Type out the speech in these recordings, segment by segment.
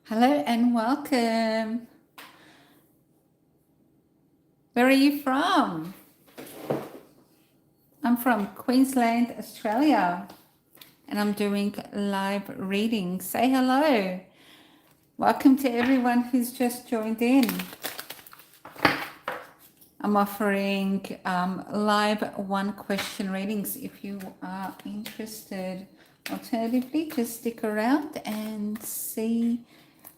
Hello and welcome. Where are you from? I'm from Queensland, Australia, and I'm doing live readings. Say hello. Welcome to everyone who's just joined in. I'm offering live one question readings if you are interested. Alternatively, just stick around and see,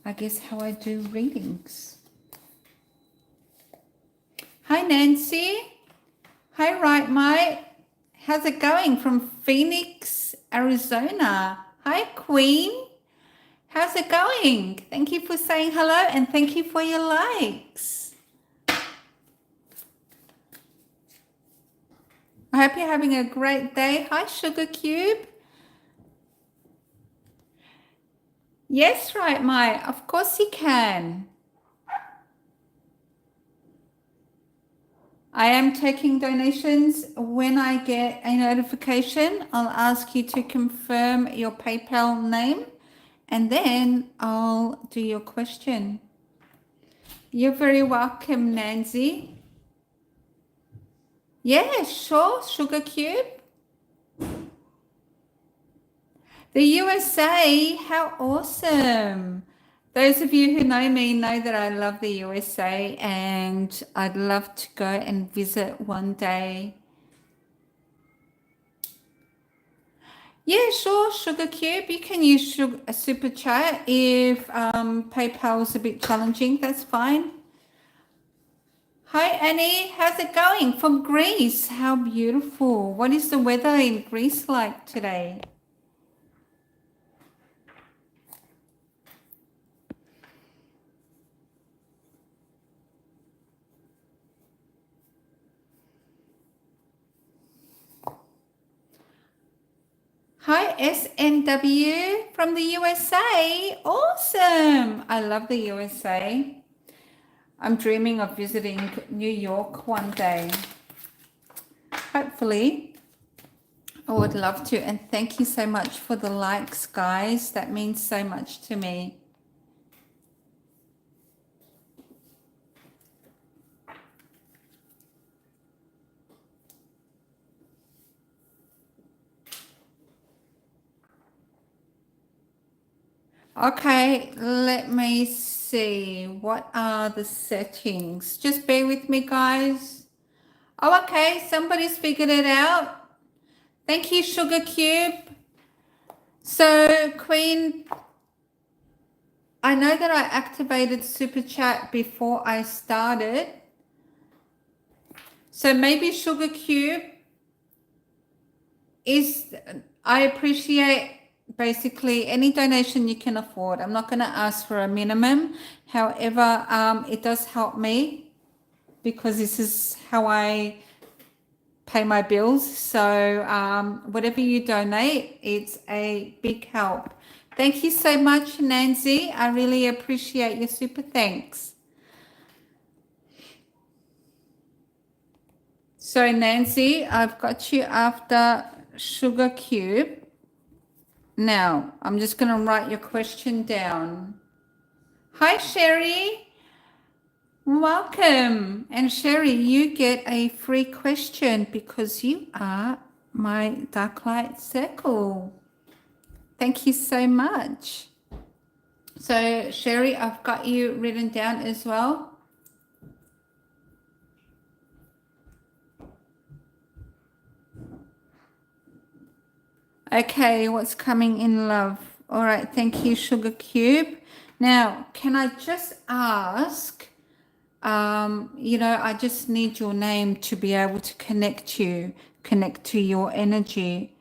I guess, how I do readings. Hi, Nancy. Hi, Right Mate. How's it going from Phoenix, Arizona? Hi, Queen. How's it going? Thank you for saying hello and thank you for your likes. I hope you're having a great day. Hi, Sugar Cube. Yes, Right Mate. Of course you can. I am taking donations. When I get a notification, I'll ask you to confirm your PayPal name and then I'll do your question. You're very welcome, Nancy. Yeah, sure, Sugar Cube. The USA, how awesome. Those of you who know me know that I love the USA and I'd love to go and visit one day. Yeah, sure, Sugar Cube. You can use a super chat if PayPal is a bit challenging. That's fine. Hi, Annie. How's it going? From Greece. How beautiful. What is the weather in Greece like today? Hi, SNW from the USA. Awesome. I love the USA. I'm dreaming of visiting New York one day. Hopefully. I would love to. And thank you so much for the likes, guys. That means so much to me. Okay, let me see. What are the settings? Just bear with me, guys. Oh, okay. Somebody's figured it out. Thank you, Sugar Cube. So, Queen, I know that I activated Super Chat before I started. So maybe Sugar Cube is, I appreciate basically any donation you can afford. I'm not going to ask for a minimum. However, it does help me because this is how I pay my bills. So whatever you donate, it's a big help. Thank you so much, Nancy. I really appreciate your super thanks. So Nancy, I've got you after Sugar Cube. Now, I'm just going to write your question down. Hi, Sherry. Welcome. And Sherry, you get a free question because you are my Darklight Circle. Thank you so much. So, Sherry, I've got you written down as well. Okay, what's coming in love? All right, thank you, Sugar Cube. Now, can I just ask, I just need your name to be able to connect to your energy.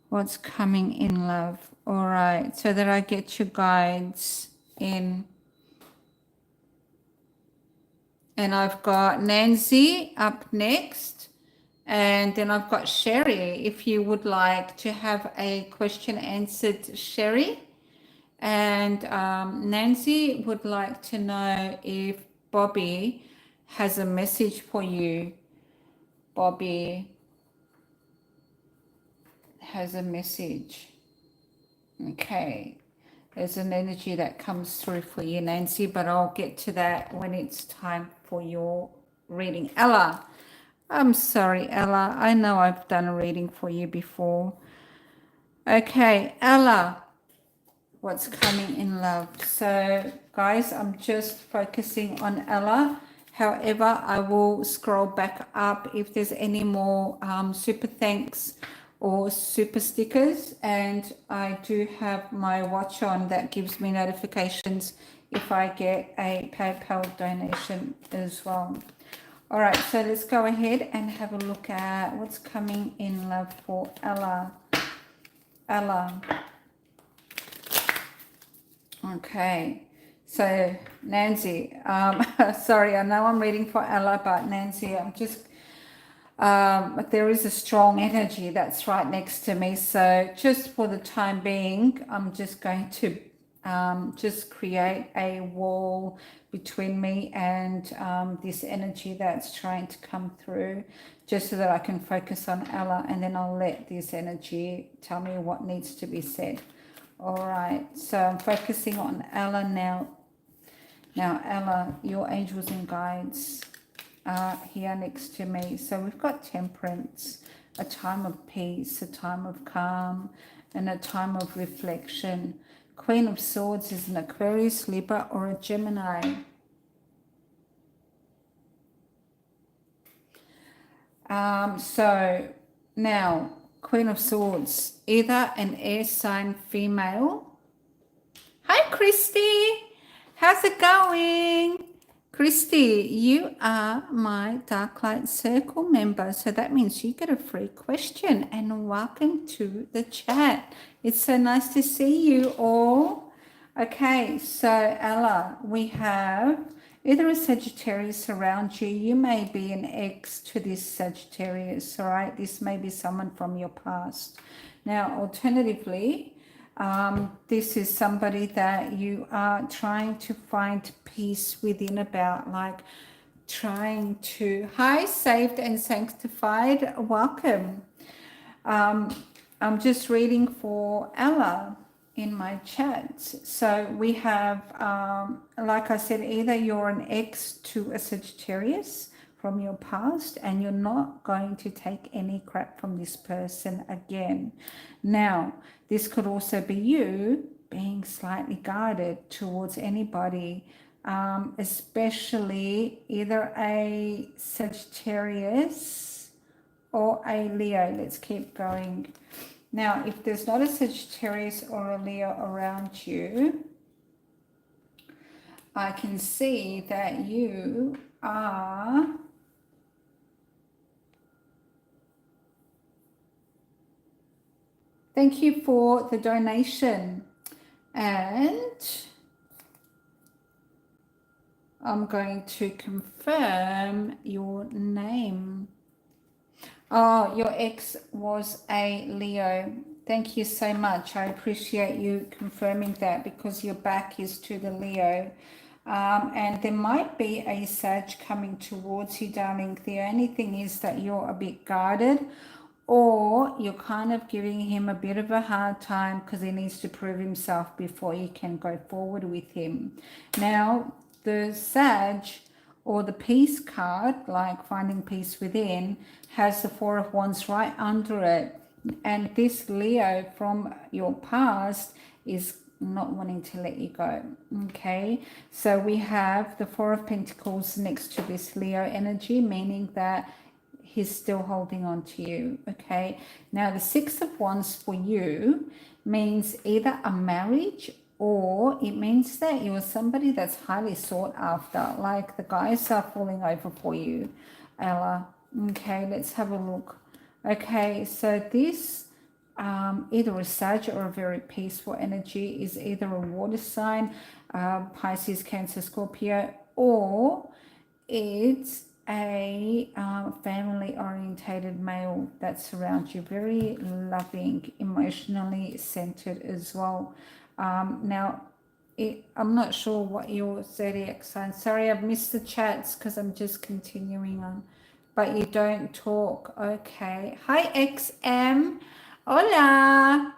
What's coming in love? All right, so that I get your guides in. And I've got Nancy up next. And then I've got Sherry, if you would like to have a question answered, Sherry. And Nancy would like to know if Bobby has a message for you. Bobby has a message. Okay. There's an energy that comes through for you, Nancy, but I'll get to that when it's time for your reading. Ella, I'm sorry, Ella. I know I've done a reading for you before. Okay, Ella, what's coming in love? So, guys, I'm just focusing on Ella. However, I will scroll back up if there's any more super thanks or super stickers, and I do have my watch on that gives me notifications if I get a PayPal donation as well. All right, so let's go ahead and have a look at what's coming in love for Ella. Ella. Okay, so Nancy, sorry, I know I'm reading for Ella, but Nancy, I'm just there is a strong energy that's right next to me. So just for the time being, I'm just going to just create a wall between me and this energy that's trying to come through, just so that I can focus on Ella, and then I'll let this energy tell me what needs to be said. All right, so I'm focusing on Ella now. Now, Ella, your angels and guides are here next to me. So we've got temperance, a time of peace, a time of calm, and a time of reflection. Queen of Swords is an Aquarius, Libra, or a Gemini. So now, Queen of Swords, either an air sign female. Hi, Christy. How's it going? Christy, you are my Darklight Circle member, so that means you get a free question, and welcome to the chat. It's so nice to see you all. Okay, so Ella, we have either a Sagittarius around you. You may be an ex to this Sagittarius, all right? This may be someone from your past. Now, alternatively, this is somebody that you are trying to find peace within about, like trying to, hi, saved and sanctified, welcome. I'm just reading for Ella in my chat. So we have, like I said, either you're an ex to a Sagittarius from your past, and you're not going to take any crap from this person again. Now, this could also be you being slightly guarded towards anybody, especially either a Sagittarius or a Leo. Let's keep going. Now, if there's not a Sagittarius or a Leo around you, I can see that you are thank you for the donation. And I'm going to confirm your name. Oh, your ex was a Leo. Thank you so much. I appreciate you confirming that, because your back is to the Leo. And there might be a Sag coming towards you, darling. The only thing is that you're a bit guarded, or you're kind of giving him a bit of a hard time because he needs to prove himself before you can go forward with him. Now, the Sag or the peace card, like finding peace within, has the Four of Wands right under it. And this Leo from your past is not wanting to let you go. Okay, so we have the Four of Pentacles next to this Leo energy, meaning that he's still holding on to you. Okay, now the Six of Wands for you means either a marriage, or it means that you're somebody that's highly sought after, like the guys are falling over for you, Ella. Okay, let's have a look. Okay, so this either a Sag or a very peaceful energy is either a water sign, Pisces, Cancer, Scorpio, or it's a family orientated male that surrounds you, very loving, emotionally centered as well. Now, I'm not sure what your zodiac sign. Sorry, I've missed the chats because I'm just continuing on. But you don't talk. Okay. Hi, XM. Hola.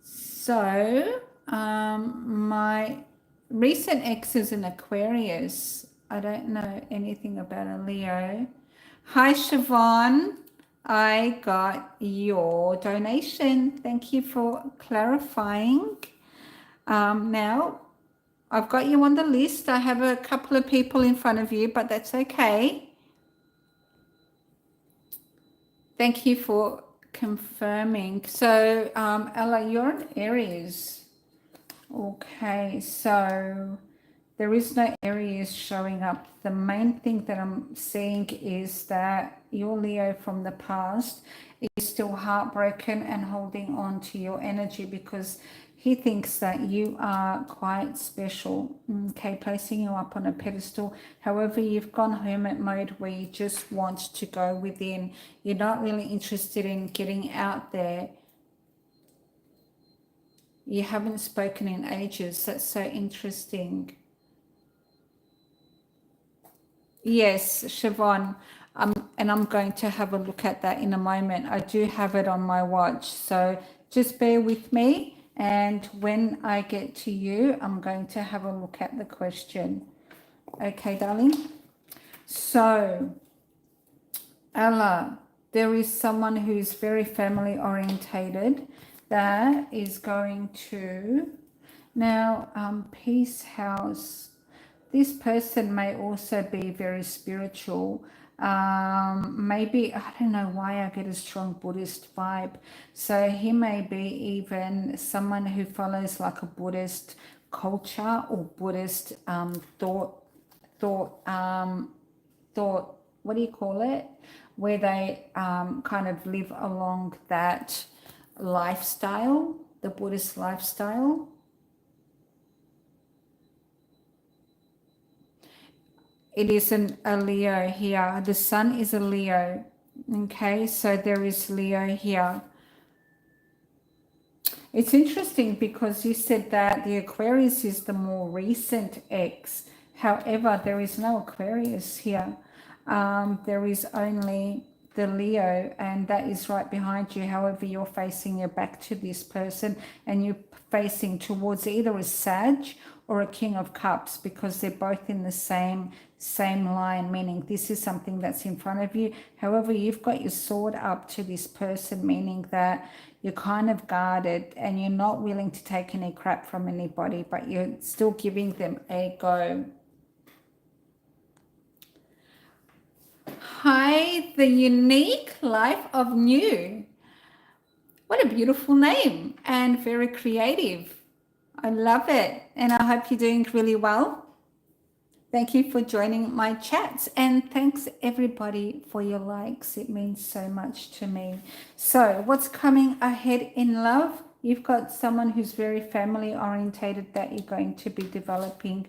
So, My recent ex is an Aquarius. I don't know anything about a Leo. Hi, Siobhan. I got your donation. Thank you for clarifying. Now, I've got you on the list. I have a couple of people in front of you, but that's okay. Thank you for confirming. So, Ella, you're an Aries. Okay, so there is no Aries showing up. The main thing that I'm seeing is that your Leo from the past is still heartbroken and holding on to your energy because he thinks that you are quite special, okay, placing you up on a pedestal. However, you've gone hermit mode where you just want to go within. You're not really interested in getting out there. You haven't spoken in ages. That's so interesting. Yes, Siobhan, and I'm going to have a look at that in a moment. I do have it on my watch, so just bear with me. And when I get to you, I'm going to have a look at the question. Okay, darling? So, Ella, there is someone who's very family orientated that is going to, now, Peace House. This person may also be very spiritual. Maybe, I don't know why I get a strong Buddhist vibe. So he may be even someone who follows like a Buddhist culture or Buddhist thought, what do you call it? Where they kind of live along that lifestyle, the Buddhist lifestyle. It isn't a Leo here. The sun is a Leo. Okay, so there is Leo here. It's interesting because you said that the Aquarius is the more recent ex. However, there is no Aquarius here. There is only the Leo, and that is right behind you. However, you're facing your back to this person and you're facing towards either a Sag or a King of Cups because they're both in the same line, meaning this is something that's in front of you. However, you've got your sword up to this person, meaning that you're kind of guarded and you're not willing to take any crap from anybody, but you're still giving them a go. Hi, the unique life of New. What a beautiful name and very creative. I love it. And I hope you're doing really well. Thank you for joining my chats, and thanks everybody for your likes. It means so much to me. So what's coming ahead in love? You've got someone who's very family orientated that you're going to be developing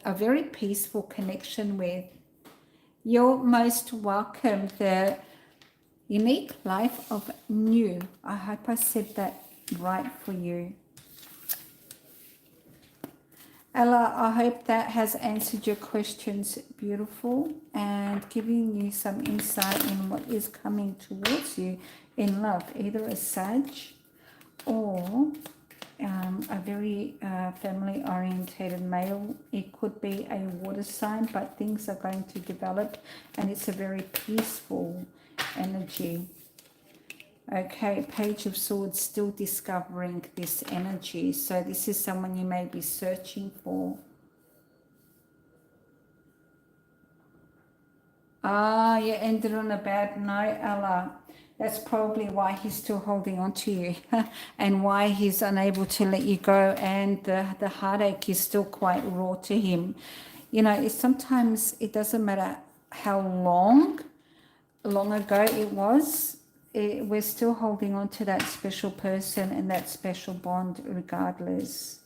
a very peaceful connection with. You're most welcome. The unique life of New. I hope I said that right for you. Ella, I hope that has answered your questions, beautiful, and giving you some insight in what is coming towards you in love, either a Sag or a very family-orientated male. It could be a water sign, but things are going to develop, and it's a very peaceful energy. Okay, Page of Swords, still discovering this energy. So this is someone you may be searching for. You ended on a bad note, Ella. That's probably why he's still holding on to you and why he's unable to let you go. And the heartache is still quite raw to him. You know, sometimes it doesn't matter how long ago it was. We're still holding on to that special person and that special bond regardless.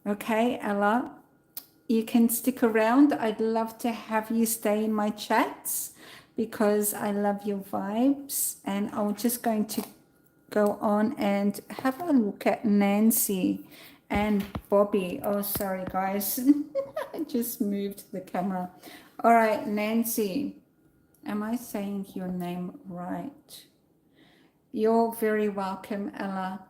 Okay, Ella, you can stick around. I'd love to have you stay in my chats because I love your vibes. And I'm just going to go on and have a look at Nancy and Bobby. Oh, sorry, guys. I just moved the camera. All right, Nancy. Am I saying your name right? You're very welcome, Ella.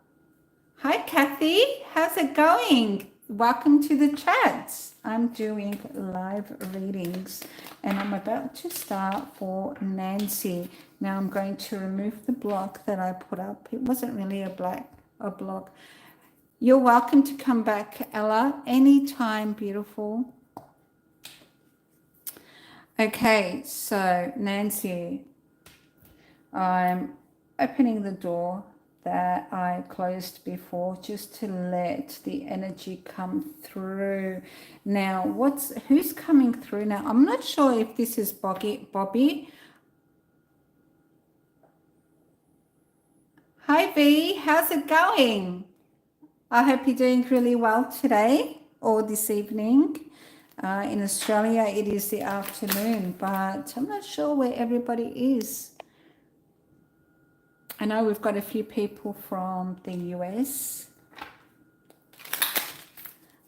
Hi, Kathy. How's it going? Welcome to the chats. I'm doing live readings and I'm about to start for Nancy. Now I'm going to remove the block that I put up. It wasn't really a block. You're welcome to come back, Ella, anytime, beautiful. Okay, so Nancy, I'm opening the door that I closed before just to let the energy come through. Now, who's coming through now? I'm not sure if this is Bobby. Hi V, how's it going? I hope you're doing really well today or this evening. In Australia, it is the afternoon, but I'm not sure where everybody is. I know we've got a few people from the US.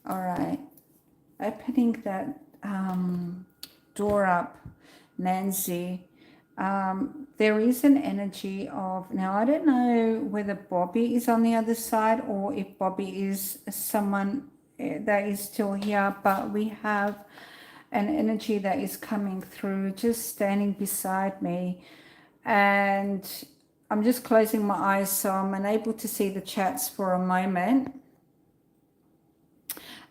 All right, opening that door up, Nancy. There is an energy of, now I don't know whether Bobby is on the other side or if Bobby is someone that is still here, but we have an energy that is coming through, just standing beside me. And I'm just closing my eyes so I'm unable to see the chats for a moment.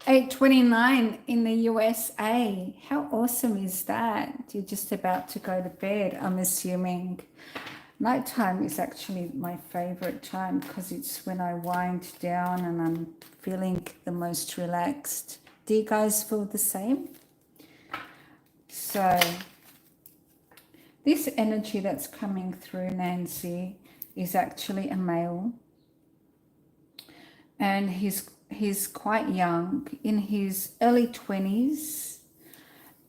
8:29 in the USA. How awesome is that? You're just about to go to bed, I'm assuming. Nighttime is actually my favorite time because it's when I wind down and I'm feeling the most relaxed. Do you guys feel the same? So this energy that's coming through, Nancy, is actually a male. And he's quite young, in his early 20s.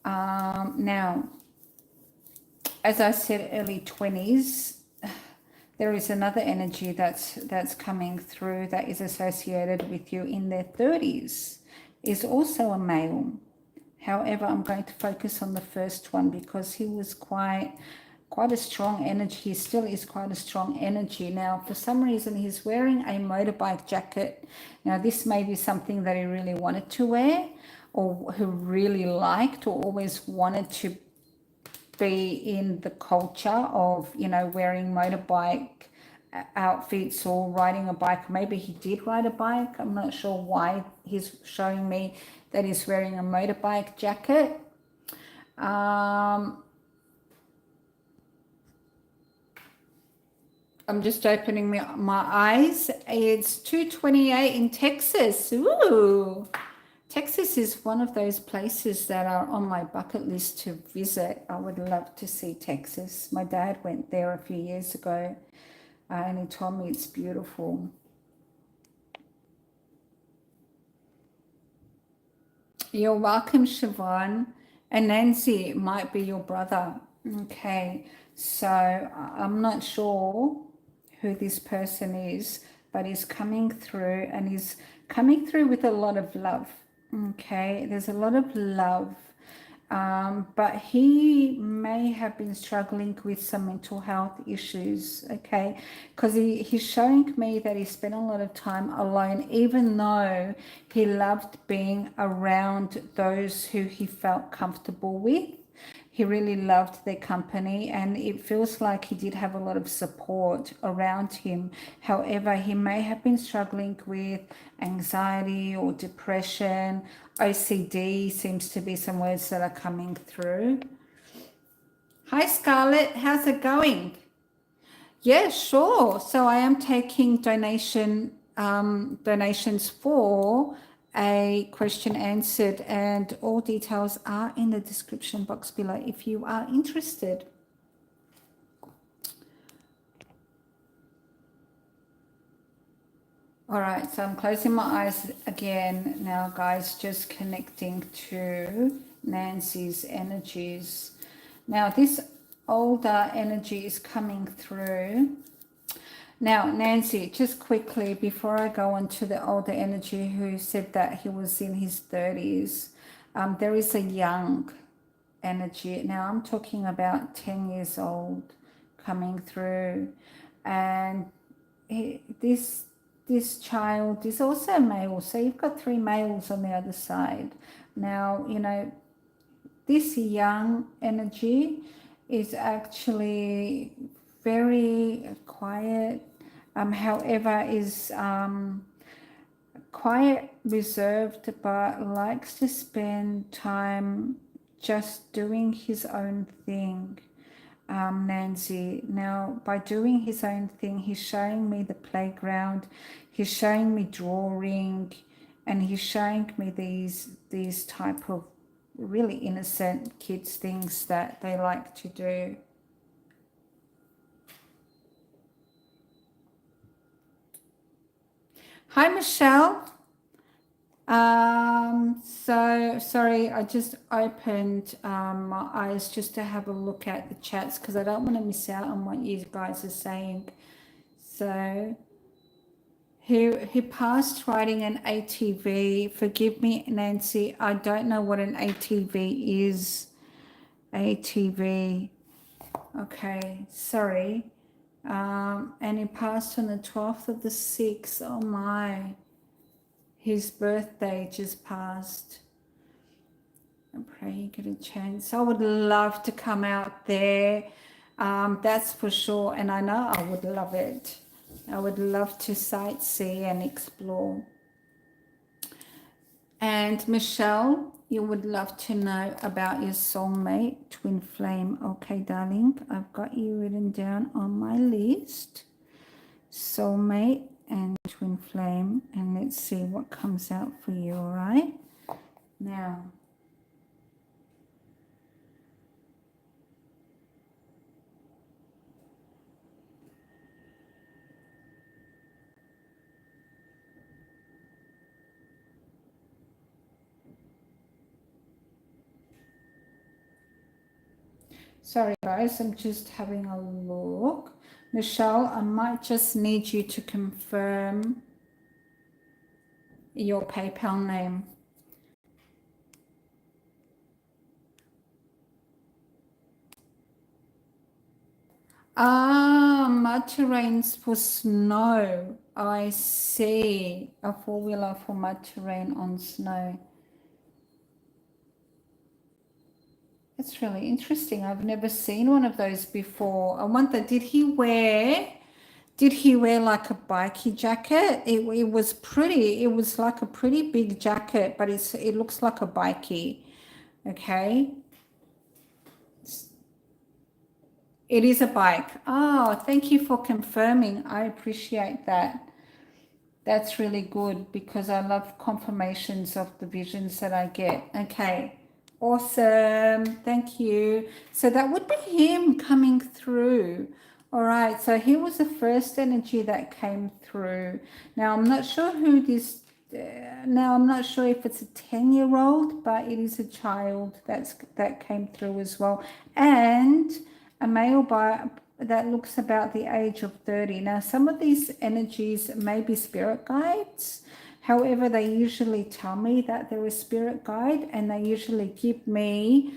Now, as I said, early 20s, there is another energy that's coming through that is associated with you in their 30s, is also a male. However, I'm going to focus on the first one because he was quite a strong energy. He still is quite a strong energy. Now, for some reason, he's wearing a motorbike jacket. Now, this may be something that he really wanted to wear or who really liked or always wanted to be in the culture of, wearing motorbike outfits or riding a bike. Maybe he did ride a bike. I'm not sure why he's showing me that he's wearing a motorbike jacket. I'm just opening my eyes. It's 2:28 in Texas. Ooh. Texas is one of those places that are on my bucket list to visit. I would love to see Texas. My dad went there a few years ago and he told me it's beautiful. You're welcome, Siobhan. And Nancy, it might be your brother. Okay, so I'm not sure who this person is, but he's coming through and he's coming through with a lot of love. Okay, there's a lot of love. But he may have been struggling with some mental health issues, okay? Because he's showing me that he spent a lot of time alone, even though he loved being around those who he felt comfortable with. He really loved their company and it feels like he did have a lot of support around him. However, he may have been struggling with anxiety or depression. OCD seems to be some words that are coming through. Hi, Scarlett. How's it going? Yeah, sure. So I am taking donations for a question answered, and all details are in the description box below if you are interested. All right, so I'm closing my eyes again now, guys, just connecting to Nancy's energies. Now, this older energy is coming through. Now, Nancy, just quickly, before I go on to the older energy who said that he was in his 30s, there is a young energy. Now, I'm talking about 10 years old coming through. and this child is also male, so you've got 3 males on the other side. Now, you know, this young energy is actually very quiet, however is quiet, reserved, but likes to spend time just doing his own thing. Nancy. Now, by doing his own thing, he's showing me the playground, he's showing me drawing, and he's showing me these type of really innocent kids things that they like to do. Hi, Michelle. So sorry, I just opened my eyes just to have a look at the chats because I don't want to miss out on what you guys are saying. So who passed riding an ATV? Forgive me, Nancy, I don't know what an ATV is. ATV. Okay, sorry. And he passed on the 12th of the 6th. Oh my. His birthday just passed. I pray you get a chance. I would love to come out there. That's for sure. And I know I would love it. I would love to sightsee and explore. And Michelle, you would love to know about your soulmate, twin flame. Okay, darling, I've got you written down on my list. Soulmate and twin flame. And let's see what comes out for you, all right? Now, sorry guys, I'm just having a look. Michelle, I might just need you to confirm your PayPal name. Mud terrains for snow. I see. A four-wheeler for mud terrain on snow. That's really interesting. I've never seen one of those before. I wonder, did he wear like a bikie jacket? It was pretty. It was like a pretty big jacket, but it looks like a bikie. Okay. It is a bike. Oh, thank you for confirming. I appreciate that. That's really good because I love confirmations of the visions that I get. Okay. Awesome. Thank you. So that would be him coming through. All right. So he was the first energy that came through. Now, I'm not sure who this. Now, I'm not sure if it's a 10-year-old, but it is a child that came through as well. And a male that looks about the age of 30. Now, some of these energies may be spirit guides. However, they usually tell me that they're a spirit guide and they usually give me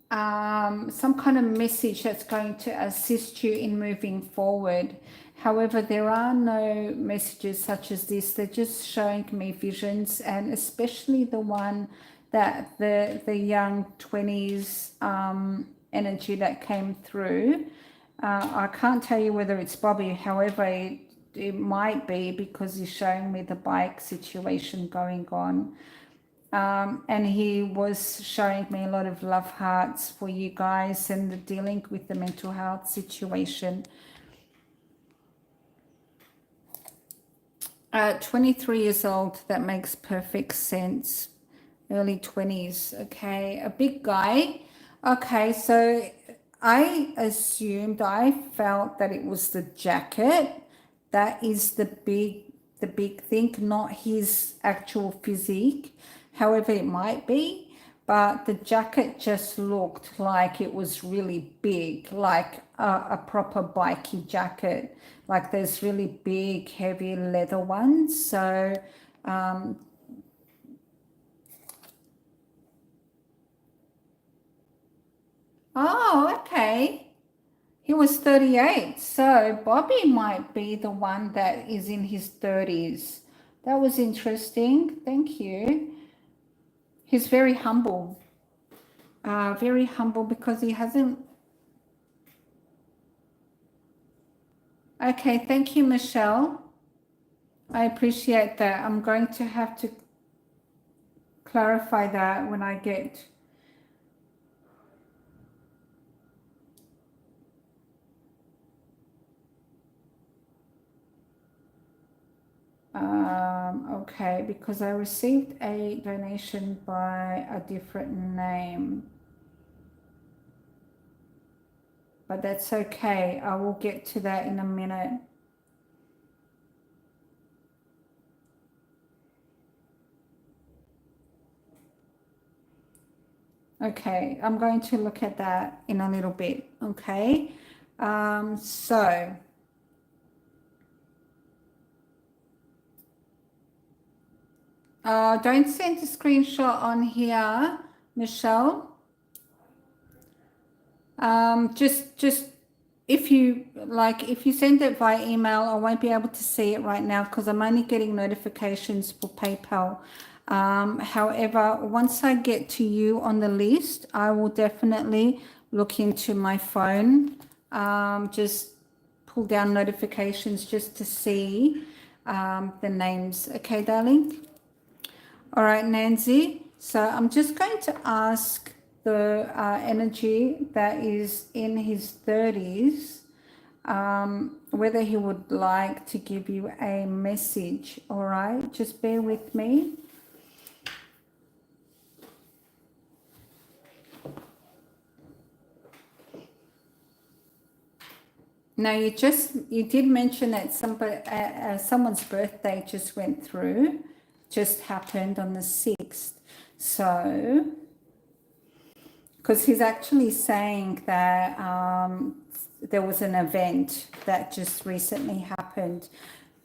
some kind of message that's going to assist you in moving forward. However, there are no messages such as this. They're just showing me visions, and especially the one that the young 20s energy that came through. I can't tell you whether it's Bobby. However, it might be because he's showing me the bike situation going on. And he was showing me a lot of love hearts for you guys and the dealing with the mental health situation. 23 years old, that makes perfect sense. Early 20s, okay. A big guy. Okay, so I felt that it was the jacket. That is the big thing, not his actual physique. However, it might be, but the jacket just looked like it was really big, like a proper bikie jacket, like those really big, heavy leather ones. So, oh, okay. He was 38. So Bobby might be the one that is in his 30s. That was interesting. Thank you. He's very humble. Very humble because he hasn't. Okay, thank you, Michelle. I appreciate that. I'm going to have to clarify that when I get. Okay, because I received a donation by a different name. But that's okay. I will get to that in a minute. Okay, I'm going to look at that in a little bit. Okay, so don't send a screenshot on here, Michelle. Just if you like, if you send it via email, I won't be able to see it right now because I'm only getting notifications for PayPal. However, once I get to you on the list, I will definitely look into my phone. Just pull down notifications just to see the names. Okay, darling? All right, Nancy. So I'm just going to ask the energy that is in his 30s, whether he would like to give you a message. All right, just bear with me. Now you did mention that someone's birthday just went through, just happened on the 6th. So, because he's actually saying that there was an event that just recently happened.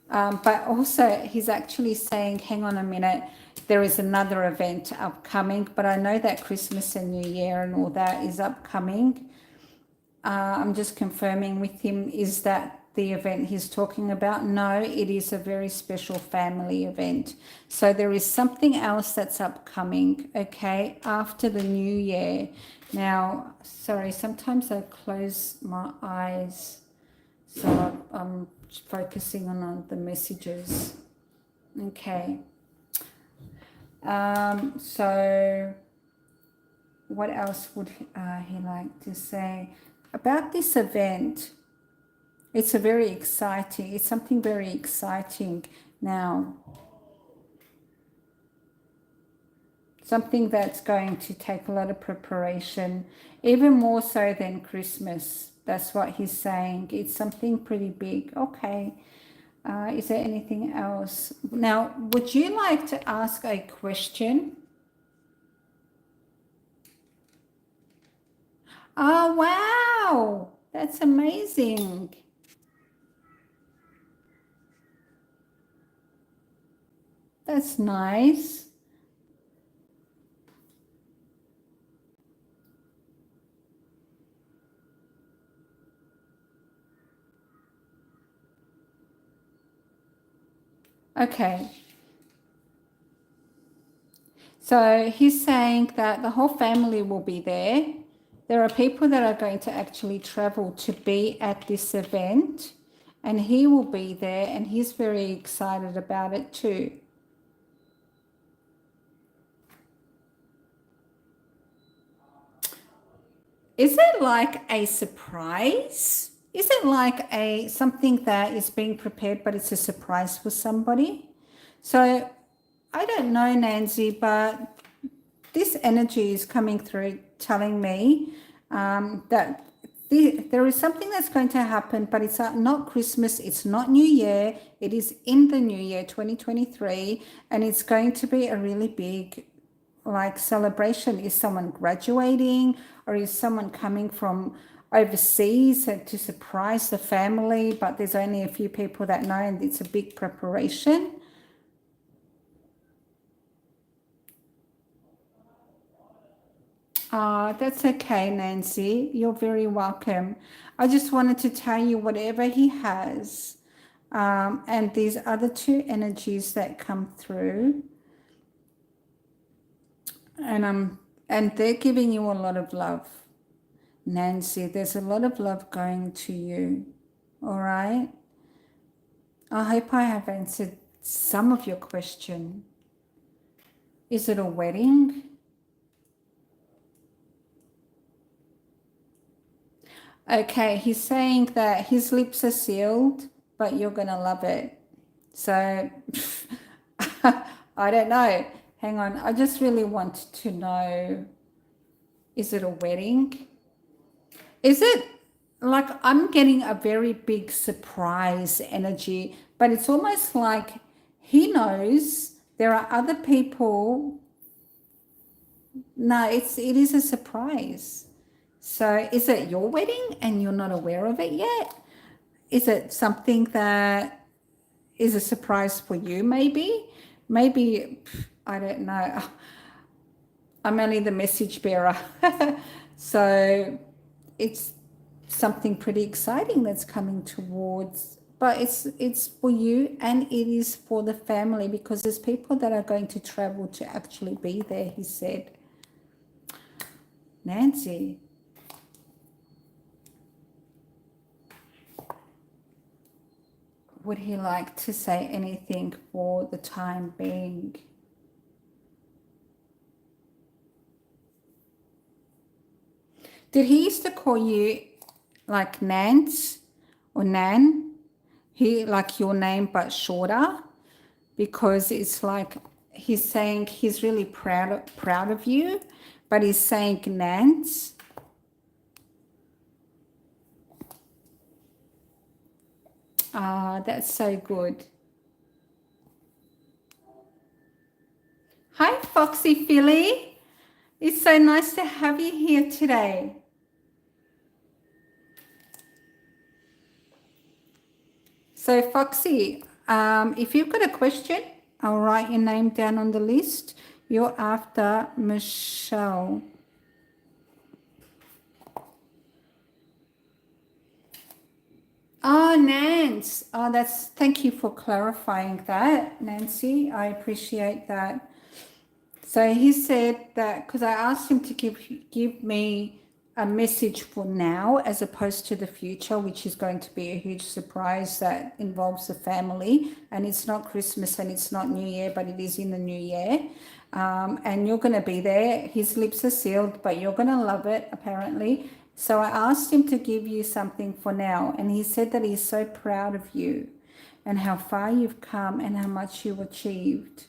But also he's actually saying, hang on a minute, there is another event upcoming, but I know that Christmas and New Year and all that is upcoming. I'm just confirming with him, is that the event he's talking about? No, it is a very special family event. So there is something else that's upcoming, okay, after the new year. Now, sorry, sometimes I close my eyes, so I'm focusing on the messages. Okay. So what else would he like to say about this event? It's something very exciting now. Something that's going to take a lot of preparation, even more so than Christmas. That's what he's saying. It's something pretty big. Okay. Is there anything else? Now, would you like to ask a question? Oh, wow. That's amazing. That's nice. Okay. So he's saying that the whole family will be there. There are people that are going to actually travel to be at this event, and he will be there, and he's very excited about it too. Is it like a surprise? Is it like something that is being prepared, but it's a surprise for somebody? So I don't know, Nancy, but this energy is coming through telling me that there is something that's going to happen, but it's not Christmas, it's not New Year, it is in the new year 2023, and it's going to be a really big like celebration. Is someone graduating, or is someone coming from overseas to surprise the family, but there's only a few people that know, and it's a big preparation? That's okay, Nancy. You're very welcome. I just wanted to tell you whatever he has, and these other two energies that come through, and they're giving you a lot of love, Nancy. There's a lot of love going to you. All right. I hope I have answered some of your question. Is it a wedding? Okay, he's saying that his lips are sealed, but you're going to love it. So, I don't know. Hang on. I just really want to know, is it a wedding? Is it like I'm getting a very big surprise energy, but it's almost like he knows there are other people. No, it is a surprise. So is it your wedding and you're not aware of it yet? Is it something that is a surprise for you maybe? Maybe, I don't know. I'm only the message bearer. So it's something pretty exciting that's coming towards, but it's for you and it is for the family because there's people that are going to travel to actually be there, he said. Nancy. Would he like to say anything for the time being? Did he used to call you like Nance or Nan? He like your name but shorter? Because it's like he's saying he's really proud of you, but he's saying Nance. That's so good. Hi, Foxy Philly. It's so nice to have you here today. So, Foxy, if you've got a question, I'll write your name down on the list. You're after Michelle. Oh, Nance. Oh, thank you for clarifying that, Nancy. I appreciate that. So he said that because I asked him to give me a message for now as opposed to the future, which is going to be a huge surprise that involves the family. And it's not Christmas and it's not New Year, but it is in the new year. And you're going to be there. His lips are sealed, but you're going to love it, apparently. So I asked him to give you something for now. And he said that he's so proud of you and how far you've come and how much you've achieved.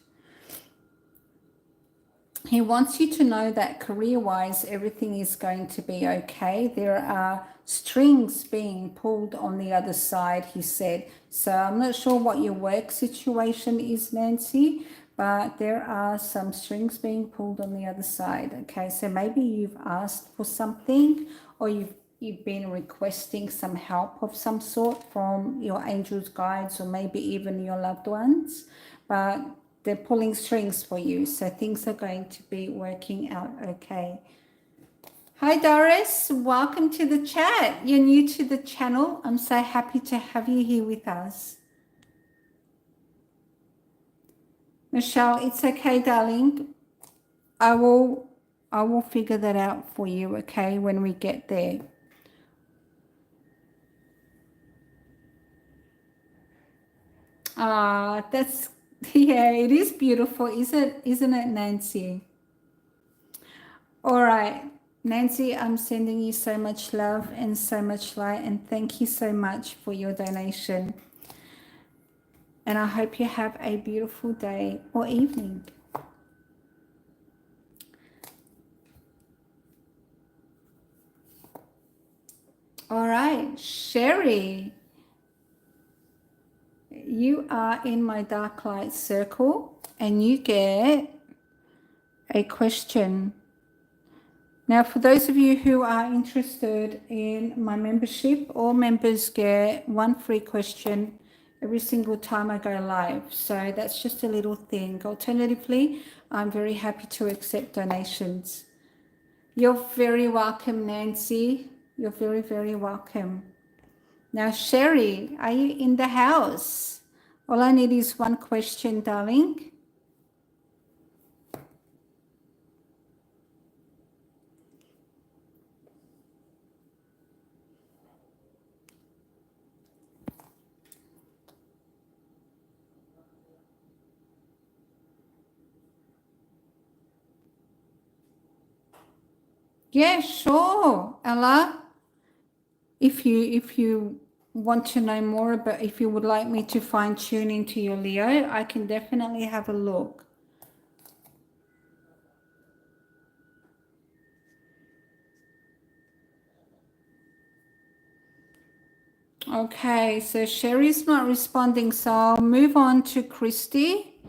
He wants you to know that career-wise, everything is going to be okay. There are strings being pulled on the other side, he said. So I'm not sure what your work situation is, Nancy, but there are some strings being pulled on the other side. Okay, so maybe you've asked for something or you've been requesting some help of some sort from your angels, guides, or maybe even your loved ones. But they're pulling strings for you, so things are going to be working out okay. Hi Doris, welcome to the chat. You're new to the channel. I'm so happy to have you here with us. Michelle, it's okay, darling. I will figure that out for you, okay, when we get there. That's yeah, it is beautiful, isn't it, Nancy? All right, Nancy, I'm sending you so much love and so much light, and thank you so much for your donation. And I hope you have a beautiful day or evening. All right, Sherry, you are in my Darklight circle and you get a question. Now, for those of you who are interested in my membership, all members get one free question every single time I go live. So that's just a little thing. Alternatively, I'm very happy to accept donations. You're very welcome, Nancy. You're very, very welcome. Now, Sherry, are you in the house? All I need is one question, darling. Yeah, sure, Ella. If you want to know more about, if you would like me to fine tune into your Leo, I can definitely have a look. Okay, so Sherry's not responding, so I'll move on to Christy.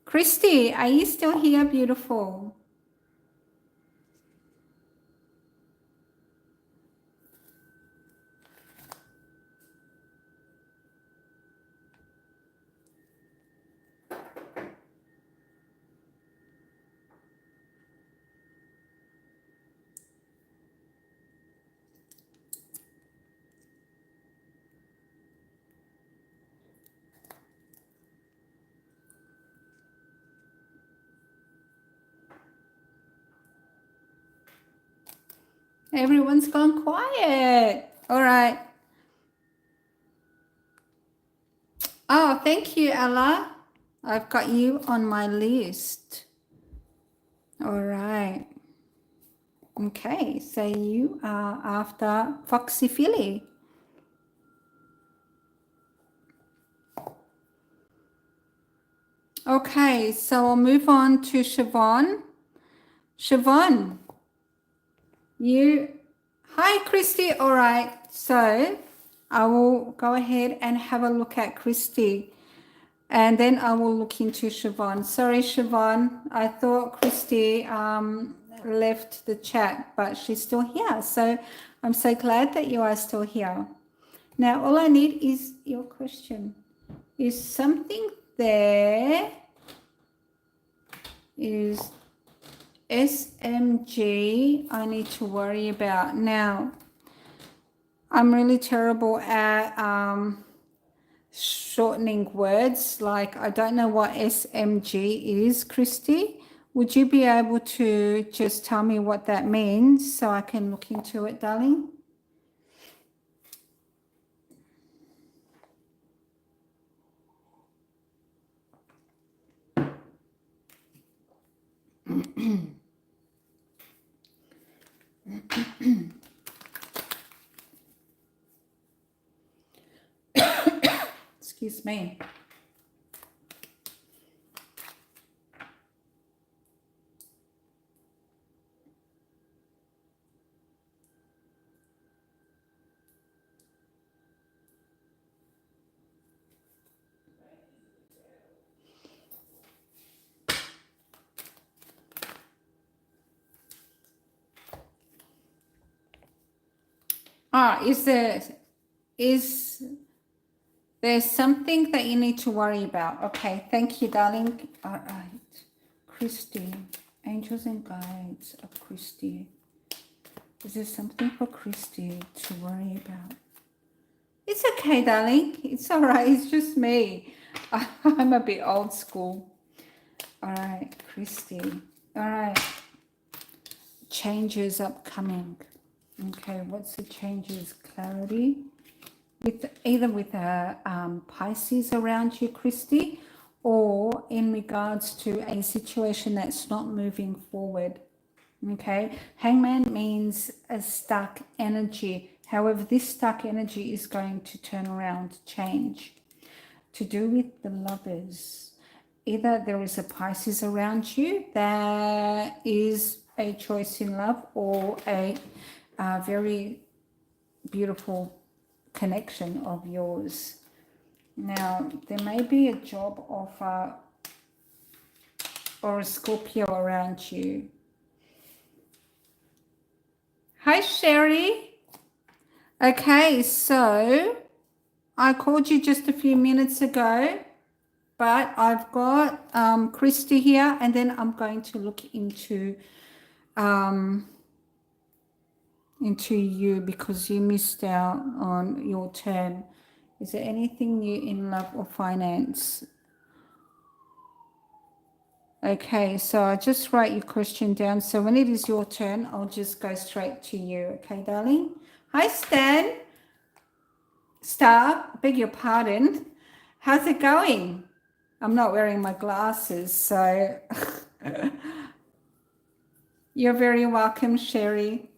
Christy, are you still here, beautiful? Everyone's gone quiet. All right. Oh, thank you, Ella. I've got you on my list. All right. Okay, so you are after Foxy Philly. Okay, so I'll move on to Siobhan. Siobhan, hi, Christy. All right, so I will go ahead and have a look at Christy, and then I will look into Siobhan. Sorry, Siobhan, I thought Christy left the chat, but she's still here. So I'm so glad that you are still here. Now, all I need is your question. Is something there? Is SMG I need to worry about? Now, I'm really terrible at shortening words. Like, I don't know what SMG is, Christy. Would you be able to just tell me what that means so I can look into it, darling? Excuse me. Is there's something that you need to worry about? Okay, thank you, darling. All right, Christy, angels and guides of Christy. Is there something for Christy to worry about? It's okay, darling. It's all right. It's just me. I'm a bit old school. All right, Christy. All right. Changes upcoming. Okay, what's the changes? Clarity. With either with a Pisces around you, Christy, or in regards to a situation that's not moving forward. Okay, Hangman means a stuck energy. However, this stuck energy is going to turn around, change. To do with the lovers, either there is a Pisces around you that is a choice in love, or a very beautiful connection of yours. Now, there may be a job offer or a Scorpio around you. Hi, Sherry. Okay, so I called you just a few minutes ago, but I've got Christy here, and then I'm going to look into into you because you missed out on your turn. Is there anything new in love or finance? Okay, so I just write your question down. So when it is your turn, I'll just go straight to you. Okay, darling? Hi, Stan. Star, beg your pardon. How's it going? I'm not wearing my glasses, so you're very welcome, Sherry.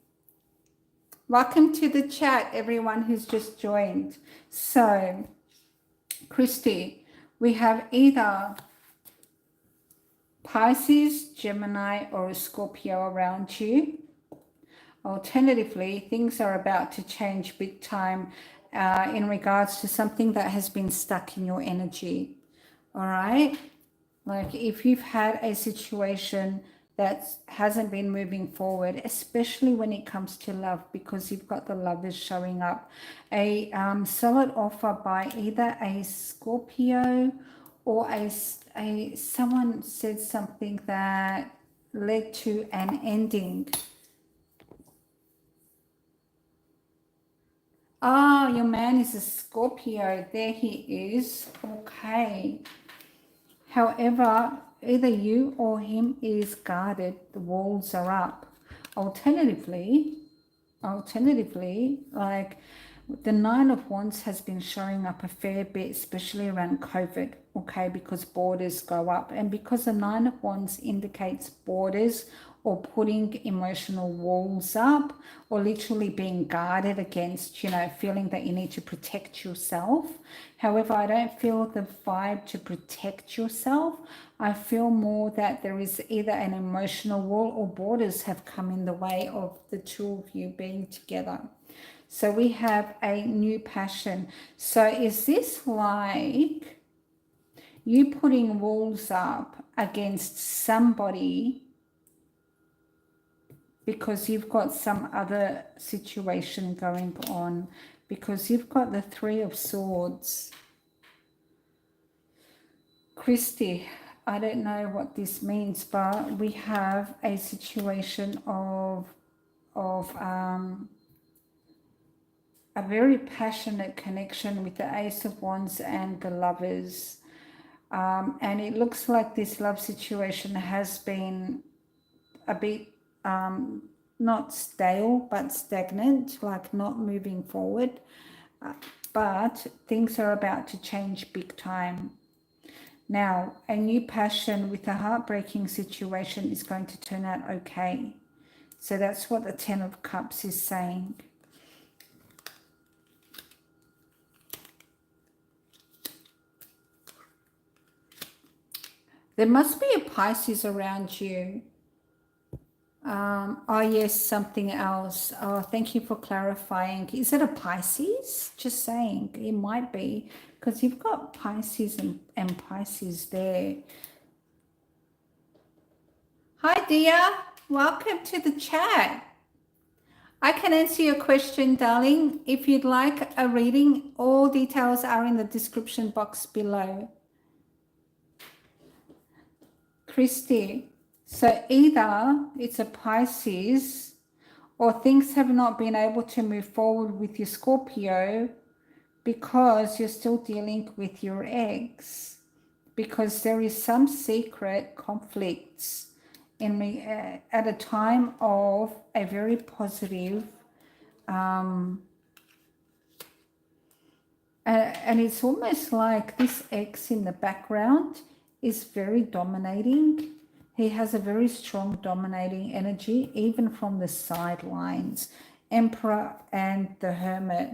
Welcome to the chat, everyone who's just joined. So, Christy, we have either Pisces, Gemini, or a Scorpio around you. Alternatively, things are about to change big time in regards to something that has been stuck in your energy. All right? Like if you've had a situation that hasn't been moving forward, especially when it comes to love, because you've got the lovers showing up, a solid offer by either a Scorpio or a someone said something that led to an ending. Ah, your man is a Scorpio. There he is. Okay. However, either you or him is guarded. The walls are up. Alternatively, like the Nine of Wands has been showing up a fair bit, especially around COVID, okay, because borders go up. And because the Nine of Wands indicates borders or putting emotional walls up or literally being guarded against, you know, feeling that you need to protect yourself. However, I don't feel the vibe to protect yourself. I feel more that there is either an emotional wall or borders have come in the way of the two of you being together. So we have a new passion. So is this like you putting walls up against somebody because you've got some other situation going on? Because you've got the Three of Swords. Christy, I don't know what this means, but we have a situation of a very passionate connection with the Ace of Wands and the Lovers. And it looks like this love situation has been a bit not stale, but stagnant, like not moving forward. But things are about to change big time. Now, a new passion with a heartbreaking situation is going to turn out okay. So that's what the Ten of Cups is saying. There must be a Pisces around you. Oh, yes, something else. Oh, thank you for clarifying. Is it a Pisces? Just saying. It might be because you've got Pisces and Pisces there. Hi, Dia. Welcome to the chat. I can answer your question, darling. If you'd like a reading, all details are in the description box below. Christy, so either it's a Pisces or things have not been able to move forward with your Scorpio because you're still dealing with your ex, because there is some secret conflicts at a time of a very positive and it's almost like this ex in the background is very dominating. He has a very strong dominating energy, even from the sidelines. Emperor and the Hermit.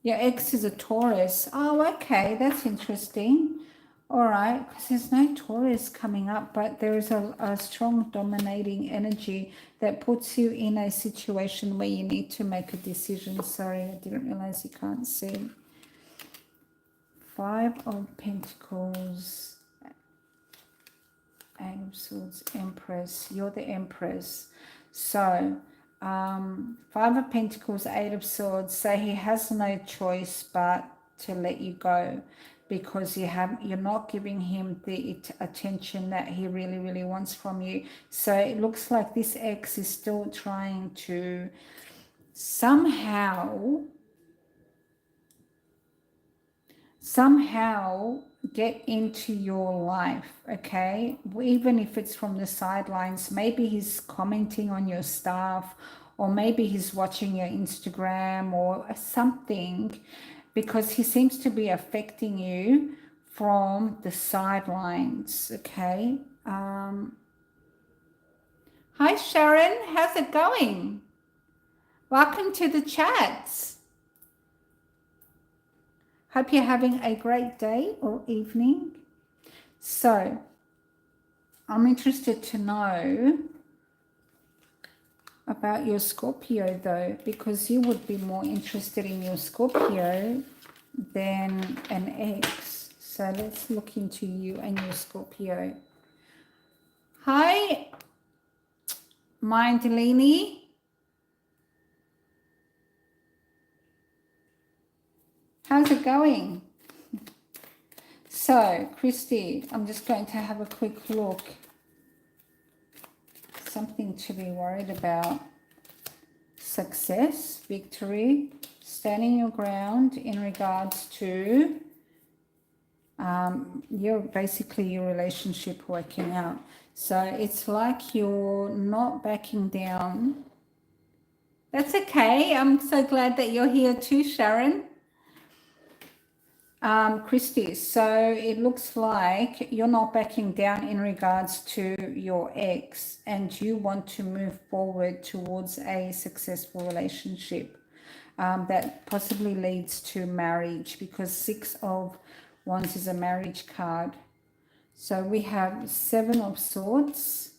Your ex is a Taurus. Oh, okay, that's interesting. All right, because there's no Taurus coming up, but there is a strong dominating energy that puts you in a situation where you need to make a decision. Sorry, I didn't realize you can't see. Five of Pentacles, Eight of Swords, Empress. You're the Empress. So, Five of Pentacles, Eight of Swords. So he has no choice but to let you go. because you're not giving him the attention that he really, really wants from you. So it looks like this ex is still trying to somehow get into your life, okay? Even if it's from the sidelines, maybe he's commenting on your stuff, or maybe he's watching your Instagram or something, because he seems to be affecting you from the sidelines, okay? Hi Sharon, how's it going? Welcome to the chats. Hope you're having a great day or evening. So, I'm interested to know about your Scorpio though, because you would be more interested in your Scorpio than an ex. So let's look into you and your Scorpio. Hi, Mindalini. How's it going? So, Christy, I'm just going to have a quick look. Something to be worried about. Success, victory, standing your ground in regards to your relationship working out. So it's like you're not backing down. That's okay. I'm so glad that you're here too, Sharon. Christy, so it looks like you're not backing down in regards to your ex, and you want to move forward towards a successful relationship that possibly leads to marriage, because 6 of Wands is a marriage card. So we have 7 of Swords,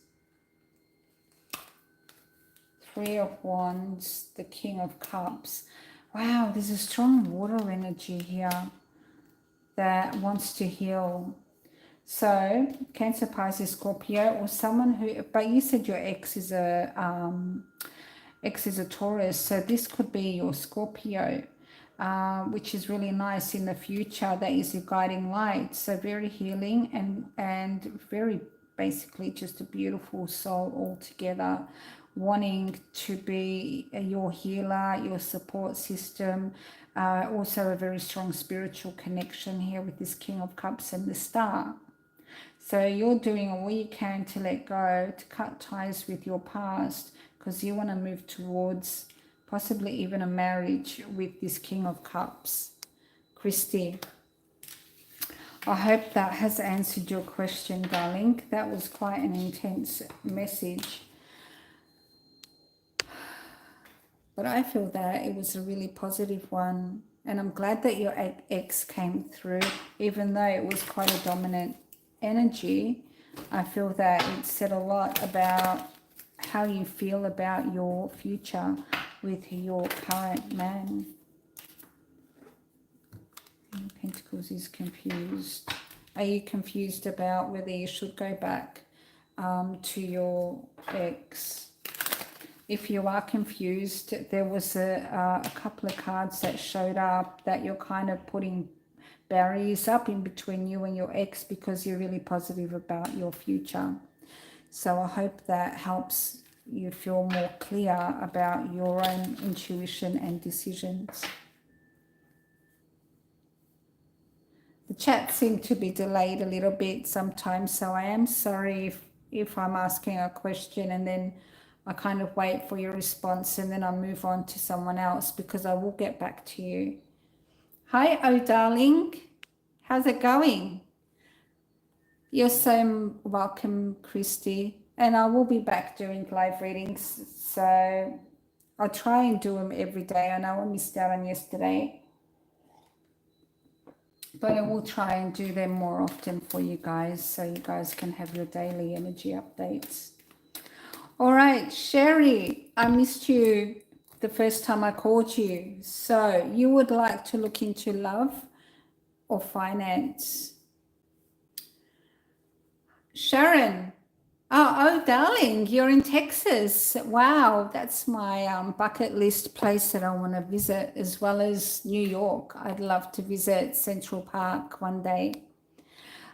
3 of Wands, the King of Cups. Wow, there's a strong water energy here that wants to heal. So Cancer, Pisces, Scorpio, or someone who, but you said your ex is a Taurus, so this could be your Scorpio, which is really nice in the future. That is your guiding light. So very healing and very basically just a beautiful soul altogether, wanting to be your healer, your support system. Also a very strong spiritual connection here with this King of Cups and the Star. So you're doing all you can to let go, to cut ties with your past, because you want to move towards possibly even a marriage with this King of Cups. Christy, I hope that has answered your question, darling. That was quite an intense message. But I feel that it was a really positive one. And I'm glad that your ex came through, even though it was quite a dominant energy. I feel that it said a lot about how you feel about your future with your current man. Pentacles is confused. Are you confused about whether you should go back to your ex? If you are confused, there was a couple of cards that showed up that you're kind of putting barriers up in between you and your ex because you're really positive about your future. So I hope that helps you feel more clear about your own intuition and decisions. The chat seemed to be delayed a little bit sometimes, so I am sorry if I'm asking a question and then I kind of wait for your response and then I move on to someone else, because I will get back to you. Hi, oh darling. How's it going? You're so welcome, Christy. And I will be back doing live readings. So I'll try and do them every day. I know I missed out on yesterday, but I will try and do them more often for you guys, so you guys can have your daily energy updates. All right, Sherry, I missed you the first time I called you. So you would like to look into love or finance? Sharon, Oh, darling, you're in Texas. Wow, that's my bucket list place that I want to visit, as well as New York. I'd love to visit Central Park one day.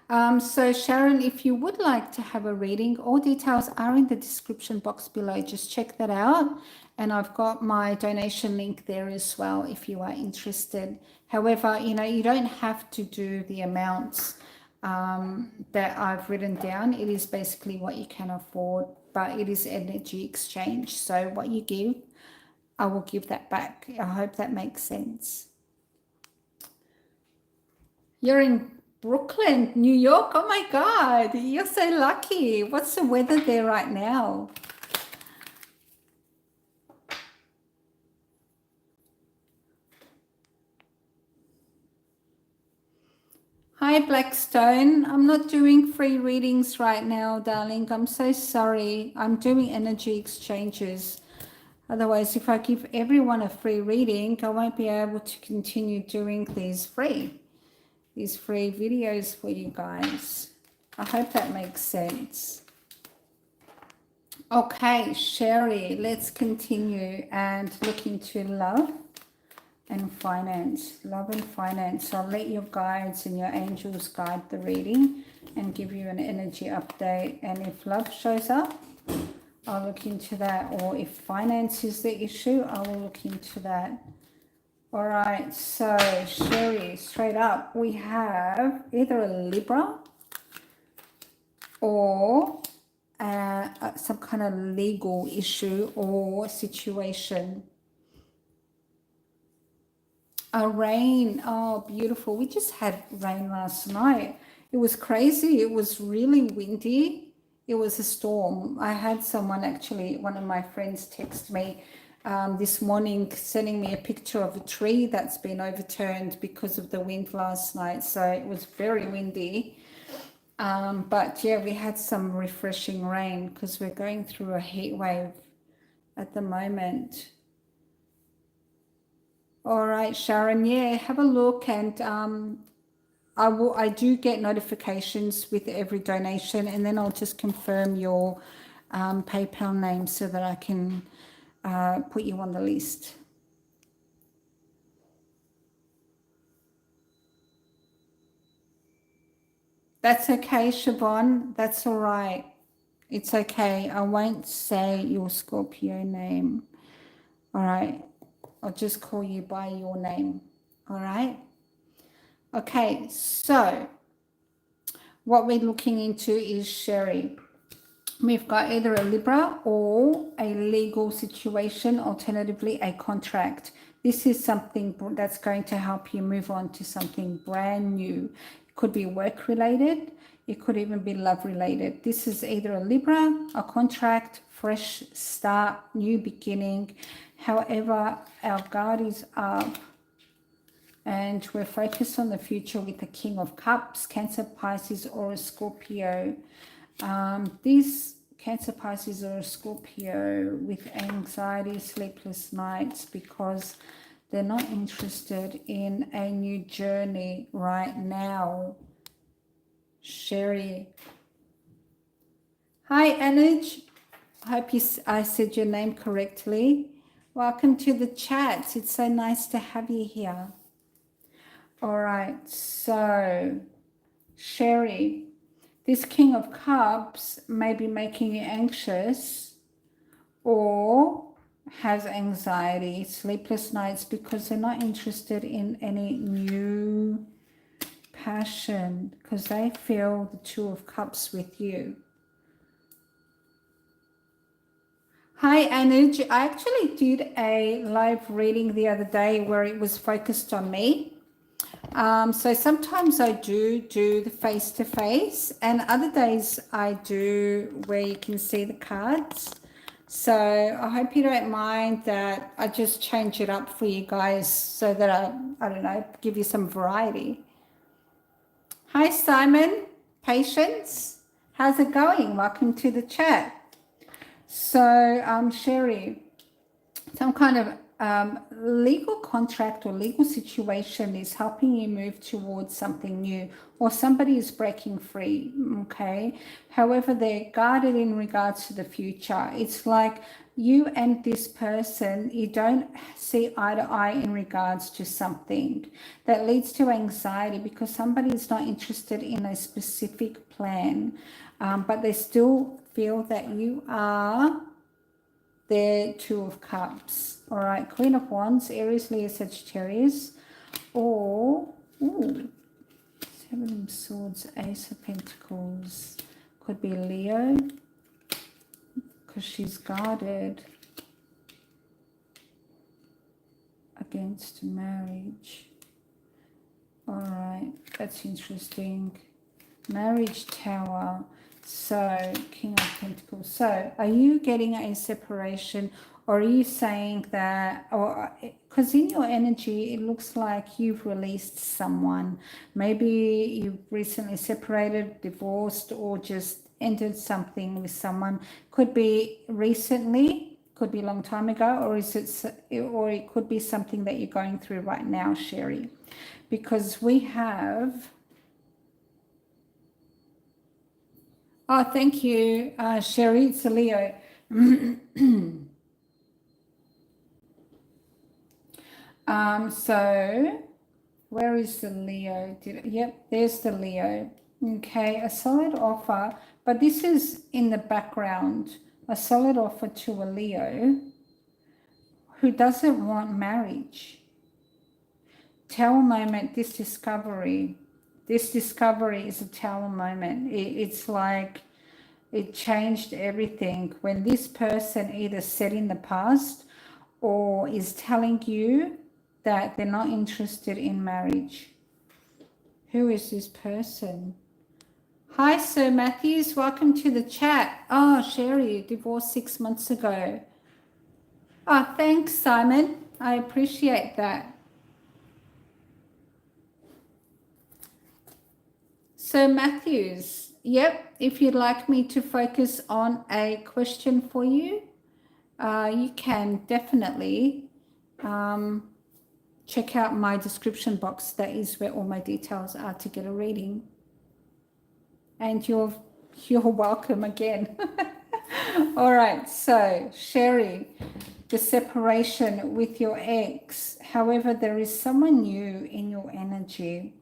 So Sharon, if you would like to have a reading, all details are in the description box below. Just check that out. And I've got my donation link there as well if you are interested. However, you don't have to do the amounts that I've written down. It is basically what you can afford, but it is energy exchange. So what you give, I will give that back. I hope that makes sense. You're in Brooklyn, New York. Oh my God, you're so lucky. What's the weather there right now? Hi, Blackstone. I'm not doing free readings right now, darling. I'm so sorry. I'm doing energy exchanges. Otherwise, if I give everyone a free reading, I won't be able to continue doing these free videos for you guys. I hope that makes sense. Okay, Sherry, let's continue and look into love and finance. Love and finance. I'll let your guides and your angels guide the reading and give you an energy update. And if love shows up, I'll look into that. Or if finance is the issue, I will look into that. All right, so Sherry, straight up, we have either a Libra or some kind of legal issue or situation. A rain. Oh, beautiful. We just had rain last night. It was crazy. It was really windy. It was a storm. I had someone, actually, one of my friends, text me this morning sending me a picture of a tree that's been overturned because of the wind last night. So it was very windy. But yeah, we had some refreshing rain because we're going through a heat wave at the moment. All right, Sharon, yeah, have a look, and I do get notifications with every donation, and then I'll just confirm your PayPal name so that I can put you on the list. That's okay, Siobhan. That's all right. It's okay. I won't say your Scorpio name. All right. I'll just call you by your name. All right. Okay. So what we're looking into is Sherry. We've got either a Libra or a legal situation, alternatively a contract. This is something that's going to help you move on to something brand new. It could be work related. It could even be love related. This is either a Libra, a contract, fresh start, new beginning. However, our guard is up and we're focused on the future with the King of Cups, Cancer, Pisces, or a Scorpio. These Cancer, Pisces, or a Scorpio with anxiety, sleepless nights because they're not interested in a new journey right now. Sherry. Hi, Anuj. I hope I said your name correctly. Welcome to the chat. It's so nice to have you here. All right, so Sherry, this King of Cups may be making you anxious or has anxiety, sleepless nights because they're not interested in any new passion because they feel the Two of Cups with you. Hi, Anuj. I actually did a live reading the other day where it was focused on me. So sometimes I do the face-to-face and other days I do where you can see the cards. So I hope you don't mind that I just change it up for you guys so that I don't know, give you some variety. Hi, Simon. Patience. How's it going? Welcome to the chat. So, Sherry, some kind of legal contract or legal situation is helping you move towards something new, or somebody is breaking free, okay? However, they're guarded in regards to the future. It's like you and this person, you don't see eye to eye in regards to something that leads to anxiety because somebody is not interested in a specific plan, but they still feel that you are their Two of Cups. All right, Queen of Wands, Aries, Leo, Sagittarius, or Seven of Swords, Ace of Pentacles. Could be Leo, because she's guarded against marriage. All right, that's interesting. Marriage Tower. So, King of Pentacles. So, are you getting a separation, or are you saying that, or because in your energy, it looks like you've released someone. Maybe you've recently separated, divorced, or just ended something with someone. Could be recently, could be a long time ago, or it could be something that you're going through right now, Sherry. Because we have... Oh, thank you, Sherry. It's a Leo. So where is the Leo? Yep, there's the Leo. Okay, a solid offer, but this is in the background. A solid offer to a Leo who doesn't want marriage. Tower moment, this discovery is a tower moment. It's like it changed everything when this person either said in the past or is telling you that they're not interested in marriage. Who is this person? Hi, Sir Matthews. Welcome to the chat. Oh, Sherry, divorced 6 months ago. Oh, thanks, Simon. I appreciate that. So Matthews, yep, if you'd like me to focus on a question for you, you can definitely check out my description box. That is where all my details are to get a reading. And you're welcome again. All right, so Sherry, the separation with your ex. However, there is someone new in your energy.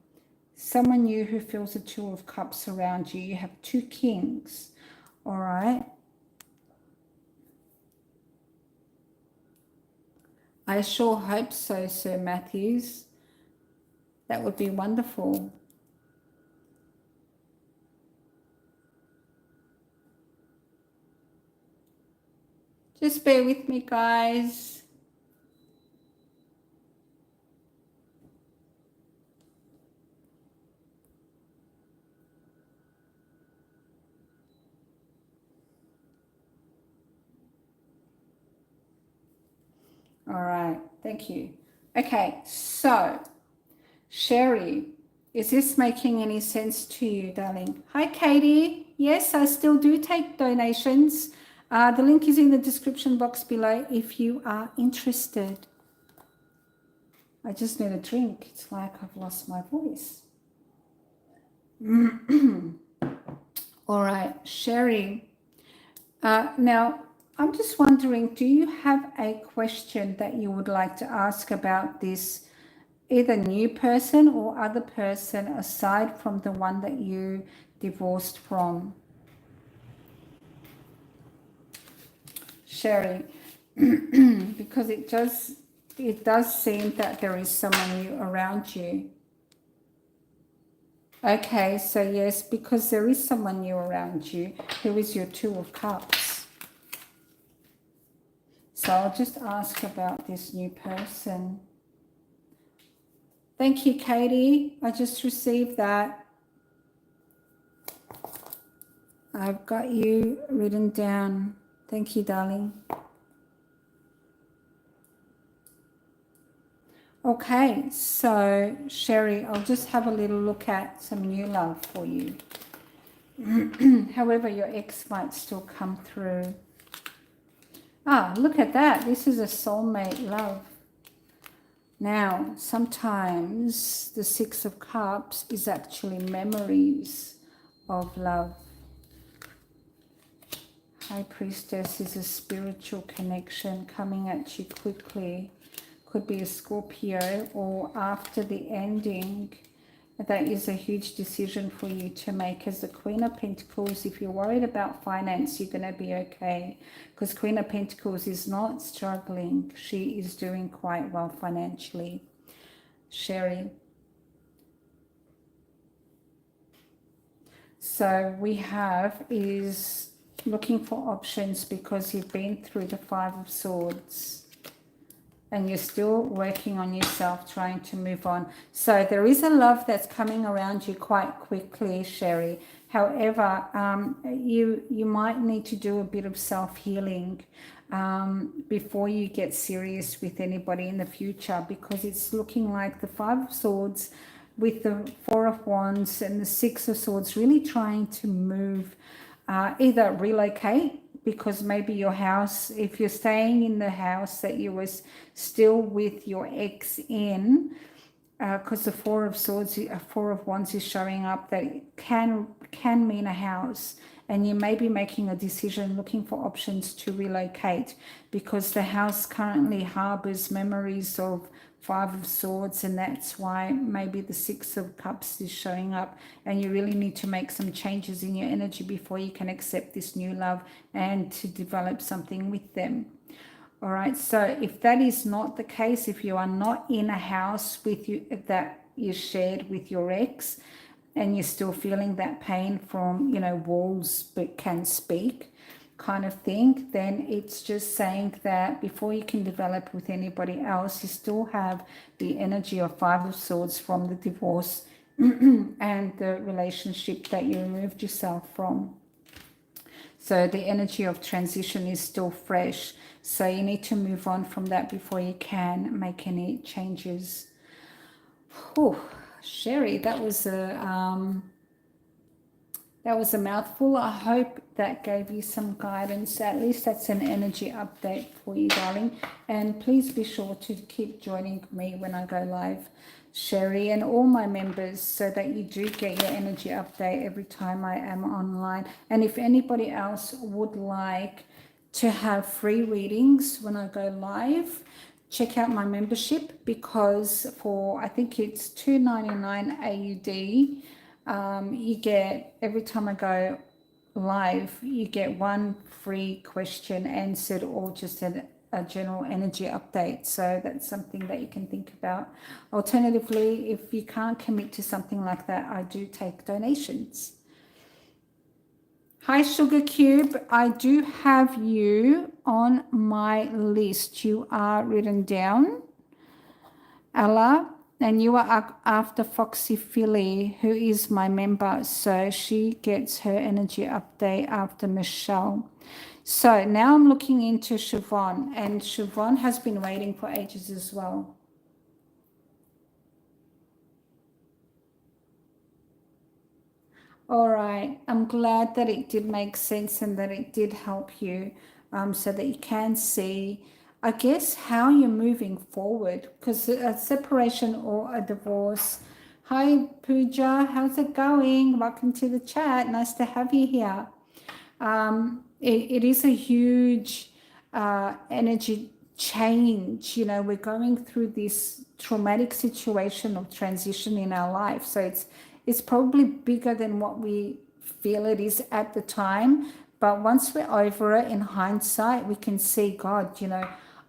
Someone new who feels the Two of Cups around you. You have two kings. All right. I sure hope so, Sir Matthews. That would be wonderful. Just bear with me, guys. All right, thank you. Okay, so Sherry, is this making any sense to you, darling? Hi, Katie. Yes, I still do take donations. The link is in the description box below if you are interested. I just need a drink. It's like I've lost my voice. All right, Sherry. Now, I'm just wondering, do you have a question that you would like to ask about this, either new person or other person aside from the one that you divorced from? Sherry, because it does seem that there is someone new around you. Okay, so yes, because there is someone new around you who is your Two of Cups. So I'll just ask about this new person. Thank you, Katie. I just received that. I've got you written down. Thank you, darling. Okay, so Sherry, I'll just have a little look at some new love for you. However, your ex might still come through. Ah, look at that. This is a soulmate love. Now, sometimes the Six of Cups is actually memories of love. High Priestess is a spiritual connection coming at you quickly. Could be a Scorpio, or after the ending. That is a huge decision for you to make. As the Queen of Pentacles, if you're worried about finance, you're going to be okay. Because Queen of Pentacles is not struggling. She is doing quite well financially. Sherry. So we have is looking for options because you've been through the Five of Swords. And you're still working on yourself, trying to move on. So there is a love that's coming around you quite quickly, Sherry. However, you might need to do a bit of self-healing before you get serious with anybody in the future, because it's looking like the Five of Swords with the Four of Wands and the Six of Swords really trying to move, either relocate, because maybe your house, if you're staying in the house that you was still with your ex in, because the Four of Swords, Four of Wands is showing up, that it can mean a house, and you may be making a decision, looking for options to relocate, because the house currently harbors memories of Five of Swords, and that's why maybe the Six of Cups is showing up, and you really need to make some changes in your energy before you can accept this new love and to develop something with them. All right, so if that is not the case, if you are not in a house with you that you shared with your ex, and you're still feeling that pain from, walls but can speak kind of thing, then it's just saying that before you can develop with anybody else, you still have the energy of Five of Swords from the divorce and the relationship that you removed yourself from. So the energy of transition is still fresh. So you need to move on from that before you can make any changes. Oh, Sherry, that was a mouthful. I hope that gave you some guidance. At least that's an energy update for you, darling. And please be sure to keep joining me when I go live, Sherry, and all my members, so that you do get your energy update every time I am online. And if anybody else would like to have free readings when I go live, check out my membership, because for, I think it's $2.99 AUD, you get, every time I go live, you get one free question answered, or just a general energy update. So that's something that you can think about. Alternatively, if you can't commit to something like that, I do take donations. Hi, Sugar Cube. I do have you on my list. You are written down, Ella, and you are after Foxy Philly, who is my member. So she gets her energy update after Michelle. So now I'm looking into Siobhan, and Siobhan has been waiting for ages as well. All right, I'm glad that it did make sense and that it did help you, so that you can see, I guess, how you're moving forward, because a separation or a divorce. Hi, Pooja, how's it going? Welcome to the chat. Nice to have you here. It is a huge energy change. We're going through this traumatic situation of transition in our life. So it's probably bigger than what we feel it is at the time. But once we're over it, in hindsight, we can see, God,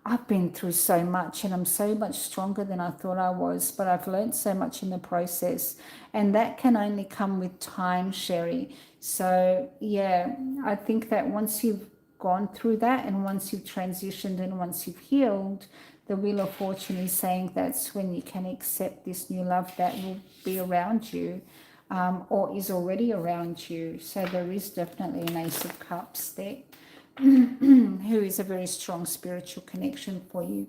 I've been through so much, and I'm so much stronger than I thought I was, but I've learned so much in the process. And that can only come with time, Sherry. So yeah, I think that once you've gone through that, and once you've transitioned, and once you've healed, the Wheel of Fortune is saying that's when you can accept this new love that will be around you, or is already around you. So there is definitely an Ace of Cups there, who is a very strong spiritual connection for you.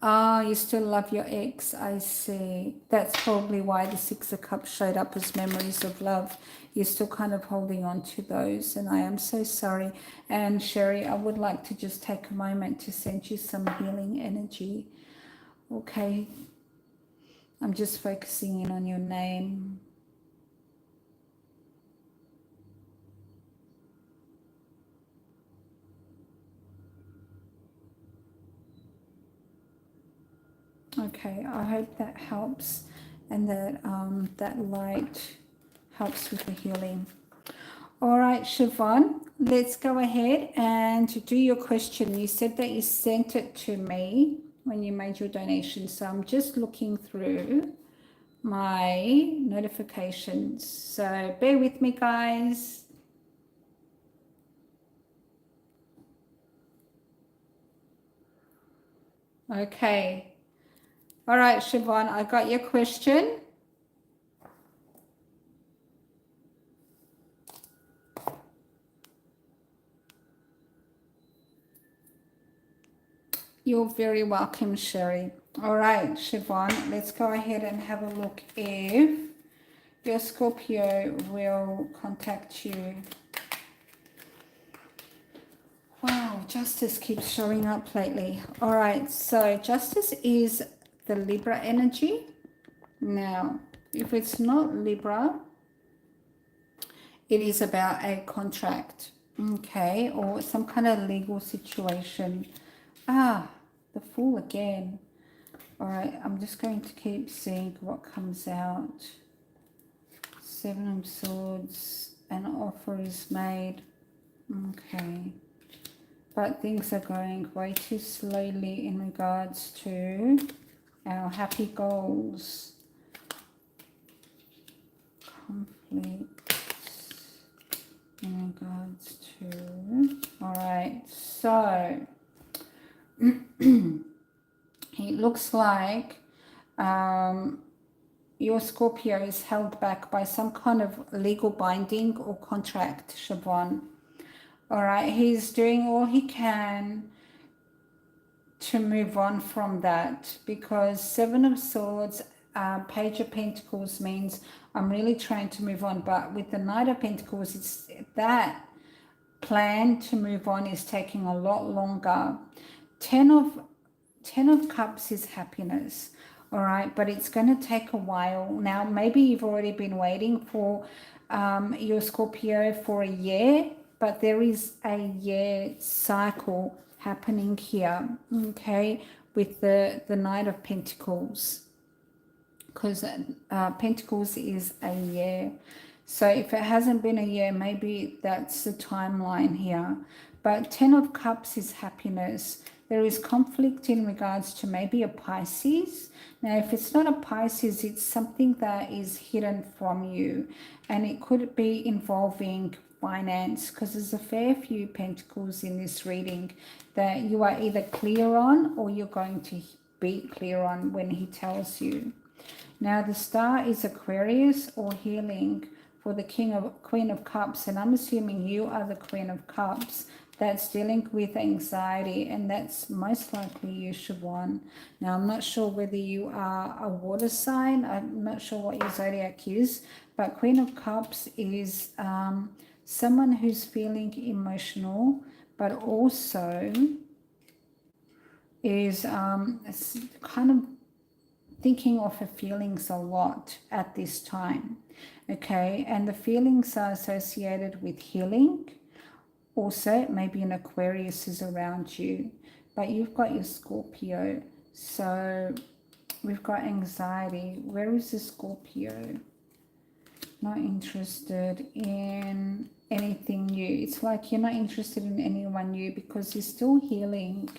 Ah, you still love your ex. I see. That's probably why the Six of Cups showed up as memories of love. You're still kind of holding on to those, and I am so sorry. And Sherry, I would like to just take a moment to send you some healing energy. Okay, I'm just focusing in on your name. Okay, I hope that helps, and that that light helps with the healing. All right, Siobhan, let's go ahead and do your question. You said that you sent it to me when you made your donation, so I'm just looking through my notifications. So bear with me, guys. Okay. All right, Siobhan, I got your question. You're very welcome, Sherry. All right, Siobhan, let's go ahead and have a look if your Scorpio will contact you. Wow, justice keeps showing up lately. All right, so justice is the Libra energy. Now, if it's not Libra, it is about a contract, okay, or some kind of legal situation. Ah, the Fool again. All right, I'm just going to keep seeing what comes out. Seven of Swords, an offer is made. Okay. But things are going way too slowly in regards to our happy goals. Conflicts in regards to... All right, so it looks like your Scorpio is held back by some kind of legal binding or contract, Siobhan. All right, he's doing all he can to move on from that, because Seven of Swords, Page of Pentacles means I'm really trying to move on, but with the Knight of Pentacles, it's that plan to move on is taking a lot longer. Ten of Cups is happiness, all right, but it's going to take a while. Now, maybe you've already been waiting for your Scorpio for a year, but there is a year cycle happening here, okay, with the Knight of Pentacles, because Pentacles is a year. So if it hasn't been a year, maybe that's the timeline here. But Ten of Cups is happiness. There is conflict in regards to maybe a Pisces. Now, if it's not a Pisces, it's something that is hidden from you. And it could be involving finance, because there's a fair few pentacles in this reading that you are either clear on or you're going to be clear on when he tells you. Now, the star is Aquarius or healing for the Queen of Cups, and I'm assuming you are the Queen of Cups that's dealing with anxiety, and that's most likely you, Siobhan. Now, I'm not sure whether you are a water sign. I'm not sure what your zodiac is, but Queen of Cups is someone who's feeling emotional, but also is kind of thinking of her feelings a lot at this time, okay? And the feelings are associated with healing. Also, maybe an Aquarius is around you, but you've got your Scorpio. So we've got anxiety. Where is the Scorpio? Not interested in anything new. It's like you're not interested in anyone new because you're still healing.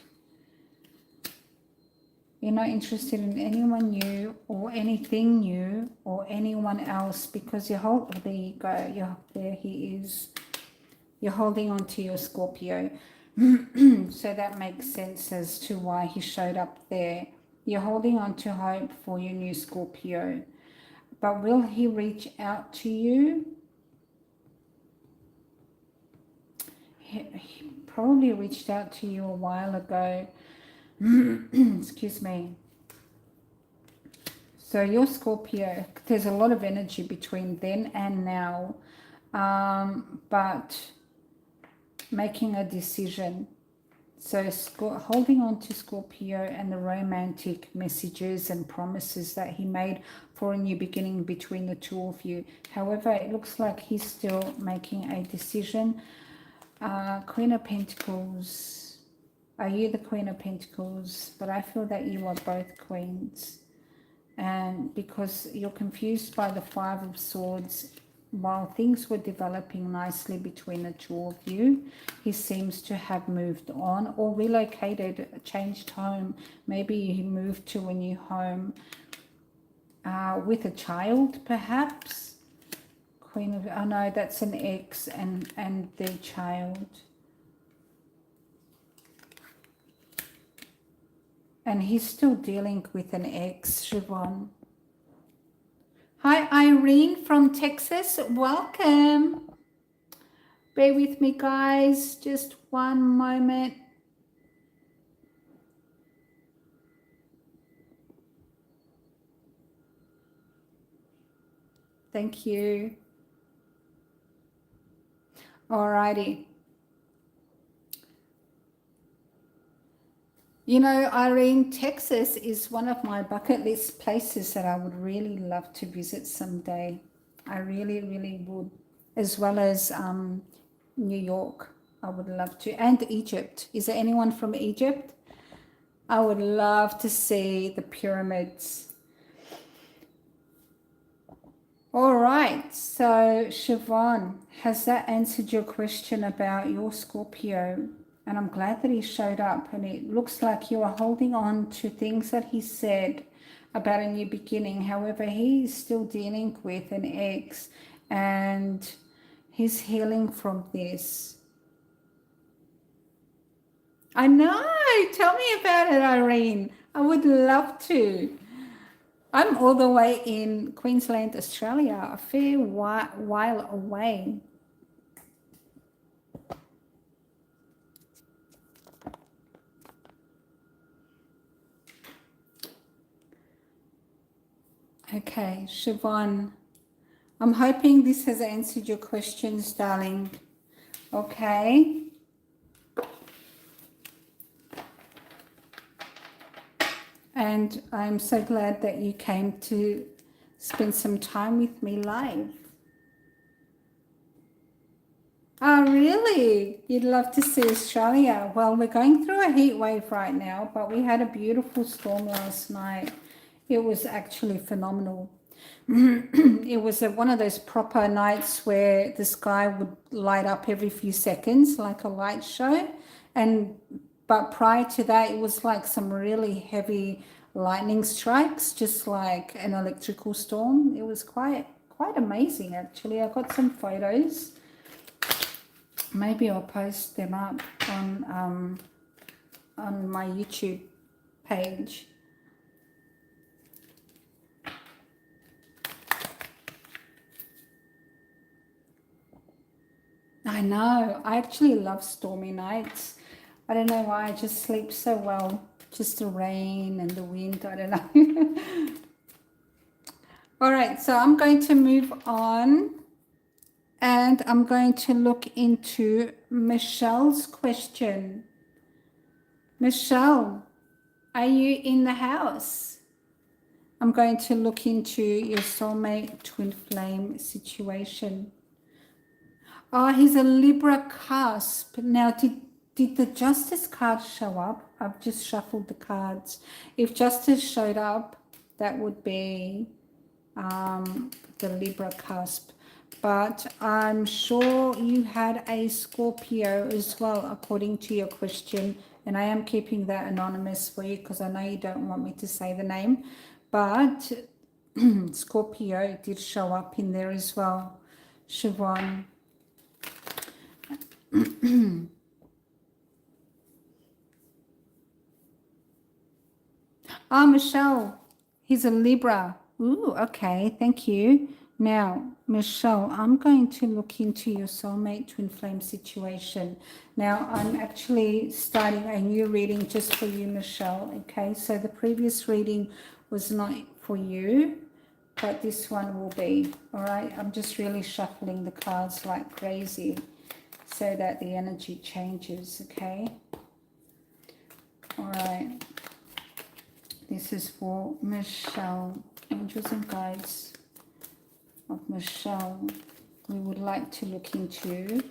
You're not interested in anyone new or anything new or anyone else because there you go. There he is. You're holding on to your Scorpio. So that makes sense as to why he showed up there. You're holding on to hope for your new Scorpio. But will he reach out to you? He probably reached out to you a while ago. Excuse me. So your Scorpio, there's a lot of energy between then and now, but making a decision. So holding on to Scorpio and the romantic messages and promises that he made for a new beginning between the two of you. However, it looks like he's still making a decision. Queen of Pentacles. Are you the Queen of Pentacles? But I feel that you are both queens. And because you're confused by the Five of Swords, while things were developing nicely between the two of you, he seems to have moved on or relocated, changed home. Maybe he moved to a new home with a child, perhaps. Queen of, oh no, that's an ex and their child. And he's still dealing with an ex, Siobhan. Hi, Irene from Texas. Welcome. Bear with me, guys. Just one moment. Thank you. Alrighty. You know, Irene, Texas is one of my bucket list places that I would really love to visit someday. I really, really would. As well as New York, I would love to. And Egypt. Is there anyone from Egypt? I would love to see the pyramids. All right. So, Siobhan, has that answered your question about your Scorpio? And I'm glad that he showed up, and it looks like you are holding on to things that he said about a new beginning. However, he is still dealing with an ex, and he's healing from this. I know. Tell me about it, Irene. I would love to. I'm all the way in Queensland, Australia, a fair while away. Okay, Siobhan, I'm hoping this has answered your questions, darling. Okay. And I'm so glad that you came to spend some time with me live. Oh, really? You'd love to see Australia? Well, we're going through a heat wave right now, but we had a beautiful storm last night. It was actually phenomenal. It was one of those proper nights where the sky would light up every few seconds like a light show. But prior to that, it was like some really heavy lightning strikes, just like an electrical storm. It was quite amazing, actually. I got some photos. Maybe I'll post them up on my YouTube page. I know. I actually love stormy nights. I don't know why. I just sleep so well. Just the rain and the wind. I don't know. All right. So I'm going to move on. And I'm going to look into Michelle's question. Michelle, are you in the house? I'm going to look into your soulmate twin flame situation. Oh, he's a Libra cusp. Now, did the Justice card show up? I've just shuffled the cards. If Justice showed up, that would be the Libra cusp. But I'm sure you had a Scorpio as well, according to your question. And I am keeping that anonymous for you because I know you don't want me to say the name. But Scorpio did show up in there as well, Siobhan. Michelle, he's a Libra. Ooh, okay, thank you. Now, Michelle, I'm going to look into your soulmate twin flame situation. Now, I'm actually starting a new reading just for you, Michelle. Okay, so the previous reading was not for you, but this one will be. All right, I'm just really shuffling the cards like crazy so that the energy changes. Okay, all right. This is for Michelle, angels and guides of Michelle. We would like to look into.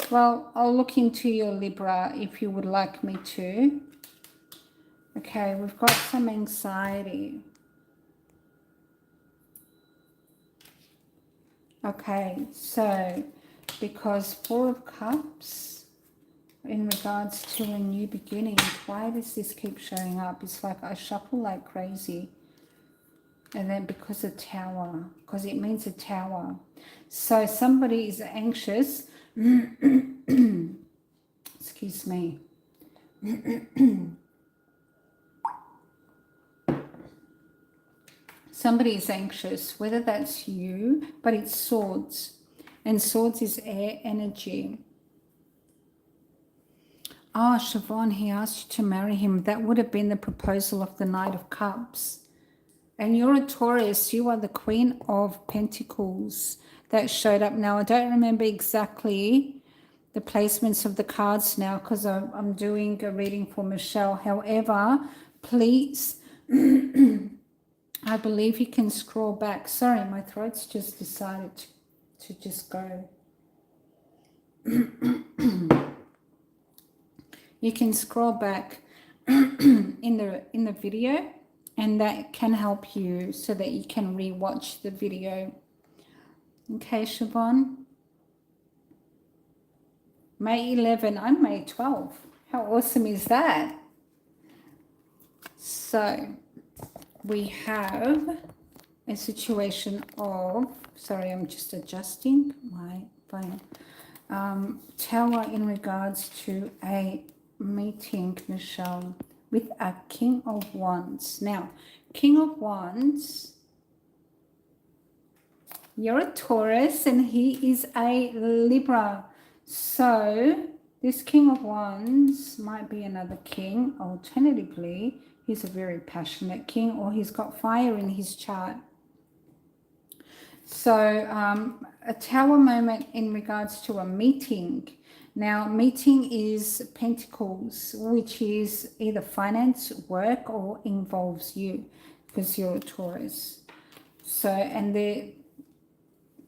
Well, I'll look into your Libra if you would like me to. Okay, we've got some anxiety. Okay, so because Four of Cups in regards to a new beginning, why does this keep showing up? It's like I shuffle like crazy. And then because of Tower, because it means a tower. So somebody is anxious. Excuse me. Somebody is anxious, whether that's you, but it's swords. And swords is air energy. Oh, Siobhan, he asked you to marry him. That would have been the proposal of the Knight of Cups. And you're a Taurus. You are the Queen of Pentacles that showed up. Now, I don't remember exactly the placements of the cards now because I'm doing a reading for Michelle. However, please, I believe you can scroll back. Sorry, my throat's just decided to just go. You can scroll back in the video, and that can help you so that you can re-watch the video. Okay, Siobhan. May 11, I'm May 12. How awesome is that? So we have a situation of, sorry, I'm just adjusting my phone. Tower in regards to a meeting, Michelle, with a King of Wands. Now, King of Wands, you're a Taurus and he is a Libra. So this King of Wands might be another king. Alternatively, he's a very passionate king, or he's got fire in his chart. So a tower moment in regards to a meeting. Now, meeting is Pentacles, which is either finance, work, or involves you because you're a Taurus. So, and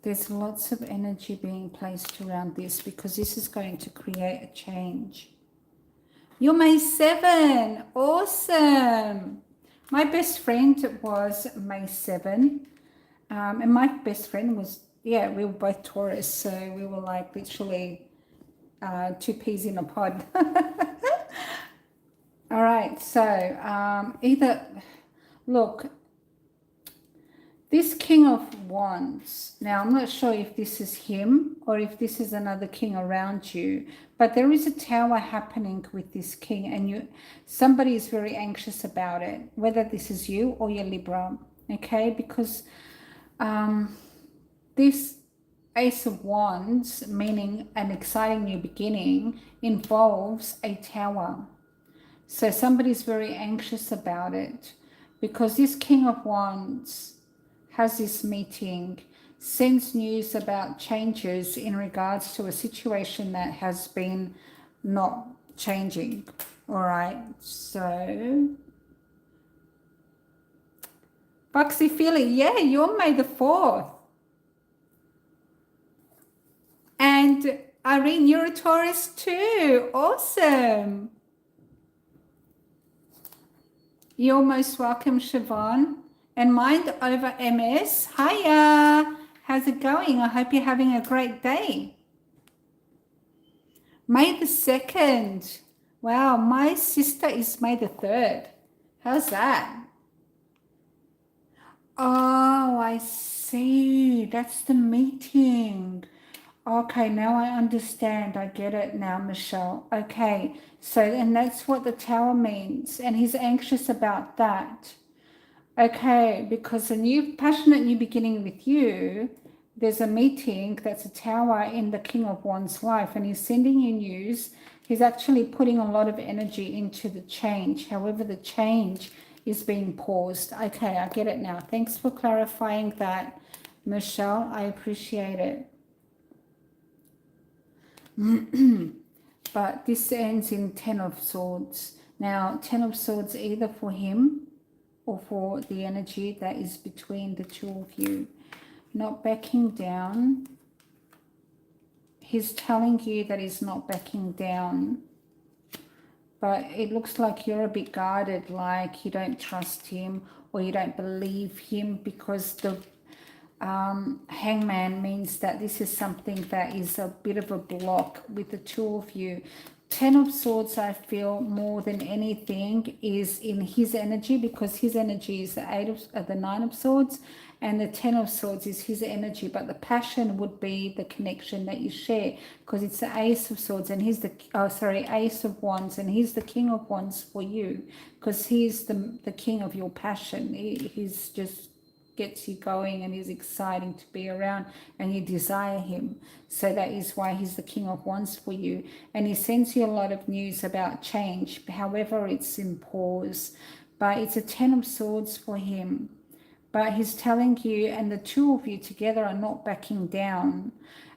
there's lots of energy being placed around this because this is going to create a change. You're May 7. Awesome. My best friend was May 7. And my best friend was, yeah, we were both Taurus. So we were like literally two peas in a pod. All right. So either, look, this King of Wands, now I'm not sure if this is him or if this is another king around you, but there is a tower happening with this king, and somebody is very anxious about it, whether this is you or your Libra, okay? Because this Ace of Wands, meaning an exciting new beginning, involves a tower. So somebody's very anxious about it because this King of Wands has this meeting, sends news about changes in regards to a situation that has been not changing. All right, so Foxy Philly, yeah, you're May the 4th. And Irene, you're a Taurus too. Awesome. You're most welcome, Siobhan. And Mind Over MS, hiya. How's it going? I hope you're having a great day. May the 2nd. Wow, my sister is May the 3rd. How's that? Oh, I see. That's the meeting. Okay, now I understand. I get it now, Michelle. Okay, so, and that's what the tower means. And he's anxious about that. Okay, because a new passionate new beginning with you, there's a meeting that's a tower in the King of Wands life, and he's sending you news. He's actually putting a lot of energy into the change. However, the change is being paused. Okay, I get it now. Thanks for clarifying that, Michelle. I appreciate it. But this ends in Ten of Swords. Now, Ten of Swords either for him or for the energy that is between the two of you. Not backing down. He's telling you that he's not backing down. But it looks like you're a bit guarded, like you don't trust him or you don't believe him, because the Hangman means that this is something that is a bit of a block with the two of you. Ten of Swords, I feel more than anything, is in his energy, because his energy is the Nine of Swords, and the Ten of Swords is his energy. But the passion would be the connection that you share, because it's the Ace of Swords, and he's the Ace of Wands, and he's the King of Wands for you, because he's the king of your passion. He's just gets you going and is exciting to be around, and you desire him. So that is why he's the King of Wands for you, and he sends you a lot of news about change. However, it's in pause, but it's a Ten of Swords for him. But he's telling you, and the two of you together are not backing down,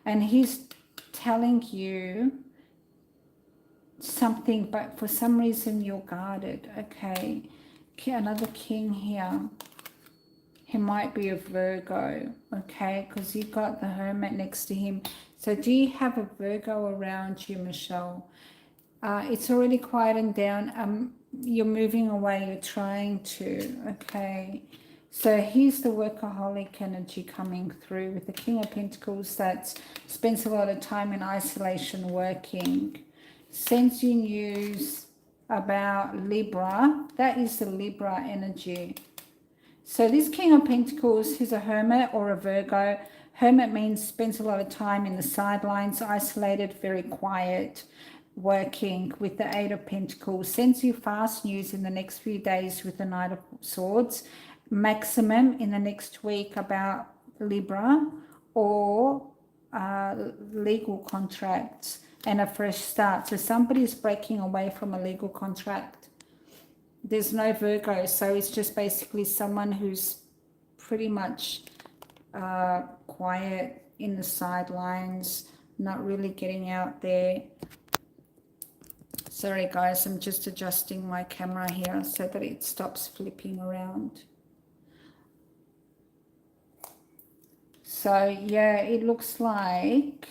and he's telling you something, but for some reason you're guarded. Okay, another king here. He might be a Virgo, okay, because you've got the Hermit next to him. So do you have a Virgo around you, Michelle? It's already quietened down. You're moving away. You're trying to, okay. So here's the workaholic energy coming through with the King of Pentacles that spends a lot of time in isolation working. Sends you news about Libra. That is the Libra energy. So this King of Pentacles, he's a Hermit or a Virgo. Hermit means spends a lot of time in the sidelines, isolated, very quiet, working with the Eight of Pentacles. Sends you fast news in the next few days with the Knight of Swords. Maximum in the next week about Libra or legal contracts and a fresh start. So somebody is breaking away from a legal contract. There's no Virgo, so it's just basically someone who's pretty much quiet in the sidelines, not really getting out there. Sorry guys, I'm just adjusting my camera here so that it stops flipping around. So yeah, it looks like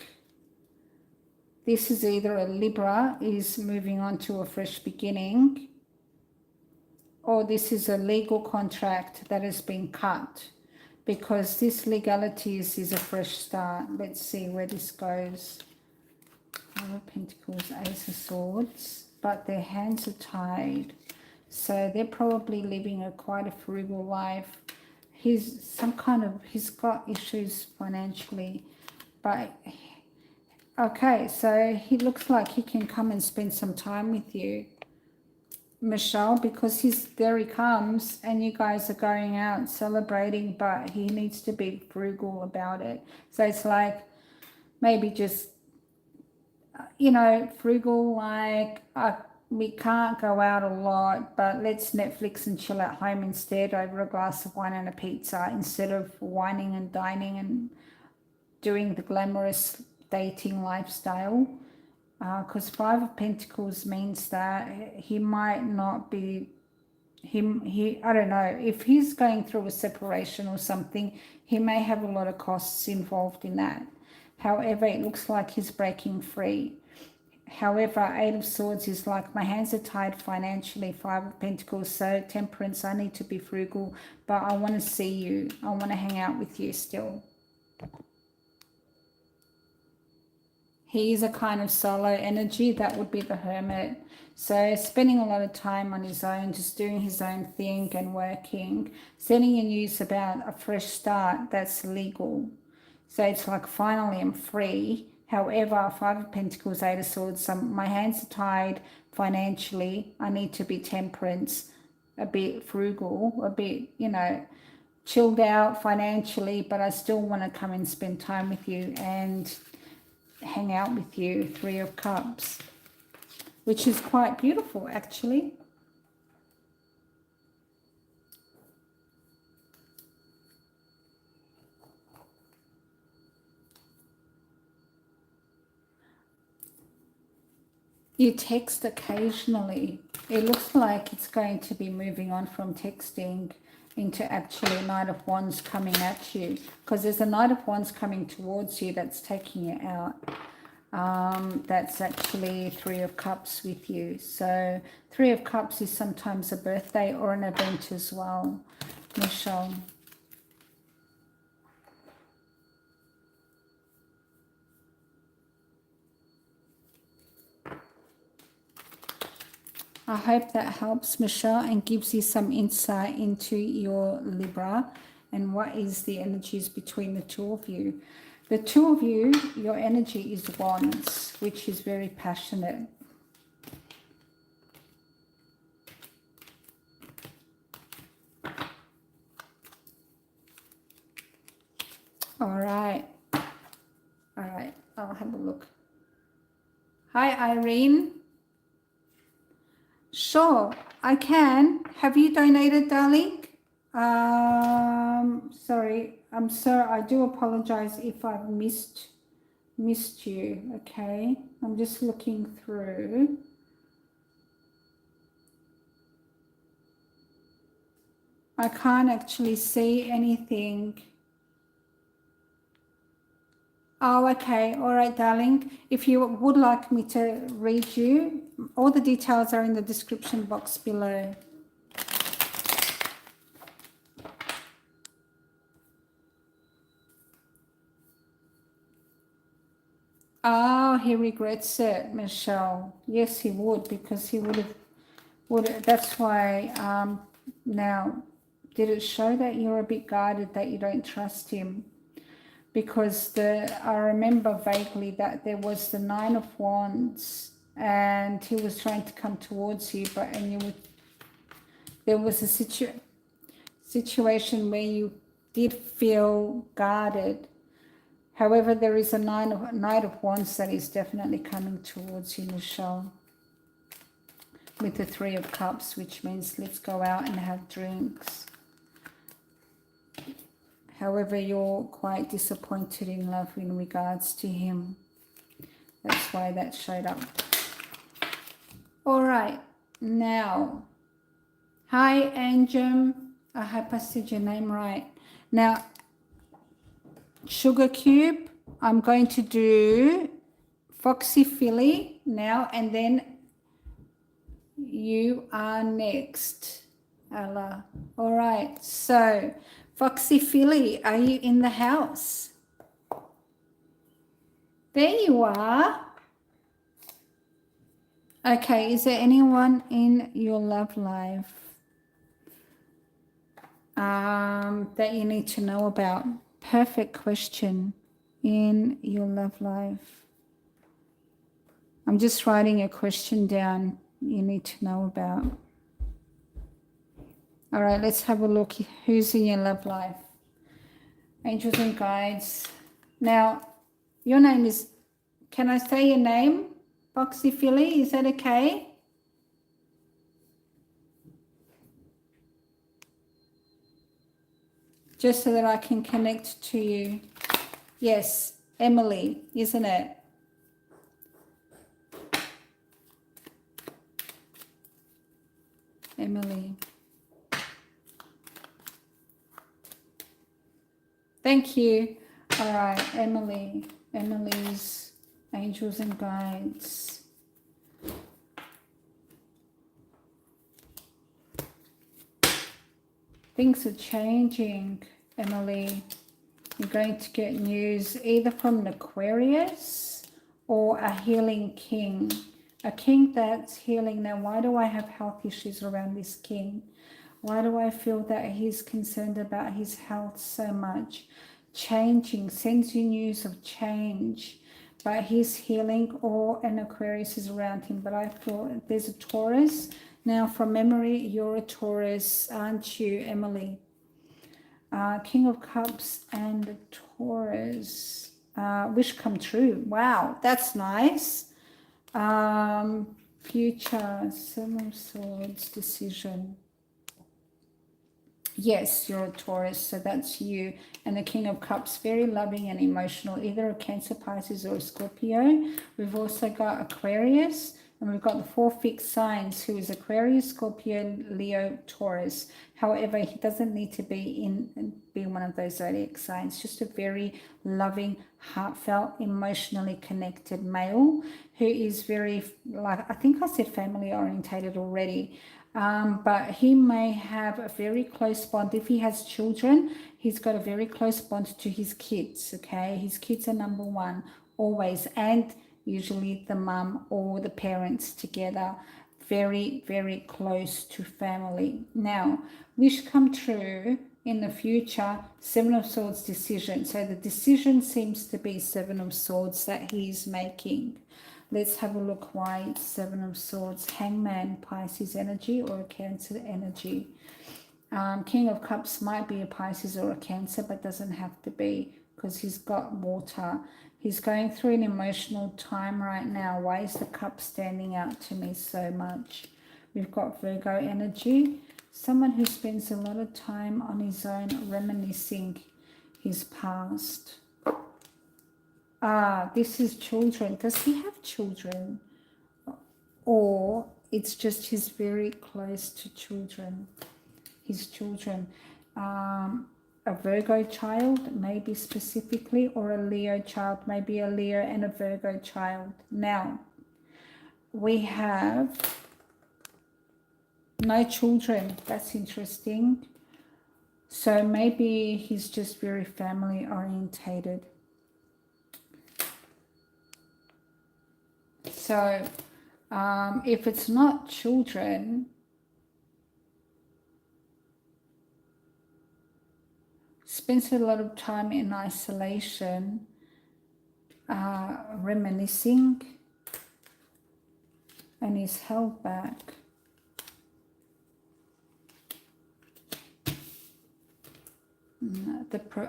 this is either a Libra is moving on to a fresh beginning, or this is a legal contract that has been cut, because this legalities is a fresh start. Let's see where this goes. Five of Pentacles, Ace of Swords, but their hands are tied. So they're probably living quite a frugal life. He's got issues financially, but okay, so he looks like he can come and spend some time with you, Michelle, because there he comes and you guys are going out celebrating, but he needs to be frugal about it. So it's like maybe just, frugal, like we can't go out a lot, but let's Netflix and chill at home instead over a glass of wine and a pizza, instead of wining and dining and doing the glamorous dating lifestyle. Because Five of Pentacles means that he might not be, I don't know, if he's going through a separation or something, he may have a lot of costs involved in that. However, it looks like he's breaking free. However, Eight of Swords is like, my hands are tied financially. Five of Pentacles, so temperance, I need to be frugal, but I want to see you. I want to hang out with you still. He is a kind of solo energy. That would be the Hermit. So spending a lot of time on his own, just doing his own thing and working. Sending you news about a fresh start that's legal. So it's like, finally I'm free. However, Five of Pentacles, Eight of Swords, my hands are tied financially. I need to be temperance. a bit frugal, a bit, chilled out financially, but I still want to come and spend time with you and hang out with you. Three of Cups, which is quite beautiful, actually. You text occasionally. It looks like it's going to be moving on from texting into actually Knight of Wands coming at you, because there's a Knight of Wands coming towards you that's taking it out. That's actually Three of Cups with you. So Three of Cups is sometimes a birthday or an event as well, Michelle. I hope that helps, Michelle, and gives you some insight into your Libra and what is the energies between the two of you. The two of you, your energy is Wands, which is very passionate. All right. I'll have a look. Hi, Irene. Sure, I can. Have you donated, darling? Sorry, I do apologize if I've missed you. Okay, I'm just looking through. I can't actually see anything. Oh, okay. All right, darling. If you would like me to read you, all the details are in the description box below. Oh, he regrets it, Michelle. Yes, he would, because he would. That's why. Now, did it show that you're a bit guarded, that you don't trust him? Because I remember vaguely that there was the Nine of Wands, and he was trying to come towards you, there was a situation where you did feel guarded. However, there is a Knight of Wands that is definitely coming towards you, Michelle, with the Three of Cups, which means let's go out and have drinks. However, you're quite disappointed in love in regards to him. That's why that showed up. All right, now, hi, Angel. I hope I said your name right. Now, Sugar Cube, I'm going to do Foxy Philly now, and then you are next, Ella. All right, so Foxy Philly, are you in the house? There you are. Okay, is there anyone in your love life that you need to know about? Perfect question. In your love life. I'm just writing a question down you need to know about. All right, let's have a look. Who's in your love life? Angels and guides. Now, your name is, can I say your name? Foxy Philly, is that okay? Just so that I can connect to you. Yes, Emily, isn't it? Emily. Thank you. All right, Emily. Emily's angels and guides. Things are changing, Emily. You're going to get news either from an Aquarius or a healing king. A king that's healing. Now, why do I have health issues around this king? Why do I feel that he's concerned about his health so much? Changing, sends you news of change, but he's healing, or an Aquarius is around him. But I feel there's a Taurus Now, from memory, you're a Taurus, aren't you, Emily? King of Cups and a Taurus. Wish come true. Wow, that's nice. Future, Seven of Swords, decision. Yes, you're a Taurus, so that's you. And the King of Cups, very loving and emotional, either a Cancer, Pisces, or a Scorpio. We've also got Aquarius, and we've got the 4 fixed signs, who is Aquarius, Scorpio, Leo, Taurus. However, he doesn't need to be one of those zodiac signs. Just a very loving, heartfelt, emotionally connected male who is very, like, I think I said family orientated already. But he may have a very close bond. If he has children, he's got a very close bond to his kids, okay? His kids are number one, always, and usually the mum or the parents together, very, very close to family. Now, wish come true in the future, Seven of Swords decision. So the decision seems to be Seven of Swords that he's making. Let's have a look why it's Seven of Swords. Hangman, Pisces energy or a Cancer energy. King of Cups might be a Pisces or a Cancer, but doesn't have to be because he's got water. He's going through an emotional time right now. Why is the cup standing out to me so much? We've got Virgo energy. Someone who spends a lot of time on his own reminiscing his past. This is children. Does he have children? Or it's just he's very close to children. His children. A Virgo child, maybe specifically, or a Leo child, maybe a Leo and a Virgo child. Now, we have no children. That's interesting. So maybe he's just very family orientated. So if it's not children, spends a lot of time in isolation, reminiscing, and is held back.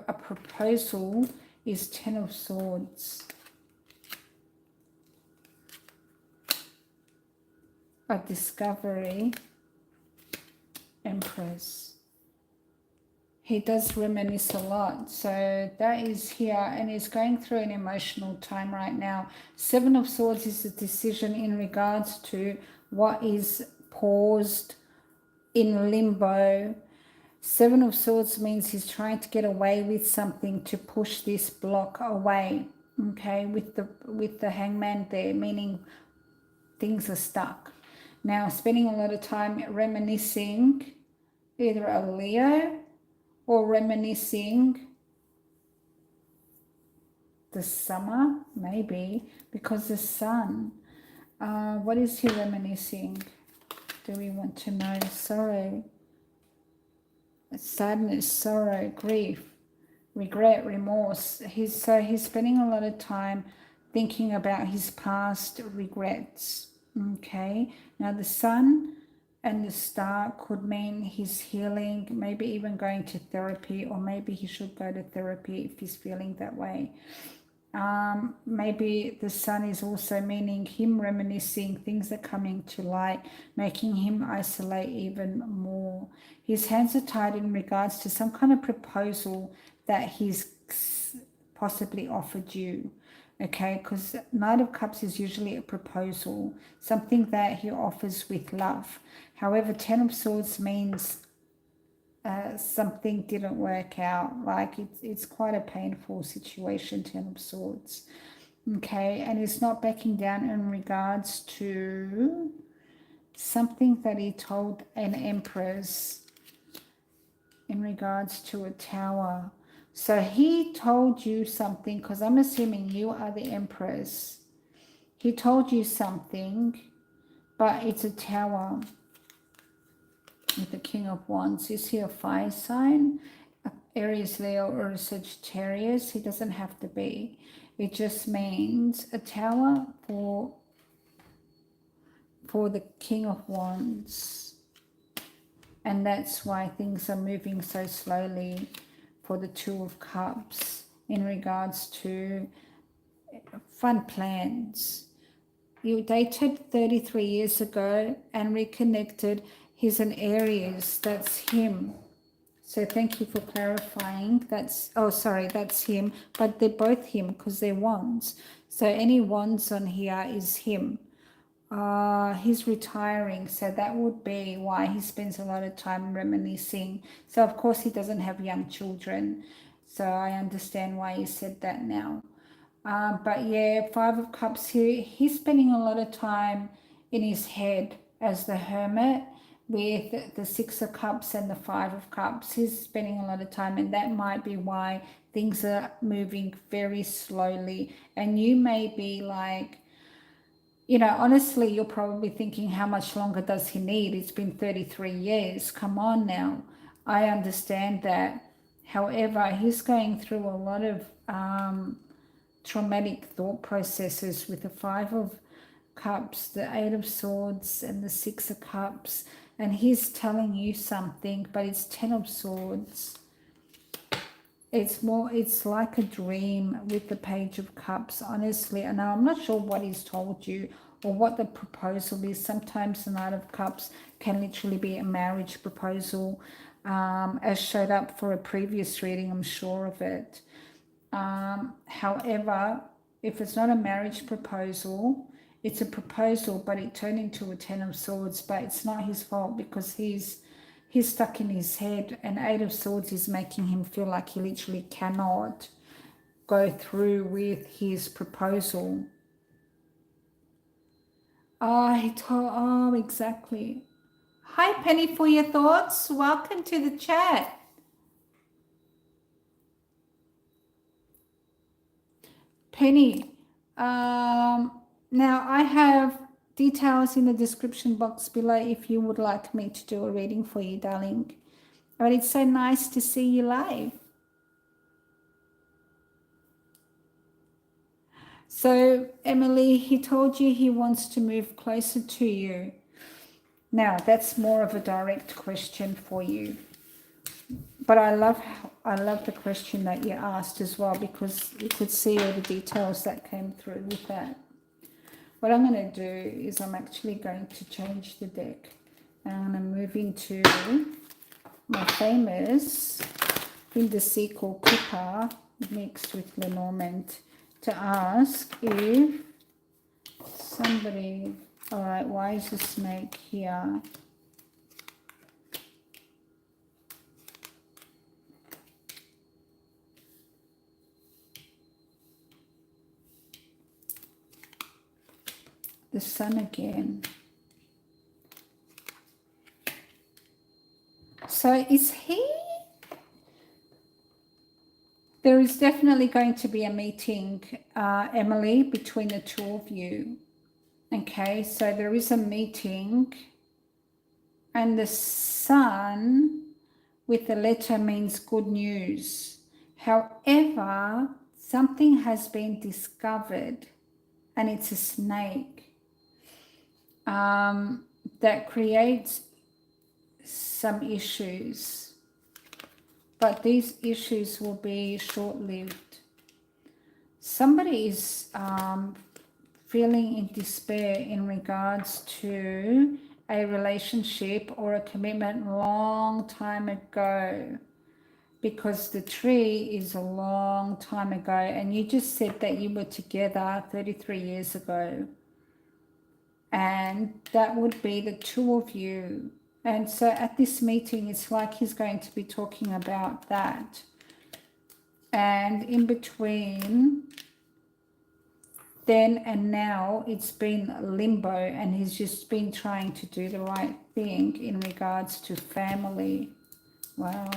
A proposal is Ten of Swords. A discovery, Empress. He does reminisce a lot, so that is here, and he's going through an emotional time right now. Seven of Swords is a decision in regards to what is paused, in limbo. Seven of Swords means he's trying to get away with something, to push this block away, okay, with the Hangman there, meaning things are stuck. Now, spending a lot of time reminiscing, either a Leo or reminiscing the summer, maybe, because the sun. What is he reminiscing? Do we want to know? Sorrow, sadness, sorrow, grief, regret, remorse. He's spending a lot of time thinking about his past regrets. Okay, now the sun and the star could mean he's healing, maybe even going to therapy, or maybe he should go to therapy if he's feeling that way. Maybe the sun is also meaning him reminiscing, things are coming to light, making him isolate even more. His hands are tied in regards to some kind of proposal that he's possibly offered you. Okay, because Knight of Cups is usually a proposal, something that he offers with love. However, Ten of Swords means something didn't work out. Like it's quite a painful situation, Ten of Swords. Okay, and he's not backing down in regards to something that he told an Empress in regards to a Tower. So he told you something, because I'm assuming you are the Empress. He told you something, but it's a Tower with the King of Wands. Is he a fire sign? Aries, Leo, or a Sagittarius? He doesn't have to be. It just means a Tower for the King of Wands. And that's why things are moving so slowly for the Two of Cups in regards to fun plans. You dated 33 years ago and reconnected. He's an Aries. That's him. So thank you for clarifying. That's him. But they're both him because they're wands. So any wands on here is him. He's retiring, so that would be why he spends a lot of time reminiscing. So of course he doesn't have young children, so I understand why he said that now. But yeah, Five of Cups here, he's spending a lot of time in his head as the Hermit with the Six of Cups and the Five of Cups. He's spending a lot of time, and that might be why things are moving very slowly. And you may be like, honestly, you're probably thinking, how much longer does he need? It's been 33 years. Come on now. I understand that. However, he's going through a lot of traumatic thought processes with the Five of Cups, the Eight of Swords, and the Six of Cups. And he's telling you something, but it's Ten of Swords. It's like a dream with the Page of Cups, honestly. And I'm not sure what he's told you or what the proposal is. Sometimes the Knight of Cups can literally be a marriage proposal, as showed up for a previous reading, I'm sure of it. However, if it's not a marriage proposal, it's a proposal, but it turned into a Ten of Swords. But it's not his fault because he's stuck in his head, and Eight of Swords is making him feel like he literally cannot go through with his proposal. Exactly. Hi, Penny, for your thoughts. Welcome to the chat. Penny, now I have details in the description box below if you would like me to do a reading for you, darling. But it's so nice to see you live. So, Emily, he told you he wants to move closer to you. Now, that's more of a direct question for you. But I love the question that you asked as well, because you could see all the details that came through with that. What I'm going to do is I'm actually going to change the deck. And I'm going to move into my famous Vindicecal Pippa mixed with Lenormand to ask if somebody... All right, why is the snake here? The sun again. So is he... There is definitely going to be a meeting, Emily, between the two of you. Okay, so there is a meeting, and the sun with the letter means good news. However, something has been discovered, and it's a snake that creates some issues. But these issues will be short-lived. Somebody is feeling in despair in regards to a relationship or a commitment long time ago, because the tree is a long time ago, and you just said that you were together 33 years ago, and that would be the two of you. And so at this meeting, it's like he's going to be talking about that. And in between then and now, it's been limbo, and he's just been trying to do the right thing in regards to family. Wow.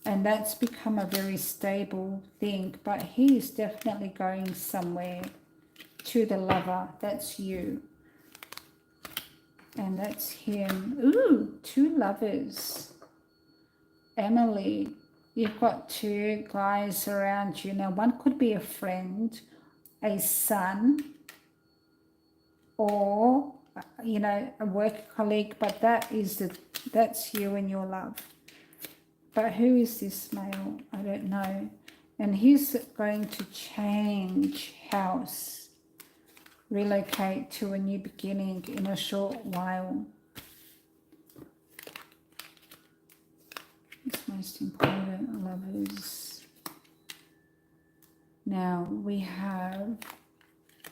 And that's become a very stable thing, but he is definitely going somewhere to the lover. That's you. And that's him. Ooh, two lovers. Emily, you've got two guys around you. Now, one could be a friend, a son, or you know, a work colleague, but that's you and your love. But who is this male? I don't know. And he's going to change house, relocate to a new beginning in a short while. It's most important, lovers. Now we have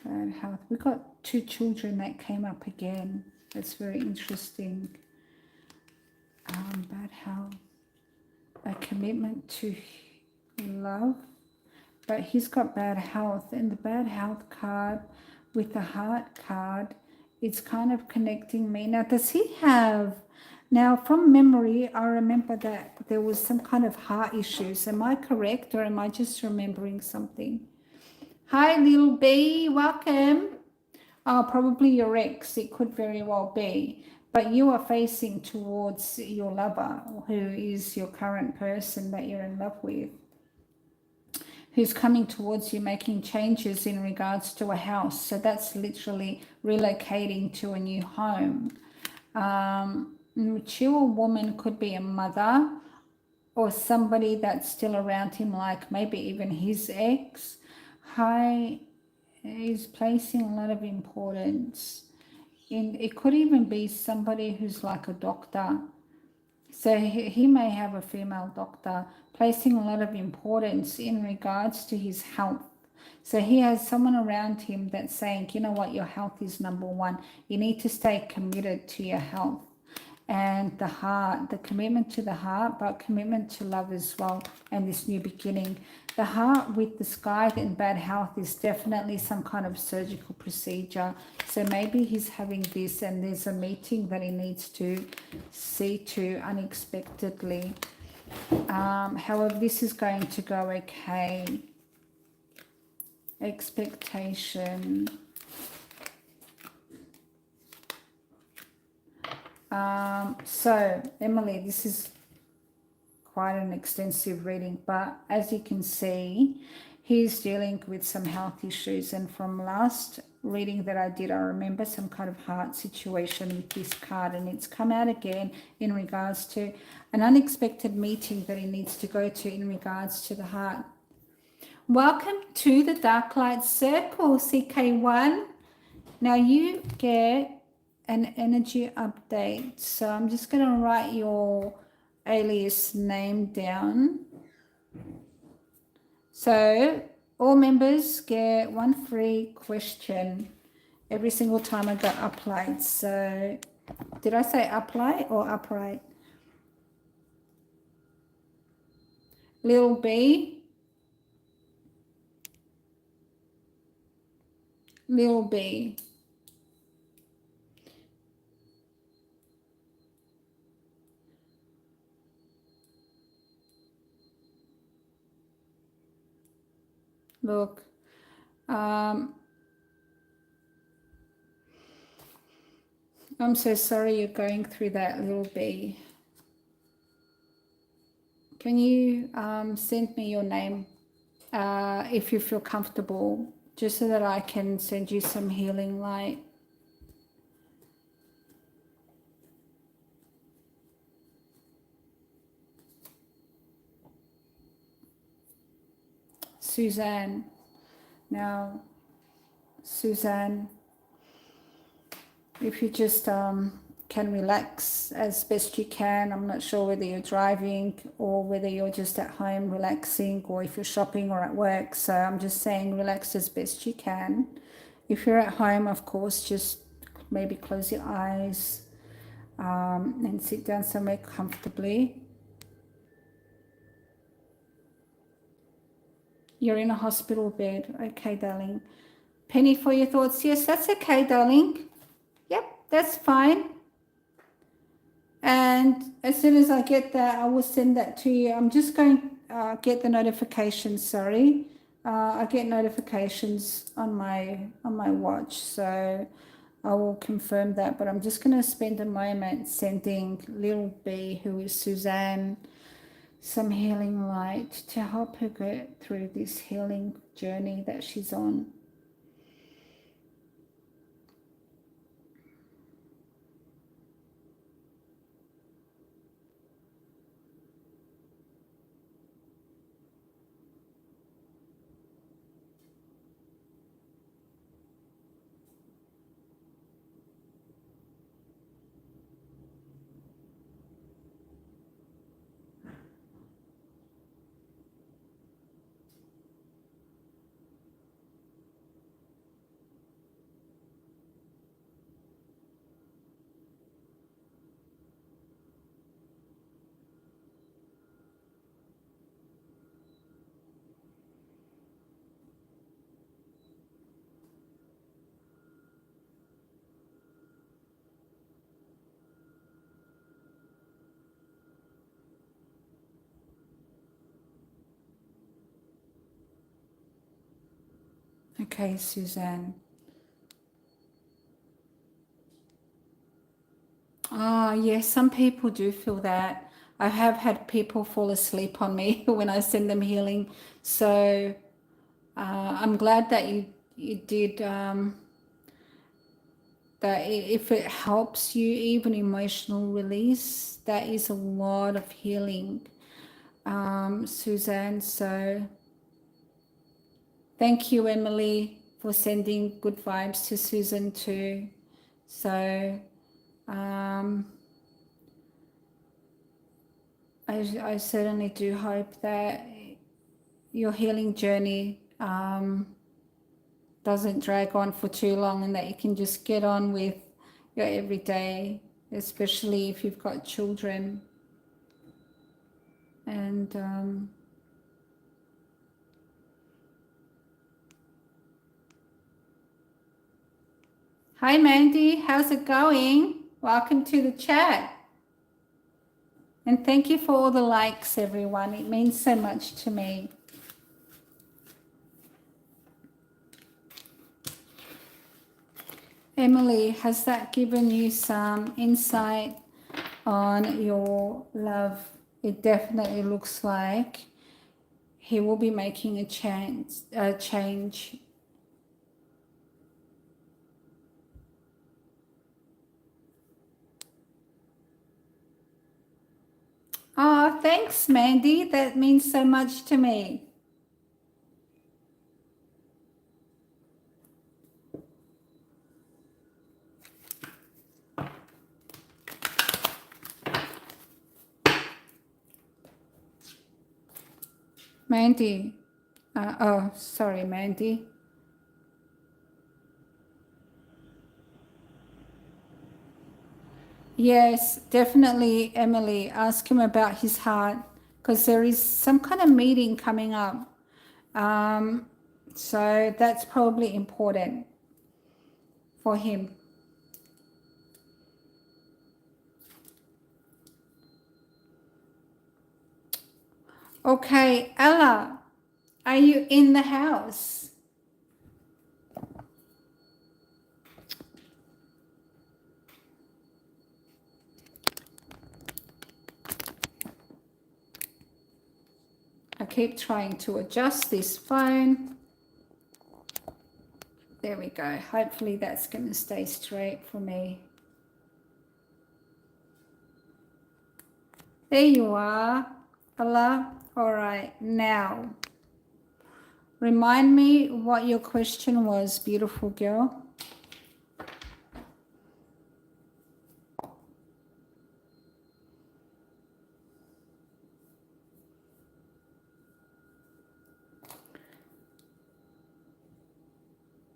bad health. We've got 2 children that came up again. That's very interesting. Bad health. A commitment to love. But he's got bad health. And the bad health card with the heart card, it's kind of connecting me. Now, does he have... Now, from memory, I remember that there was some kind of heart issues. Am I correct, or am I just remembering something? Hi, little B, welcome. Oh, probably your ex. It could very well be. But you are facing towards your lover, who is your current person that you're in love with, who's coming towards you, making changes in regards to a house. So that's literally relocating to a new home. Mature woman could be a mother or somebody that's still around him, like maybe even his ex. He's placing a lot of importance in, it could even be somebody who's like a doctor. So he may have a female doctor, placing a lot of importance in regards to his health. So he has someone around him that's saying, you know what, your health is number one. You need to stay committed to your health. And the heart, the commitment to the heart, but commitment to love as well, and this new beginning. The heart with the sky and bad health is definitely some kind of surgical procedure. So maybe he's having this and there's a meeting that he needs to see to unexpectedly. However, this is going to go okay. Expectation. So Emily, this is quite an extensive reading, but as you can see, he's dealing with some health issues, and from last reading that I did, I remember some kind of heart situation with this card, and it's come out again in regards to an unexpected meeting that he needs to go to in regards to the heart. Welcome to the Darklight Circle, CK1. Now you get an energy update. So I'm just going to write your alias name down. So all members get 1 free question every single time I go uplight. So did I say uplight or upright? Lil B. Lil B. Look, I'm so sorry you're going through that, little B. Can you send me your name if you feel comfortable, just so that I can send you some healing light? Suzanne. Now, Suzanne, if you just can relax as best you can. I'm not sure whether you're driving or whether you're just at home relaxing, or if you're shopping or at work. So I'm just saying relax as best you can. If you're at home, of course, just maybe close your eyes and sit down somewhere comfortably. You're in a hospital bed. Okay, darling. Penny, for your thoughts. Yes, that's okay, darling. Yep, that's fine. And as soon as I get that, I will send that to you. I'm just going to get the notifications. Sorry, I get notifications on my watch, so I will confirm that. But I'm just going to spend a moment sending Little B, who is Suzanne, some healing light to help her go through this healing journey that she's on. Okay, Suzanne. Oh, yes, some people do feel that. I have had people fall asleep on me when I send them healing. So I'm glad that you did that. If it helps you, even emotional release, that is a lot of healing, Suzanne. So thank you, Emily, for sending good vibes to Susan too. So I certainly do hope that your healing journey doesn't drag on for too long and that you can just get on with your everyday, especially if you've got children. And hi, Mandy, how's it going? Welcome to the chat. And thank you for all the likes, everyone. It means so much to me. Emily, has that given you some insight on your love? It definitely looks like he will be making a change. Oh, thanks, Mandy. That means so much to me. Mandy. Oh, sorry, Mandy. Yes, definitely, Emily. Ask him about his heart because there is some kind of meeting coming up. So that's probably important for him. Okay, Ella, are you in the house? I keep trying to adjust this phone. There we go. Hopefully that's going to stay straight for me. There you are, Ella. All right, now remind me what your question was, beautiful girl.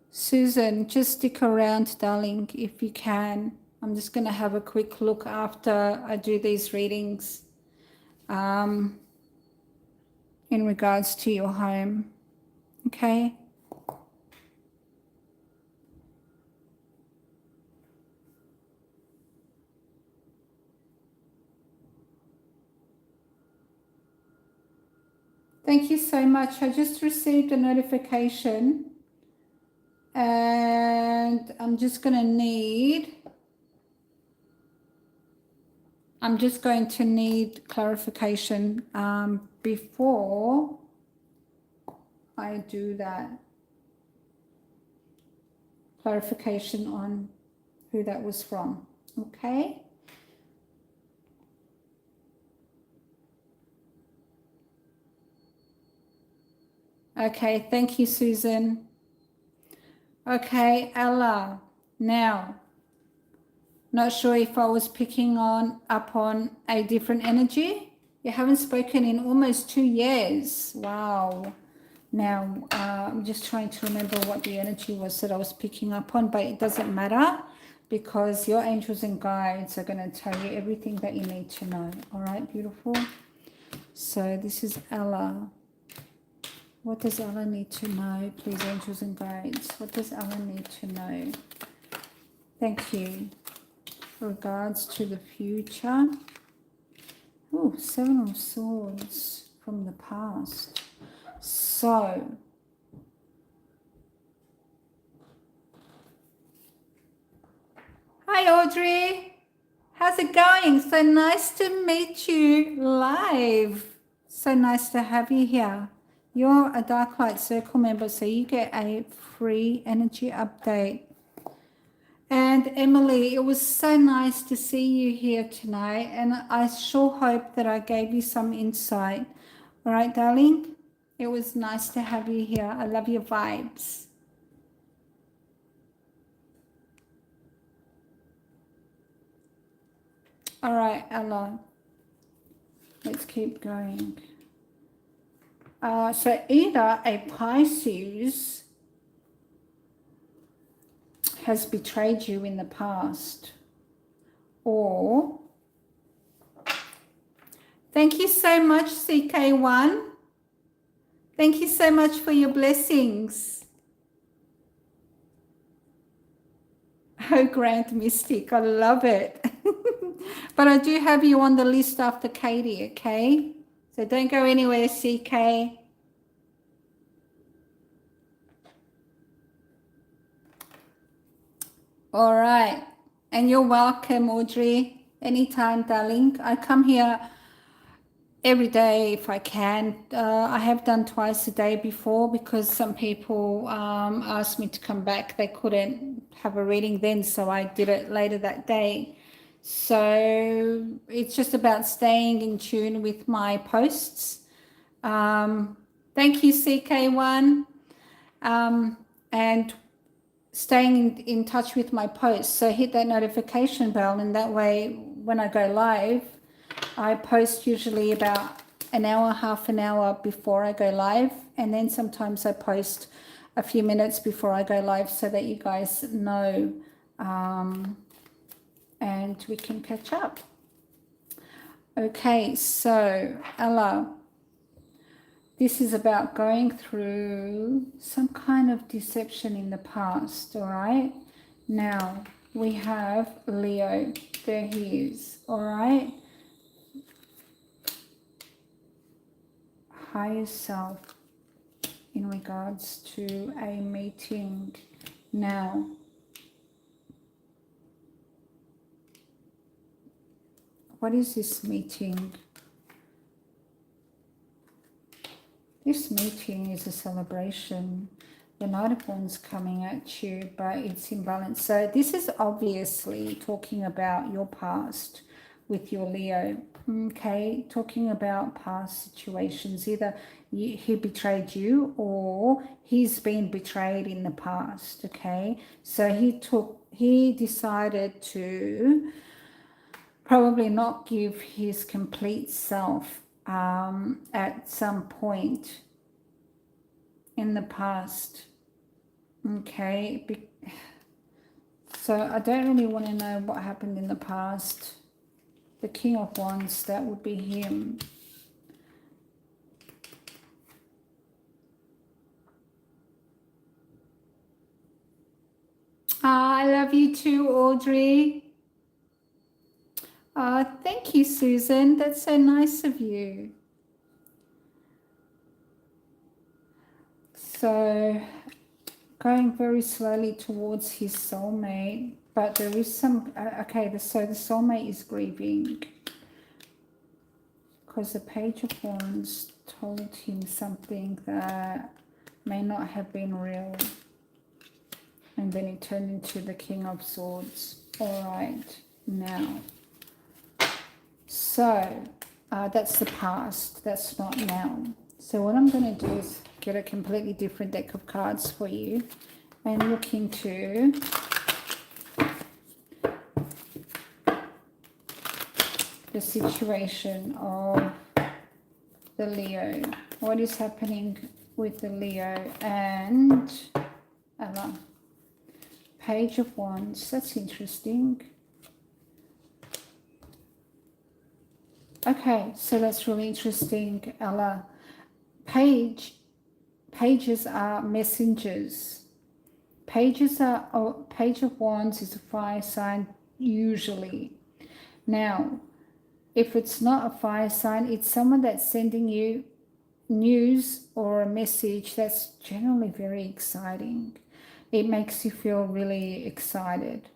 Susan, just stick around, darling, if you can. I'm just going to have a quick look after I do these readings in regards to your home. Okay? Thank you so much. I just received a notification and I'm just going to need clarification before I do that. Clarification on who that was from. Okay? Okay, thank you, Susan. Okay, Ella. Now, not sure if I was picking up on a different energy. You haven't spoken in almost 2 years. Wow. Now, I'm just trying to remember what the energy was that I was picking up on, but it doesn't matter because your angels and guides are going to tell you everything that you need to know. All right, beautiful. So this is Ella. What does Ella need to know, please, angels and guides? What does Ella need to know? Thank you. Regards to the future. Oh, 7 of Swords from the past. So, Hi, Audrey. How's it going? So nice to meet you live. So nice to have you here. You're a Darklight Circle member, so you get a free energy update. And Emily, it was so nice to see you here tonight, and I sure hope that I gave you some insight. All right, darling? It was nice to have you here. I love your vibes. All right, Ella. Let's keep going. So either a Pisces has betrayed you in the past, or thank you so much, CK1. Thank you so much for your blessings. Oh, Grand Mystic, I love it. But I do have you on the list after Katie, okay? So don't go anywhere, CK. All right. And you're welcome, Audrey. Anytime, darling. I come here every day if I can. I have done twice a day before because some people asked me to come back. They couldn't have a reading then, so I did it later that day. So it's just about staying in tune with my posts. Thank you, CK1. And staying in touch with my posts. So hit that notification bell, and that way when I go live, I post usually about an hour, half an hour before I go live. And then sometimes I post a few minutes before I go live so that you guys know, and we can catch up. Okay, so Ella, this is about going through some kind of deception in the past, all right? Now, we have Leo. There he is, all right? Higher self in regards to a meeting. Now, what is this meeting? This meeting is a celebration. The Knight of Wands coming at you, but it's imbalance. So this is obviously talking about your past with your Leo. Okay, talking about past situations. Either he betrayed you or he's been betrayed in the past. Okay, so he decided to probably not give his complete self at some point in the past. Okay, so I don't really want to know what happened in the past. The King of Wands, that would be him. I love you too, Audrey. Thank you, Susan. That's so nice of you. So, going very slowly towards his soulmate, but there is some, okay, so the soulmate is grieving because the Page of Wands told him something that may not have been real. And then he turned into the King of Swords. All right, now. So that's the past. That's not now. So what I'm going to do is get a completely different deck of cards for you and look into the situation of the Leo. What is happening with the Leo and Page of Wands. That's interesting. Okay, so that's really interesting, Ella. Pages are messengers. Page of Wands is a fire sign usually. Now, if it's not a fire sign, it's someone that's sending you news or a message that's generally very exciting. It makes you feel really excited.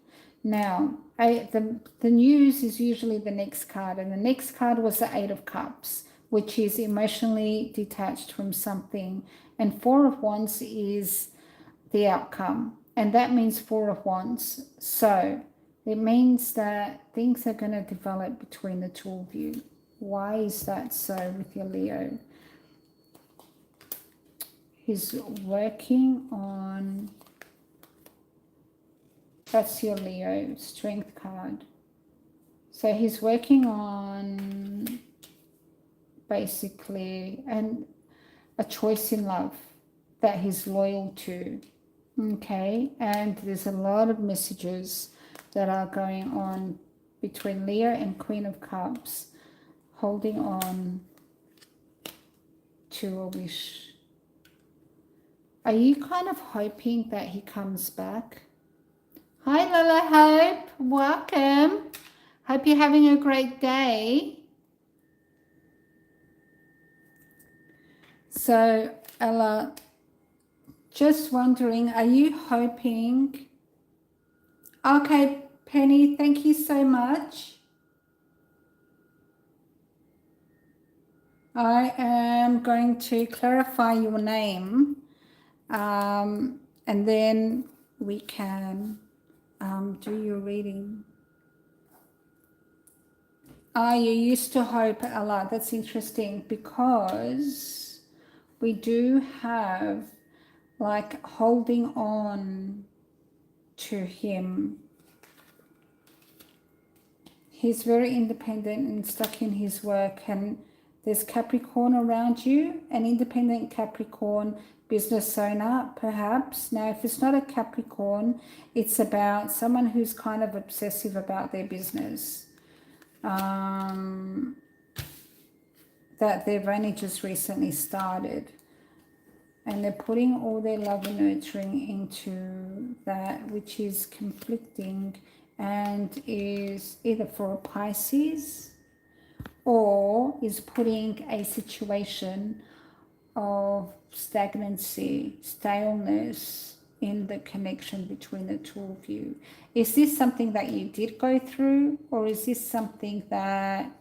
Now, the news is usually the next card, and the next card was the Eight of Cups, which is emotionally detached from something, and Four of Wands is the outcome, and that means Four of Wands. So it means that things are going to develop between the two of you. Why is that so with your Leo? He's working on, that's your Leo strength card. So he's working on basically a choice in love that he's loyal to. Okay, and there's a lot of messages that are going on between Leo and Queen of Cups, holding on to a wish. Are you kind of hoping that he comes back? Hi Lola Hope, welcome. Hope you're having a great day. So Ella, just wondering, are you hoping? Okay, Penny, thank you so much. I am going to clarify your name, and then we can do your reading. You used to hope a lot. That's interesting because we do have like holding on to him. He's very independent and stuck in his work, and there's Capricorn around you, an independent Capricorn business owner perhaps. Now if it's not a Capricorn, it's about someone who's kind of obsessive about their business, that they've only just recently started, and they're putting all their love and nurturing into that, which is conflicting and is either for a Pisces or is putting a situation of stagnancy, staleness in the connection between the two of you. Is this something that you did go through, or is this something that,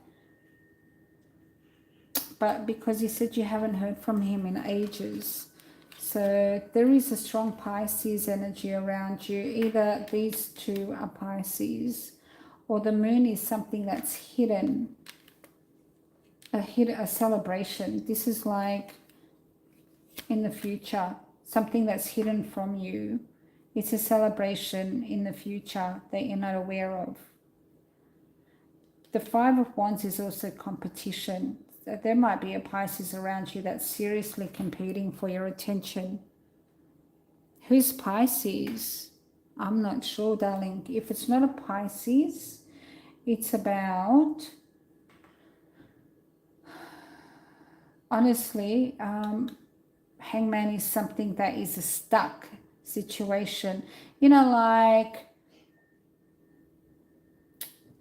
but because you said you haven't heard from him in ages, so there is a strong Pisces energy around you. Either these two are Pisces, or the moon is something that's hidden, a celebration. This is like in the future, something that's hidden from you. It's a celebration in the future that you're not aware of. The Five of Wands is also competition. There might be a Pisces around you that's seriously competing for your attention. Who's Pisces? I'm not sure, darling. If it's not a Pisces, it's about, honestly, Hangman is something that is a stuck situation. You know, like,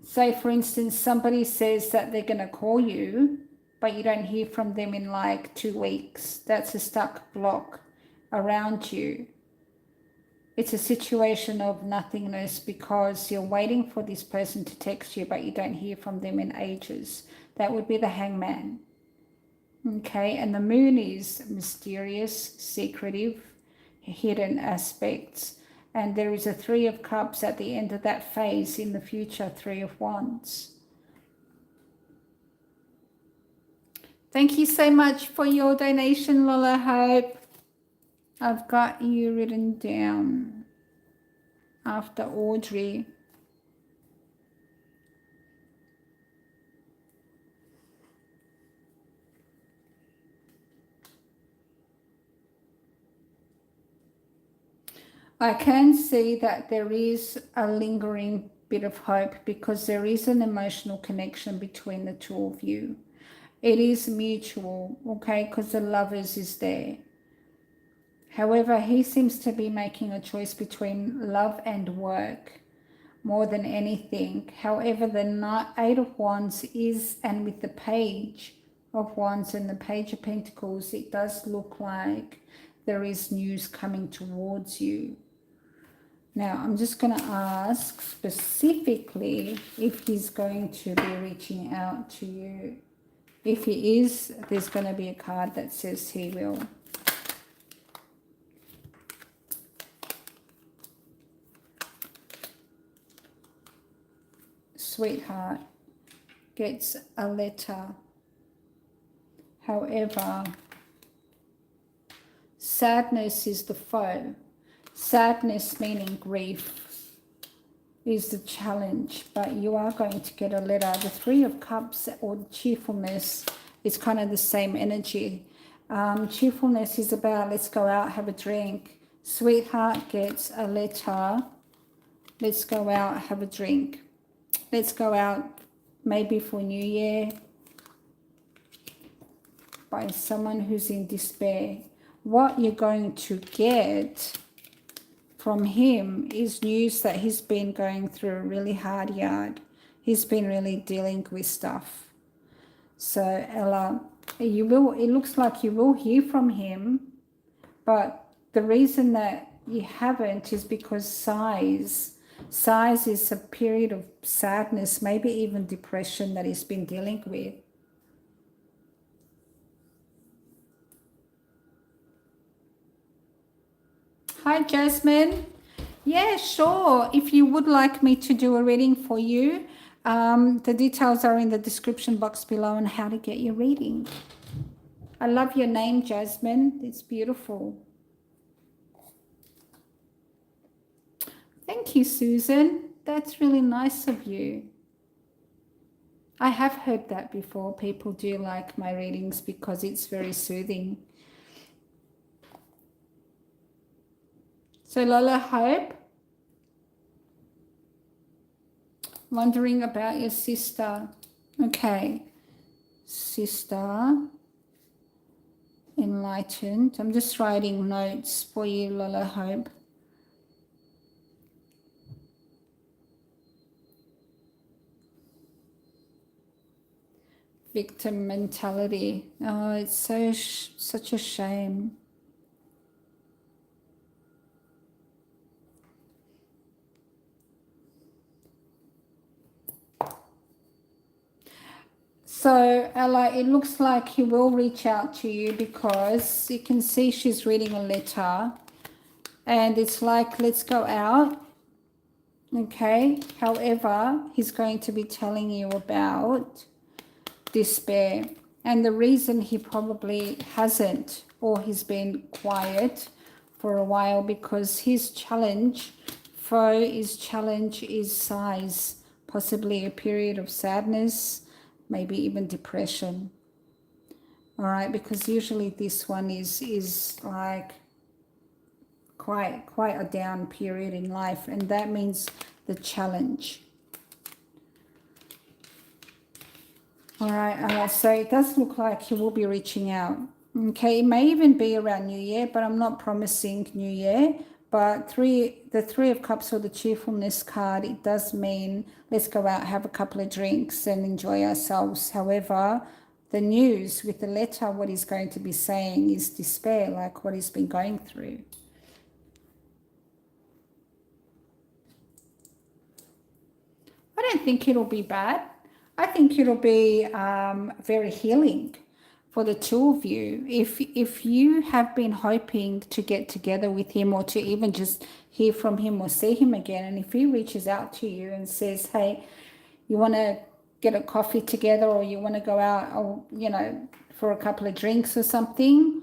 say for instance, somebody says that they're going to call you, but you don't hear from them in like 2 weeks. That's a stuck block around you. It's a situation of nothingness because you're waiting for this person to text you, but you don't hear from them in ages. That would be the Hangman. Okay, and the moon is mysterious, secretive, hidden aspects. And there is a Three of Cups at the end of that phase in the future, Three of Wands. Thank you so much for your donation, Lola Hope. I've got you written down after Audrey. I can see that there is a lingering bit of hope because there is an emotional connection between the two of you. It is mutual, okay, because the Lovers is there. However, he seems to be making a choice between love and work more than anything. However, the Eight of Wands is, and with the Page of Wands and the Page of Pentacles, it does look like there is news coming towards you. Now, I'm just going to ask specifically if he's going to be reaching out to you. If he is, there's going to be a card that says he will. Sweetheart gets a letter. However, sadness is the foe. Sadness, meaning grief, is the challenge, but you are going to get a letter. The Three of Cups or cheerfulness is kind of the same energy. Cheerfulness is about let's go out, have a drink. Sweetheart gets a letter. Let's go out, have a drink. Let's go out maybe for New Year, by someone who's in despair. What you're going to get from him is news that he's been going through a really hard yard. He's been really dealing with stuff. So Ella, it looks like you will hear from him, but the reason that you haven't is because sighs is a period of sadness, maybe even depression that he's been dealing with. Hi, Jasmine. Yeah, sure. If you would like me to do a reading for you, the details are in the description box below on how to get your reading. I love your name, Jasmine. It's beautiful. Thank you, Susan. That's really nice of you. I have heard that before. People do like my readings because it's very soothing. So Lola Hope, wondering about your sister. Okay, sister, enlightened. I'm just writing notes for you, Lola Hope. Victim mentality. Oh, it's such a shame. So Ella, it looks like he will reach out to you because you can see she's reading a letter and it's like, let's go out. Okay. However, he's going to be telling you about despair. And the reason he probably hasn't, or he's been quiet for a while, because his challenge, his challenge is sighs, possibly a period of sadness, maybe even depression. All right, because usually this one is like quite a down period in life, and that means the challenge. All right, so it does look like he will be reaching out. Okay, it may even be around New Year, but I'm not promising New Year. But the Three of Cups or the cheerfulness card, it does mean let's go out, have a couple of drinks and enjoy ourselves. However, the news with the letter, what he's going to be saying is despair, like what he's been going through. I don't think it'll be bad. I think it'll be very healing for the two of you. If you have been hoping to get together with him or to even just hear from him or see him again, and if he reaches out to you and says, hey, you want to get a coffee together or you want to go out or, for a couple of drinks or something,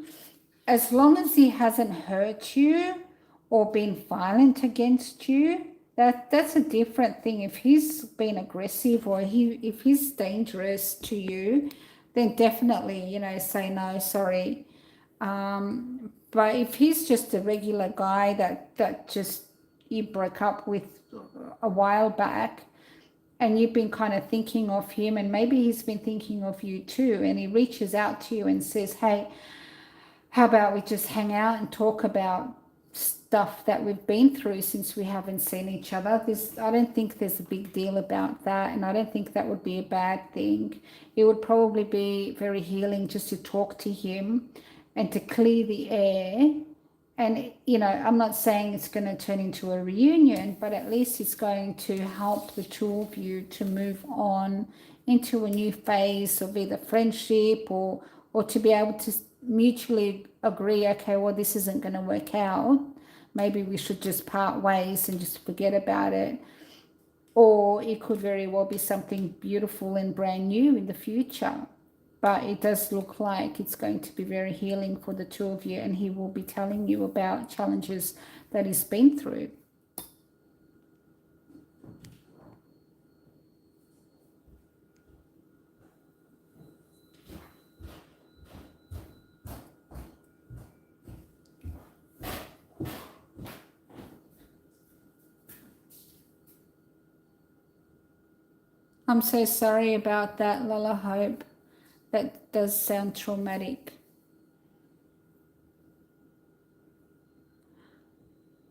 as long as he hasn't hurt you or been violent against you, that's a different thing. If he's been aggressive or if he's dangerous to you, then definitely, say no, sorry. But if he's just a regular guy that just you broke up with a while back and you've been kind of thinking of him and maybe he's been thinking of you too, and he reaches out to you and says, hey, how about we just hang out and talk about stuff that we've been through since we haven't seen each other. I don't think there's a big deal about that, and I don't think that would be a bad thing. It would probably be very healing just to talk to him and to clear the air And, you know, I'm not saying it's going to turn into a reunion, but at least it's going to help the two of you to move on into a new phase of either friendship or to be able to mutually agree, okay, well, this isn't going to work out. Maybe we should just part ways and just forget about it. Or it could very well be something beautiful and brand new in the future. But it does look like it's going to be very healing for the two of you, and he will be telling you about challenges that he's been through. I'm so sorry about that, Lola Hope. That does sound traumatic.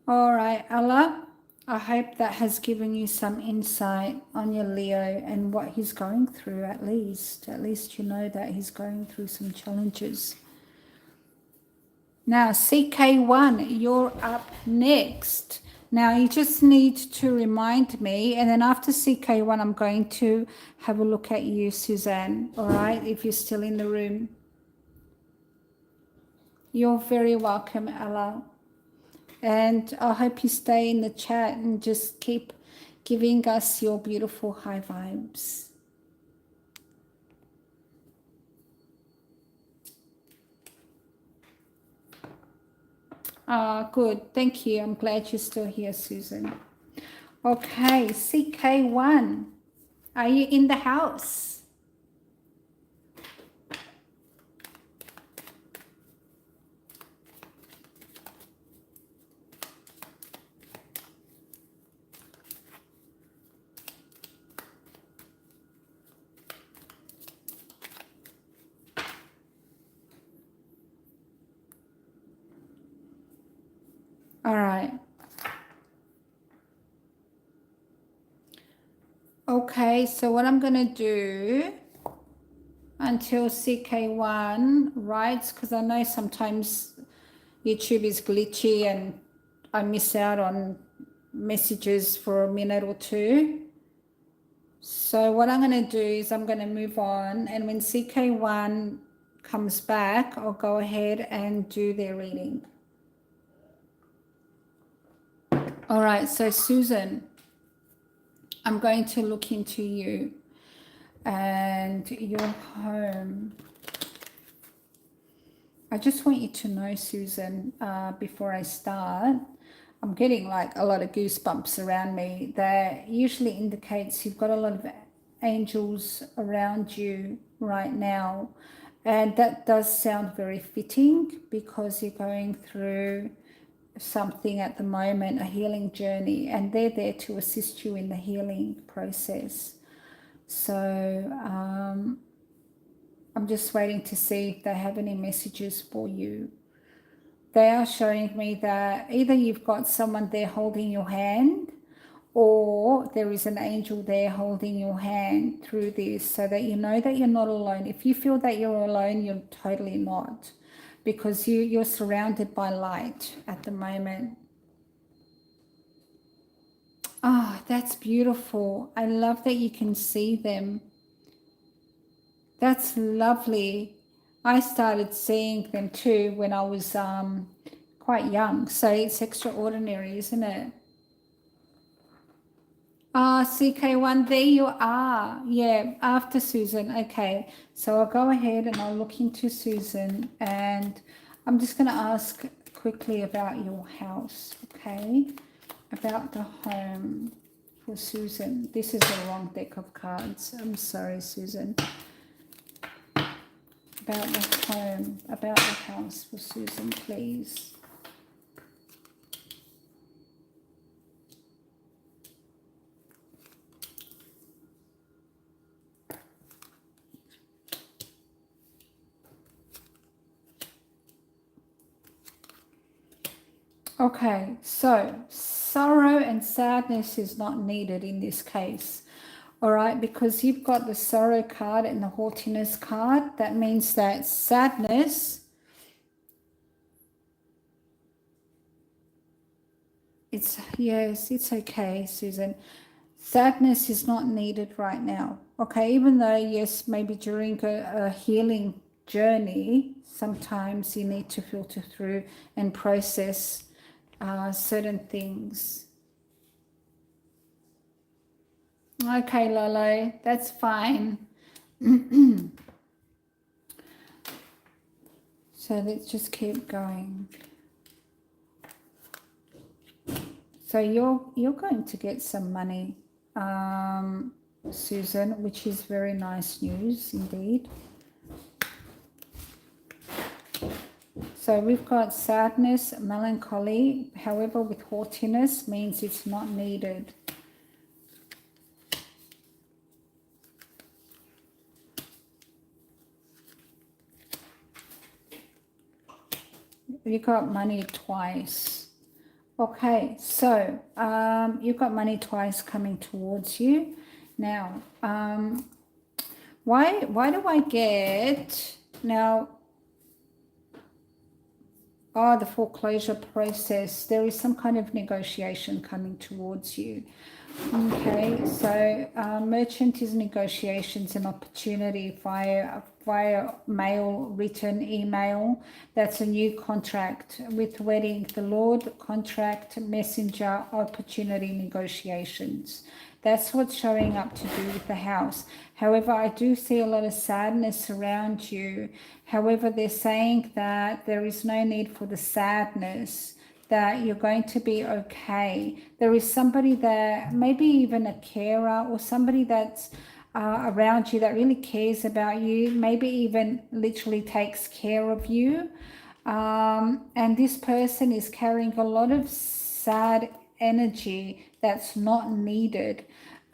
All right, Ella, I hope that has given you some insight on your Leo and what he's going through at least. At least you know that he's going through some challenges. Now, CK1, you're up next. Now, you just need to remind me, and then after CK1, I'm going to have a look at you, Suzanne, all right, if you're still in the room. You're very welcome, Ella. And I hope you stay in the chat and just keep giving us your beautiful high vibes. Good. Thank you. I'm glad you're still here, Susan. Okay, CK1, are you in the house? All right. Okay, so what I'm going to do until CK1 writes, because I know sometimes YouTube is glitchy and I miss out on messages for a minute or two. So what I'm going to do is I'm going to move on, and when CK1 comes back, I'll go ahead and do their reading. All right, so Susan, I'm going to look into you and your home. I just want you to know, Susan, before I start, I'm getting like a lot of goosebumps around me. That usually indicates you've got a lot of angels around you right now. And that does sound very fitting because you're going through something at the moment, a healing journey, and they're there to assist you in the healing process. So I'm just waiting to see if they have any messages for you. They are showing me that either you've got someone there holding your hand, or there is an angel there holding your hand through this, so that you know that you're not alone. If you feel that you're alone, you're totally not, because you're surrounded by light at the moment. Oh, that's beautiful. I love that you can see them. That's lovely. I started seeing them too when I was quite young. So it's extraordinary, isn't it? CK1, there you are. Yeah, after Susan. Okay, so I'll go ahead and I'll look into Susan, and I'm just going to ask quickly about your house, okay? About the home for Susan. This is the wrong deck of cards. I'm sorry, Susan. About the home, about the house for Susan, please. Okay, so sorrow and sadness is not needed in this case. All right, because you've got the sorrow card and the haughtiness card. That means that sadness Yes, it's okay, Susan. Sadness is not needed right now. Okay, even though, yes, maybe during a healing journey, sometimes you need to filter through and process certain things. Okay, Lolo, that's fine. So let's just keep going. So you're going to get some money, Susan, which is very nice news indeed. So we've got sadness, melancholy, however with haughtiness means it's not needed. You got money twice. Okay, so you've got money twice coming towards you. Now, why do I get now? Oh, the foreclosure process. There is some kind of negotiation coming towards you. Okay, so merchant is negotiations and opportunity via mail, written, email. That's a new contract with wedding. The Lord, contract, messenger, opportunity, negotiations. That's what's showing up to do with the house. However, I do see a lot of sadness around you. However, they're saying that there is no need for the sadness, that you're going to be okay. There is somebody there, maybe even a carer or somebody that's around you that really cares about you, maybe even literally takes care of you. And this person is carrying a lot of sad energy that's not needed.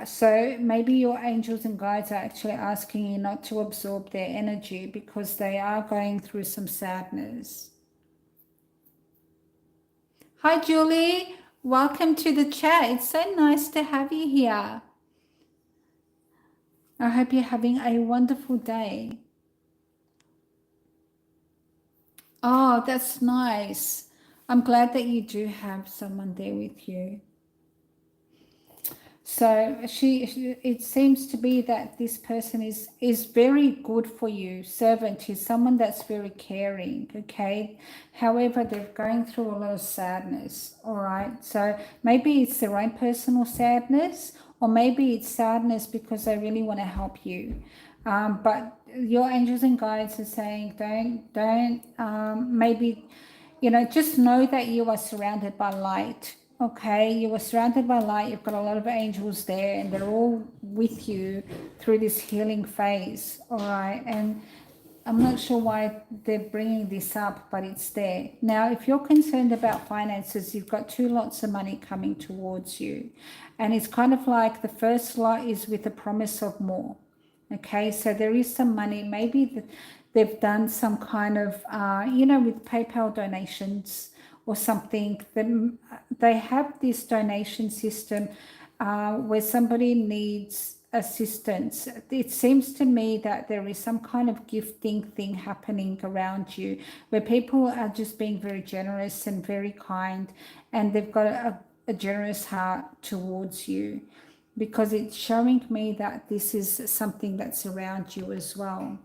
So maybe your angels and guides are actually asking you not to absorb their energy because they are going through some sadness. Hi, Julie. Welcome to the chat. It's so nice to have you here. I hope you're having a wonderful day. Oh, that's nice. I'm glad that you do have someone there with you. So it seems to be that this person is very good for you. Servant is someone that's very caring, okay? However, they're going through a lot of sadness, all right? So maybe it's their own personal sadness, or maybe it's sadness because they really want to help you. But your angels and guides are saying, don't, maybe, just know that you are surrounded by light. Okay, you are surrounded by light. You've got a lot of angels there, and they're all with you through this healing phase. All right, and I'm not sure why they're bringing this up, but it's there. Now, if you're concerned about finances, you've got two lots of money coming towards you, and it's kind of like the first lot is with the promise of more. Okay, so there is some money. Maybe they've done some kind of, with PayPal donations or something. They have this donation system where somebody needs assistance. It seems to me that there is some kind of gifting thing happening around you where people are just being very generous and very kind, and they've got a generous heart towards you, because it's showing me that this is something that's around you as well.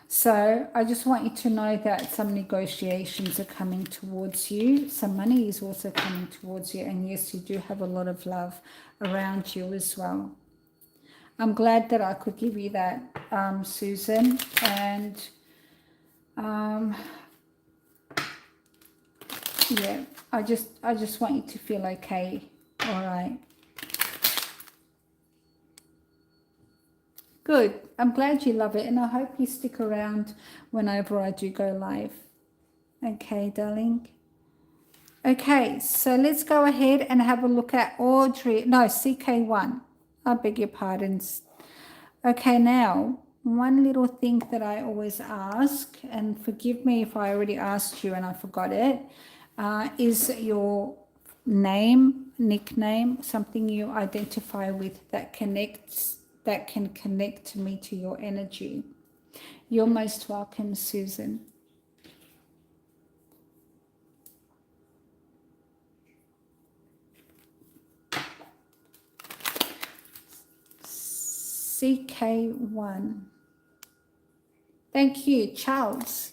So I just want you to know that some negotiations are coming towards you. Some money is also coming towards you. And yes, you do have a lot of love around you as well. I'm glad that I could give you that, Susan. And yeah, I just want you to feel okay. All right. Good. I'm glad you love it, and I hope you stick around whenever I do go live. Okay, darling. Okay, so let's go ahead and have a look at Audrey. No, CK1. I beg your pardons. Okay, now, one little thing that I always ask, and forgive me if I already asked you and I forgot it, is your name, nickname, something you identify with that can connect me to your energy. You're most welcome, Susan. CK1. Thank you, Charles.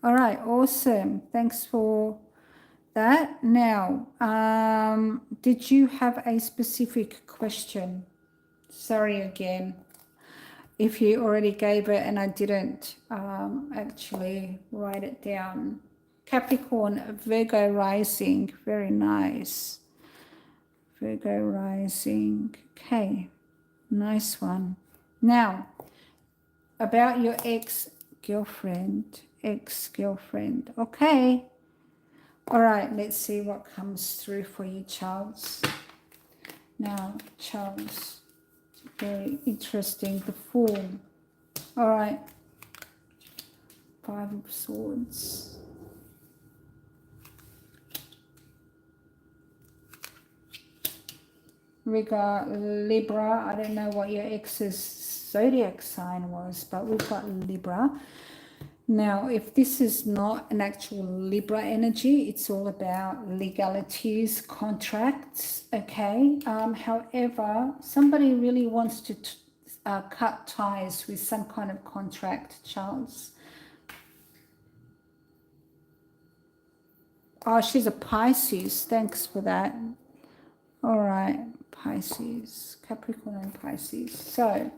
All right, awesome. Thanks for that. Now, did you have a specific question? Sorry again if you already gave it and I didn't actually write it down. Capricorn, Virgo rising, very nice. Virgo rising, okay, nice one. Now, about your ex-girlfriend, okay. All right, let's see what comes through for you, Charles. Now, Charles, very interesting, the Fool. All right, Five of Swords. Libra, I don't know what your ex's zodiac sign was, but we've got Libra. Now, if this is not an actual Libra energy, it's all about legalities, contracts, okay? However, somebody really wants to cut ties with some kind of contract, Charles. Oh, she's a Pisces. Thanks for that. All right, Pisces, Capricorn and Pisces. So,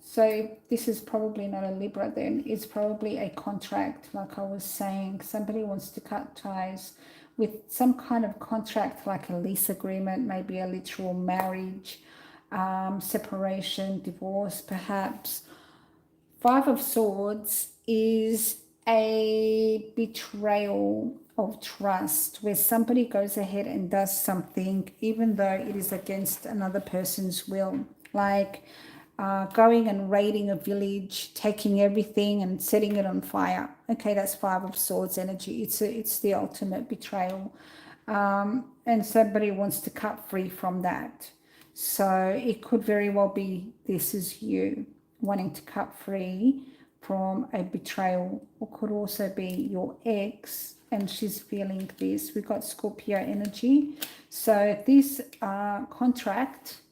so this is probably not a Libra then. It's probably a contract, like I was saying. Somebody wants to cut ties with some kind of contract, like a lease agreement, maybe a literal marriage, separation, divorce, perhaps. Five of Swords is a betrayal of trust, where somebody goes ahead and does something even though it is against another person's will, like going and raiding a village, taking everything and setting it on fire. Okay, that's Five of Swords energy. It's the ultimate betrayal, and somebody wants to cut free from that. So it could very well be this is you wanting to cut free from a betrayal, or could also be your ex and she's feeling this. We've got Scorpio energy. So this contract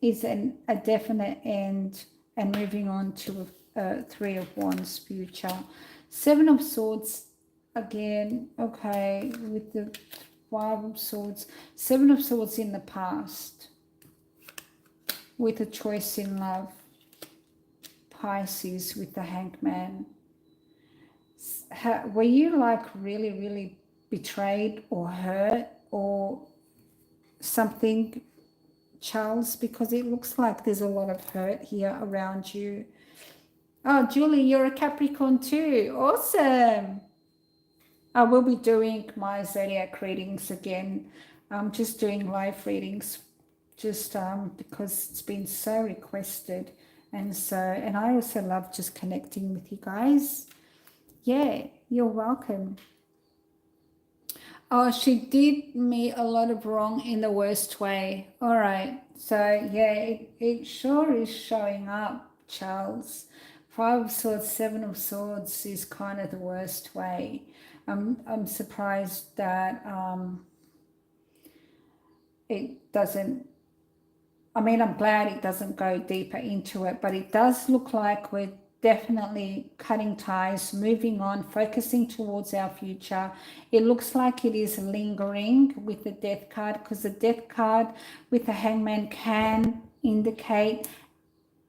is a definite end, and moving on to Three of Wands future. Seven of Swords again, okay, with the Five of Swords. Seven of Swords in the past with a choice in love. Pisces with the Hangman. Were you like really betrayed or hurt or something, Charles? Because it looks like there's a lot of hurt here around you. Oh, Julie, you're a Capricorn too. Awesome. I will be doing my zodiac readings again. I'm just doing live readings just because it's been so requested. And I also love just connecting with you guys. Yeah, you're welcome. Oh, she did me a lot of wrong in the worst way. All right. So, yeah, it sure is showing up, Charles. Five of Swords, Seven of Swords is kind of the worst way. I'm surprised that it doesn't. I mean, I'm glad it doesn't go deeper into it, but it does look like we're definitely cutting ties, moving on, focusing towards our future. It looks like it is lingering with the Death card, because the Death card with the Hangman can indicate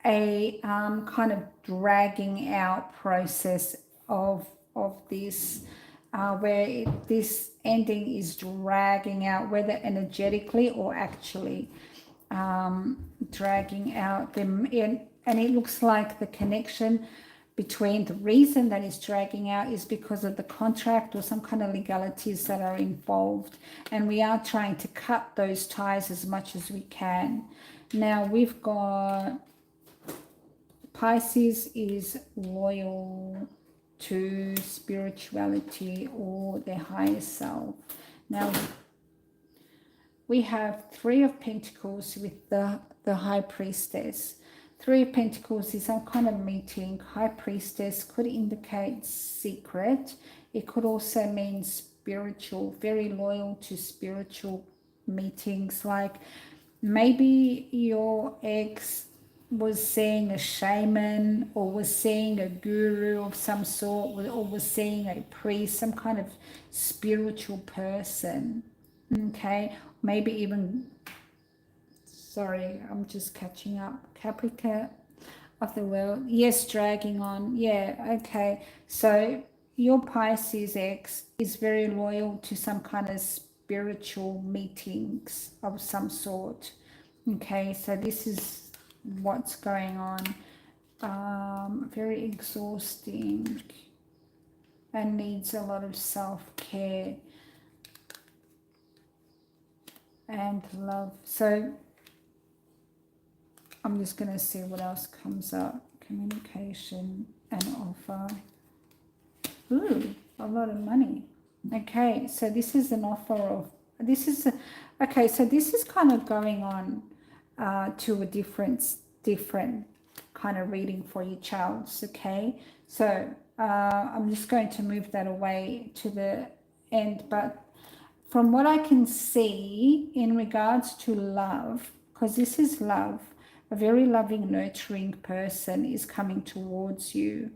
a kind of dragging out process of this, where this ending is dragging out, whether energetically or actually dragging out them in. And it looks like the connection between the reason that is dragging out is because of the contract or some kind of legalities that are involved, and we are trying to cut those ties as much as we can. Now we've got Pisces is loyal to spirituality or their higher self. Now we have Three of Pentacles with the High Priestess. Three of Pentacles is some kind of meeting. High Priestess could indicate secret. It could also mean spiritual, very loyal to spiritual meetings. Like maybe your ex was seeing a shaman or was seeing a guru of some sort, or was seeing a priest, some kind of spiritual person. Okay, maybe even, sorry, I'm just catching up. Caprica of the world, yes, dragging on, yeah, okay. So your Pisces ex is very loyal to some kind of spiritual meetings of some sort. Okay, so this is what's going on. Very exhausting and needs a lot of self-care and love. So I'm just going to see what else comes up. Communication and offer. Ooh, a lot of money. Okay, so this is an offer of, this is, okay, so this is kind of going on to a different kind of reading for you, Charles, okay? So I'm just going to move that away to the end, but from what I can see in regards to love, because this is love, a very loving, nurturing person is coming towards you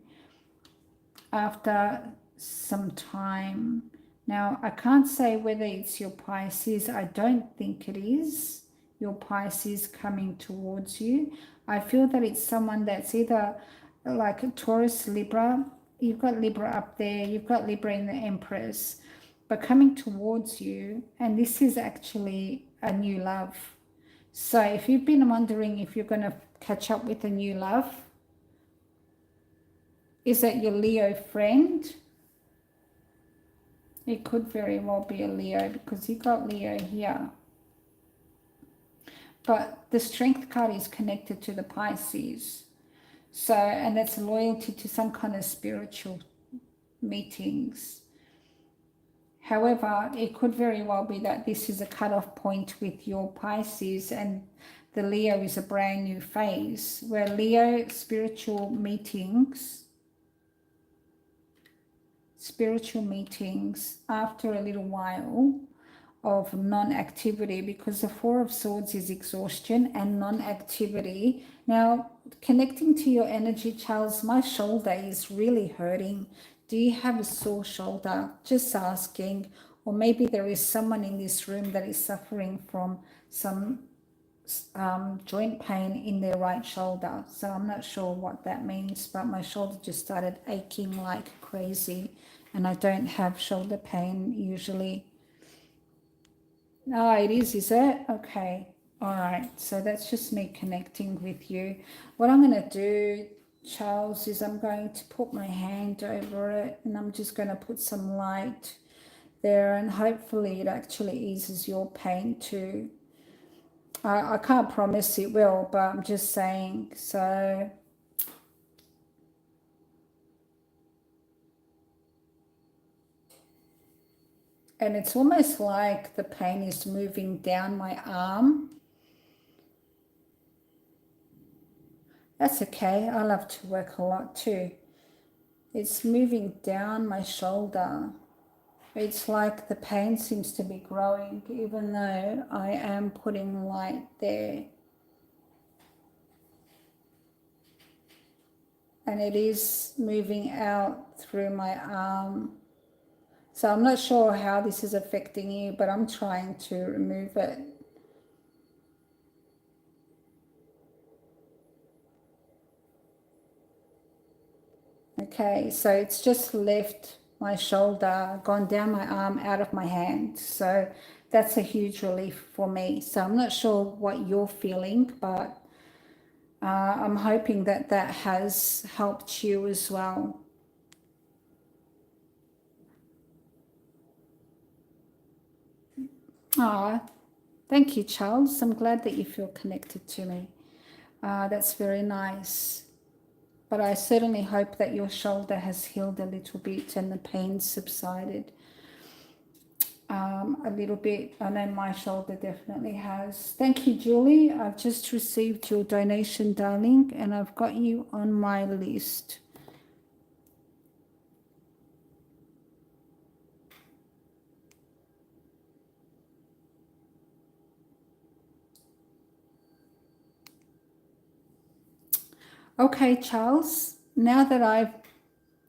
after some time. Now, I can't say whether it's your Pisces. I don't think it is your Pisces coming towards you. I feel that it's someone that's either like a Taurus, Libra. You've got Libra up there. You've got Libra in the Empress, but coming towards you. And this is actually a new love. So if you've been wondering if you're going to catch up with a new love, is that your Leo friend? It could very well be a Leo because you got Leo here. But the Strength card is connected to the Pisces. So, and that's loyalty to some kind of spiritual meetings. However, it could very well be that this is a cutoff point with your Pisces and the Leo is a brand new phase where Leo spiritual meetings after a little while of non-activity, because the Four of Swords is exhaustion and non-activity. Now, connecting to your energy, Charles, my shoulder is really hurting. Do you have a sore shoulder? Just asking. Or maybe there is someone in this room that is suffering from some joint pain in their right shoulder. So I'm not sure what that means, but my shoulder just started aching like crazy, and I don't have shoulder pain usually. Oh, it is it? Okay. All right. So that's just me connecting with you. What I'm going to do, Charles, is I'm going to put my hand over it and I'm just going to put some light there, and hopefully it actually eases your pain too. I can't promise it will, but I'm just saying. So and it's almost like the pain is moving down my arm. That's okay. I love to work a lot too. It's moving down my shoulder. It's like the pain seems to be growing, even though I am putting light there. And it is moving out through my arm. So I'm not sure how this is affecting you, but I'm trying to remove it. Okay, so it's just left my shoulder, gone down my arm, out of my hand. So that's a huge relief for me. So I'm not sure what you're feeling, but I'm hoping that that has helped you as well. Ah, thank you, Charles. I'm glad that you feel connected to me. That's very nice. But I certainly hope that your shoulder has healed a little bit and the pain subsided a little bit. I know my shoulder definitely has. Thank you, Julie. I've just received your donation, darling, and I've got you on my list. Okay, Charles, now that I've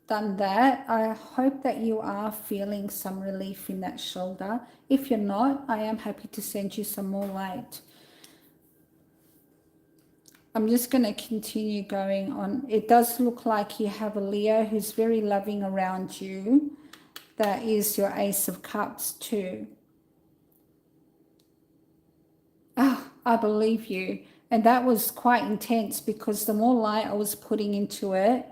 done that, I hope that you are feeling some relief in that shoulder. If you're not, I am happy to send you some more light. I'm just going to continue going on. It does look like you have a Leo who's very loving around you. That is your Ace of Cups too. Ah, I believe you. And that was quite intense because the more light I was putting into it,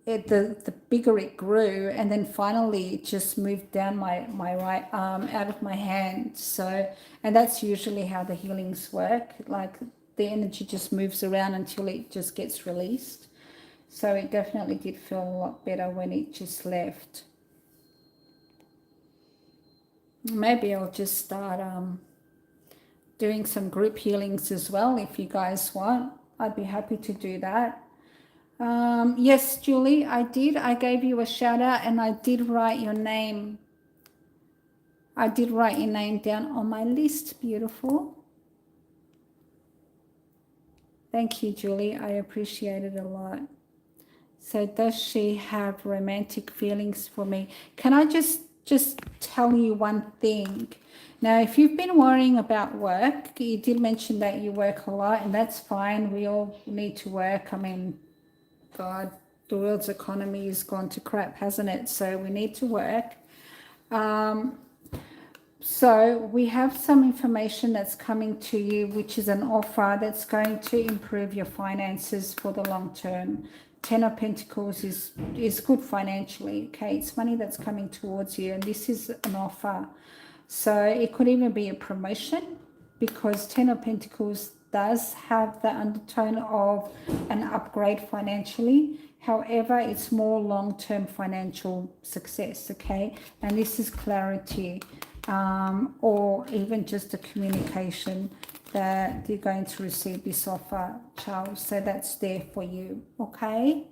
the bigger it grew, and then finally it just moved down my right arm out of my hand. So, and that's usually how the healings work. Like the energy just moves around until it just gets released. So it definitely did feel a lot better when it just left. Maybe I'll just start doing some group healings as well if you guys want. I'd be happy to do that. Yes, Julie, I did. I gave you a shout out and I did write your name. I did write your name down on my list. Beautiful. Thank you, Julie. I appreciate it a lot. So does she have romantic feelings for me? Can I just tell you one thing? Now, if you've been worrying about work, you did mention that you work a lot, and that's fine. We all need to work. I mean, God, the world's economy has gone to crap, hasn't it? So we need to work. So we have some information that's coming to you, which is an offer that's going to improve your finances for the long term. Ten of Pentacles is good financially, okay? It's money that's coming towards you, and this is an offer. So it could even be a promotion, because Ten of Pentacles does have the undertone of an upgrade financially. However, it's more long-term financial success, okay? And this is clarity, or even just a communication that you're going to receive this offer, Charles. So that's there for you, okay?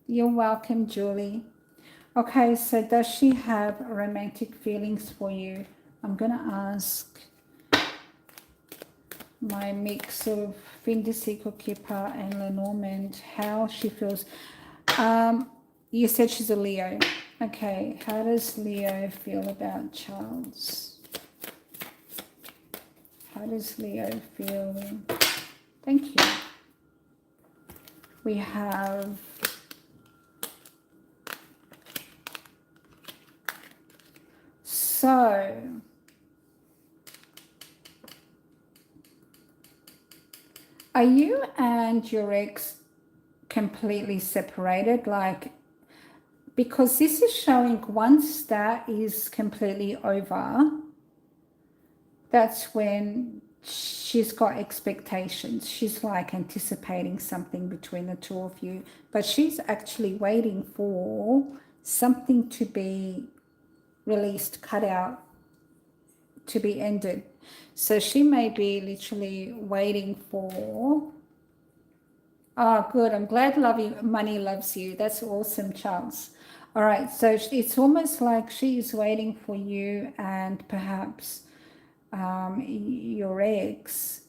You're welcome, Julie. Okay, so does she have romantic feelings for you? I'm going to ask my mix of Vinda Secret Keeper and Lenormand how she feels. You said she's a Leo. Okay, how does Leo feel about Charles? How does Leo feel? Thank you. We have so are you and your ex completely separated? Like, because this is showing once that is completely over, that's when she's got expectations. She's like anticipating something between the two of you, but she's actually waiting for something to be released, cut out, to be ended. So she may be literally waiting for, oh, good. I'm glad money loves you. That's awesome, Charles. All right. So it's almost like she is waiting for you and perhaps your ex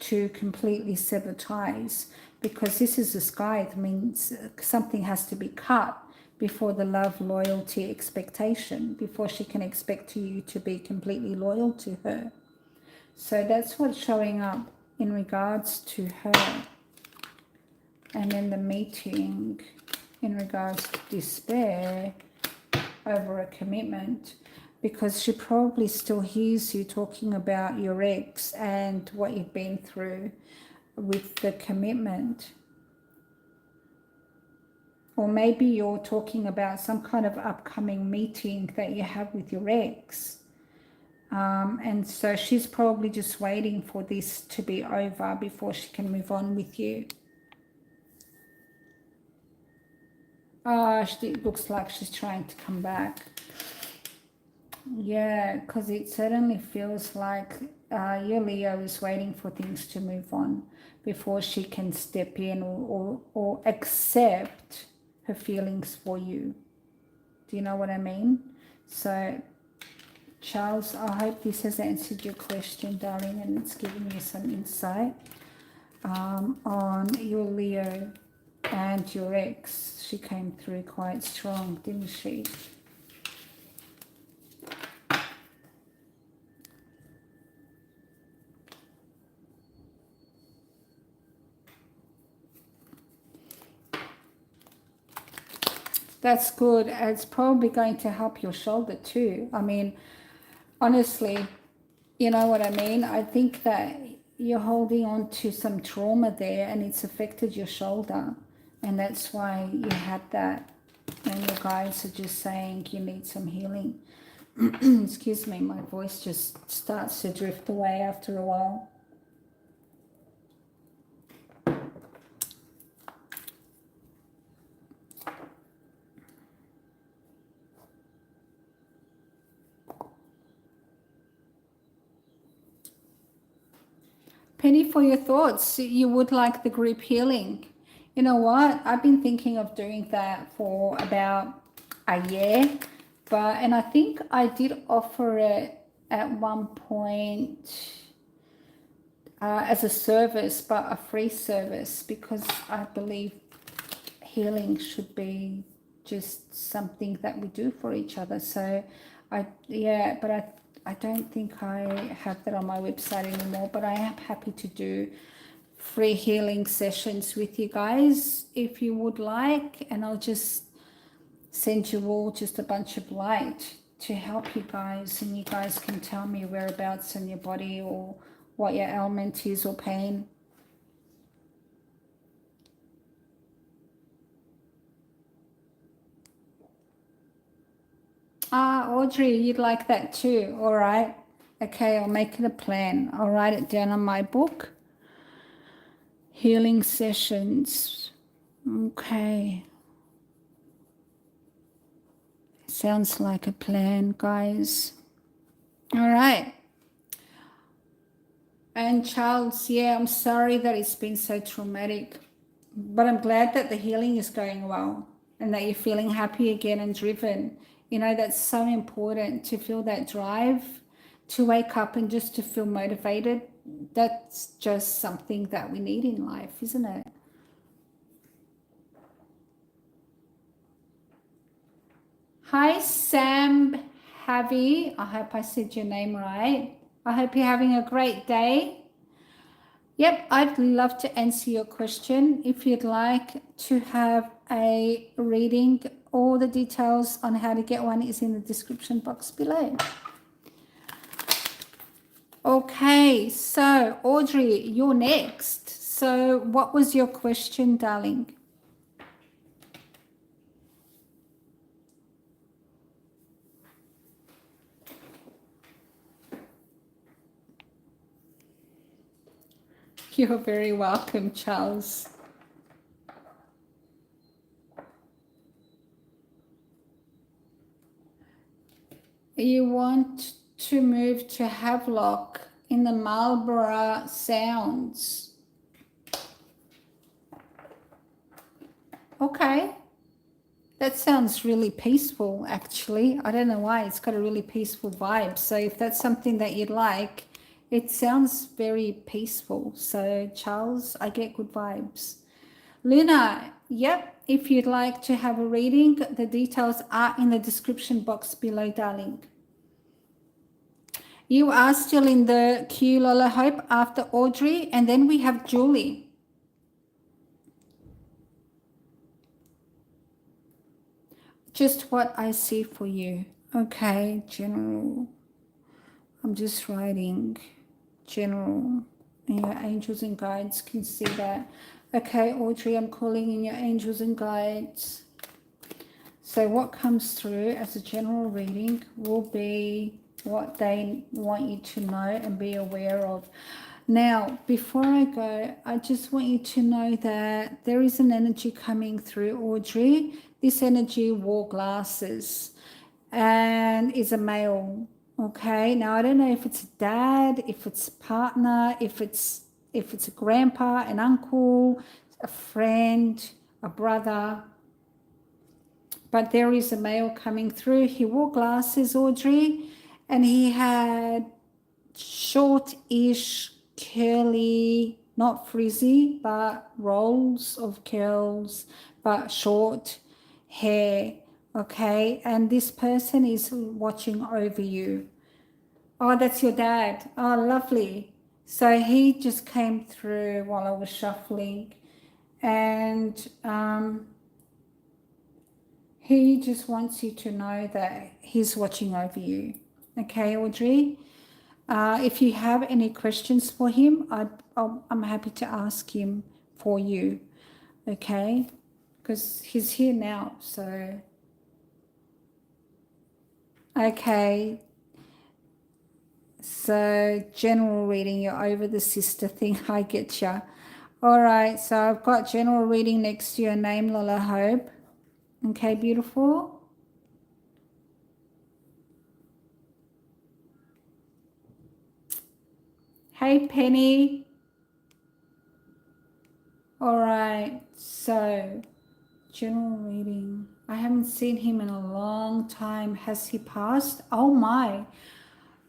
to completely sever ties, because this is the sky. It means something has to be cut before the love, loyalty, expectation, before she can expect you to be completely loyal to her. So that's what's showing up in regards to her. And then the meeting in regards to despair over a commitment, because she probably still hears you talking about your ex and what you've been through with the commitment. Or maybe you're talking about some kind of upcoming meeting that you have with your ex. And so she's probably just waiting for this to be over before she can move on with you. It looks like she's trying to come back. Yeah, because it certainly feels like your Leo is waiting for things to move on before she can step in or accept her feelings for you. Do you know what I mean? So Charles, I hope this has answered your question, darling, and it's given you some insight on your Leo and your ex. She came through quite strong, didn't she? That's good. It's probably going to help your shoulder too. I mean, honestly, you know what I mean? I think that you're holding on to some trauma there and it's affected your shoulder. And that's why you had that. And your guides are just saying you need some healing. Excuse me, my voice just starts to drift away after a while. Penny, for your thoughts, you would like the group healing. You know what? I've been thinking of doing that for about a year, and I think I did offer it at one point as a service, but a free service, because I believe healing should be just something that we do for each other. So I don't think I have that on my website anymore, but I am happy to do free healing sessions with you guys if you would like, and I'll just send you all just a bunch of light to help you guys, and you guys can tell me whereabouts in your body or what your ailment is or pain. Audrey, you'd like that too. All right. Okay, I'll make it a plan. I'll write it down on my book. Healing sessions. Okay. Sounds like a plan, guys. All right. And Charles, yeah, I'm sorry that it's been so traumatic, but I'm glad that the healing is going well and that you're feeling happy again and driven. You know, that's so important, to feel that drive, to wake up and just to feel motivated. That's just something that we need in life, isn't it? Hi, Sam Javi. I hope I said your name right. I hope you're having a great day. Yep, I'd love to answer your question. If you'd like to have a reading, all the details on how to get one is in the description box below. Okay, so Audrey, you're next. So what was your question, darling? You're very welcome, Charles. You want to move to Havelock in the Marlborough Sounds. Okay. That sounds really peaceful, actually. I don't know why. It's got a really peaceful vibe. So if that's something that you'd like, it sounds very peaceful. So Charles, I get good vibes. Luna, yep. If you'd like to have a reading, the details are in the description box below, darling. You are still in the queue, Lola Hope, after Audrey, and then we have Julie. Just what I see for you. Okay, general. I'm just writing general, and your angels and guides can see that. Okay, Audrey, I'm calling in your angels and guides. So what comes through as a general reading will be what they want you to know and be aware of. Now, before I go, I just want you to know that there is an energy coming through, Audrey. This energy wore glasses and is a male. Okay, now I don't know if it's a dad, if it's a partner, if it's a grandpa, an uncle, a friend, a brother, but there is a male coming through. He wore glasses, Audrey, And he had short-ish, curly, not frizzy, but rolls of curls, but short hair. Okay, and this person is watching over you. Oh, that's your dad. Oh, lovely. So he just came through while I was shuffling, and he just wants you to know that he's watching over you. Okay, Audrey? If you have any questions for him, I'm happy to ask him for you. Okay? Because he's here now. So, okay. So, general reading, you're over the sister thing. I get ya. All right. So, I've got general reading next to your name, Lola Hope. Okay, beautiful. Hey, Penny. All right. So, general reading. I haven't seen him in a long time. Has he passed? Oh my.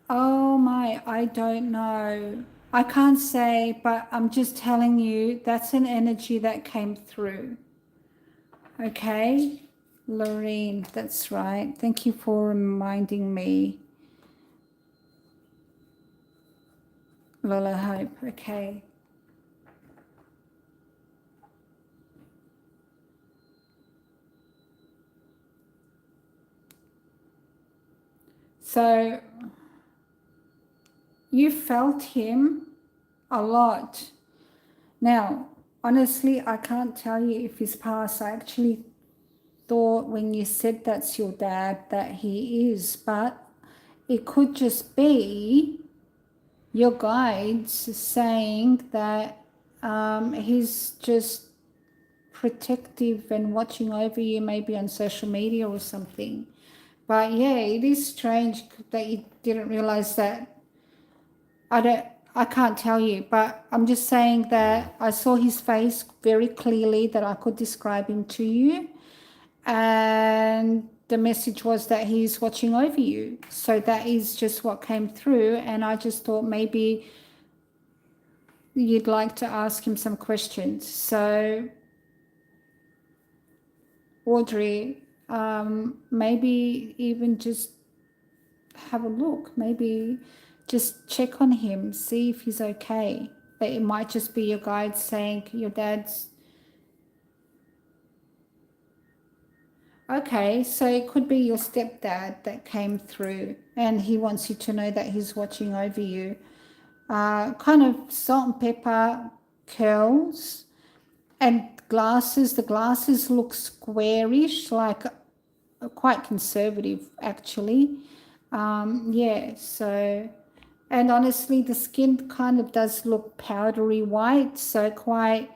Oh my. I don't know. I can't say, but I'm just telling you that's an energy that came through. Okay? Lorraine, that's right. Thank you for reminding me. Lola Hope. Okay. So you felt him a lot. Now, honestly, I can't tell you if he's passed. I actually thought when you said that's your dad that he is, but it could just be your guides saying that he's just protective and watching over you, maybe on social media or something. But yeah, it is strange that you didn't realize that. I can't tell you, but I'm just saying that I saw his face very clearly, that I could describe him to you. And the message was that he's watching over you. So that is just what came through. And I just thought maybe you'd like to ask him some questions. So, Audrey, maybe even just have a look. Maybe just check on him, see if he's okay. But it might just be your guide saying your dad's okay. So it could be your stepdad that came through and he wants you to know that he's watching over you. Kind of salt and pepper curls and glasses. The glasses look squarish, like quite conservative actually. Yeah, so, and honestly, the skin kind of does look powdery white, so quite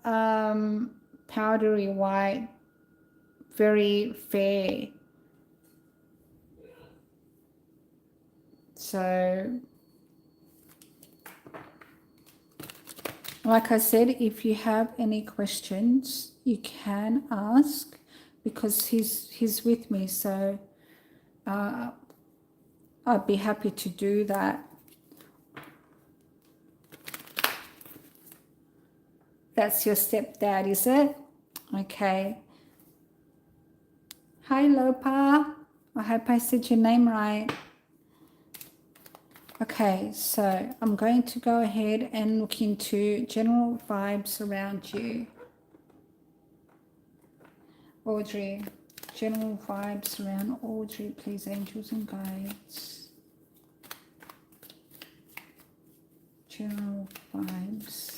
powdery white, very fair. So, like I said, if you have any questions, you can ask because he's with me, so I'd be happy to do that. That's your stepdad, is it? Okay. Hi, Lopa. I hope I said your name right. Okay, so I'm going to go ahead and look into general vibes around you. Audrey, general vibes around Audrey, please, angels and guides. General vibes.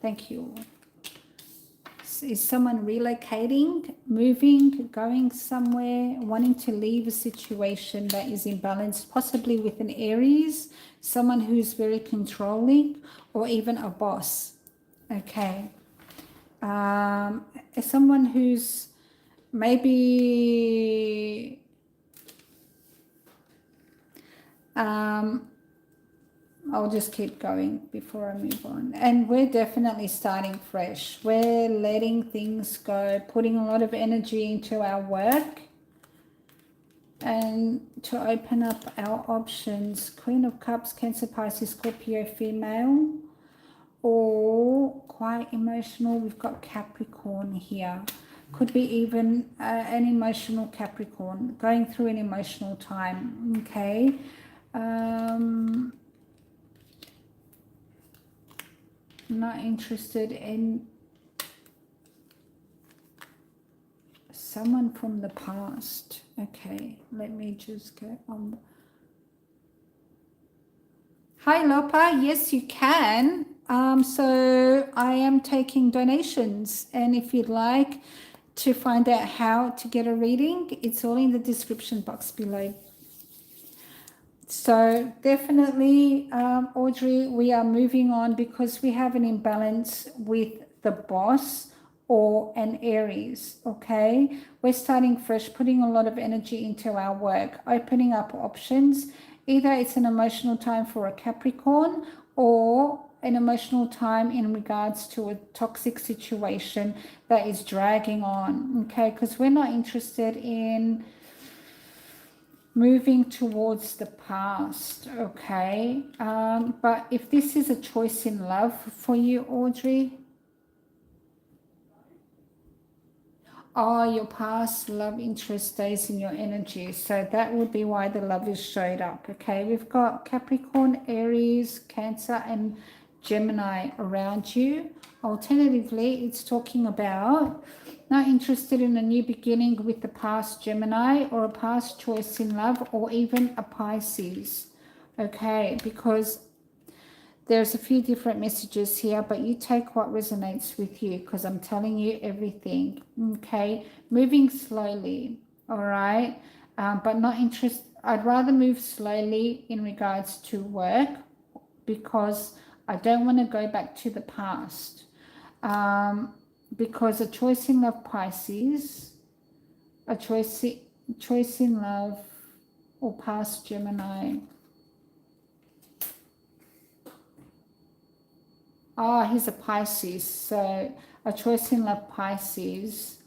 Thank you. Is someone relocating, moving, going somewhere, wanting to leave a situation that is imbalanced, possibly with an Aries, someone who's very controlling, or even a boss? Okay. Someone who's maybe I'll just keep going before I move on. And we're definitely starting fresh. We're letting things go, putting a lot of energy into our work. And to open up our options, Queen of Cups, Cancer, Pisces, Scorpio, female, or quite emotional. We've got Capricorn here. Could be even an emotional Capricorn, going through an emotional time, okay? Not interested in someone from the past. Okay, let me just go on. Hi Lopa, yes you can. So I am taking donations, and if you'd like to find out how to get a reading, it's all in the description box below. So definitely, Audrey, we are moving on because we have an imbalance with the boss or an Aries, okay? We're starting fresh, putting a lot of energy into our work, opening up options. Either it's an emotional time for a Capricorn or an emotional time in regards to a toxic situation that is dragging on, okay? Because we're not interested in moving towards the past, okay? But if this is a choice in love for you, Audrey, your past love interest stays in your energy. So that would be why the love is showed up, okay? We've got Capricorn, Aries, Cancer, and Gemini around you. Alternatively, it's talking about not interested in a new beginning with the past Gemini or a past choice in love or even a Pisces, okay? Because there's a few different messages here, but you take what resonates with you because I'm telling you everything, okay? Moving slowly, all right? But not interest. I'd rather move slowly in regards to work because I don't want to go back to the past. Because a choice in love, Pisces, a choice in love or past Gemini. He's a Pisces, so a choice in love, Pisces.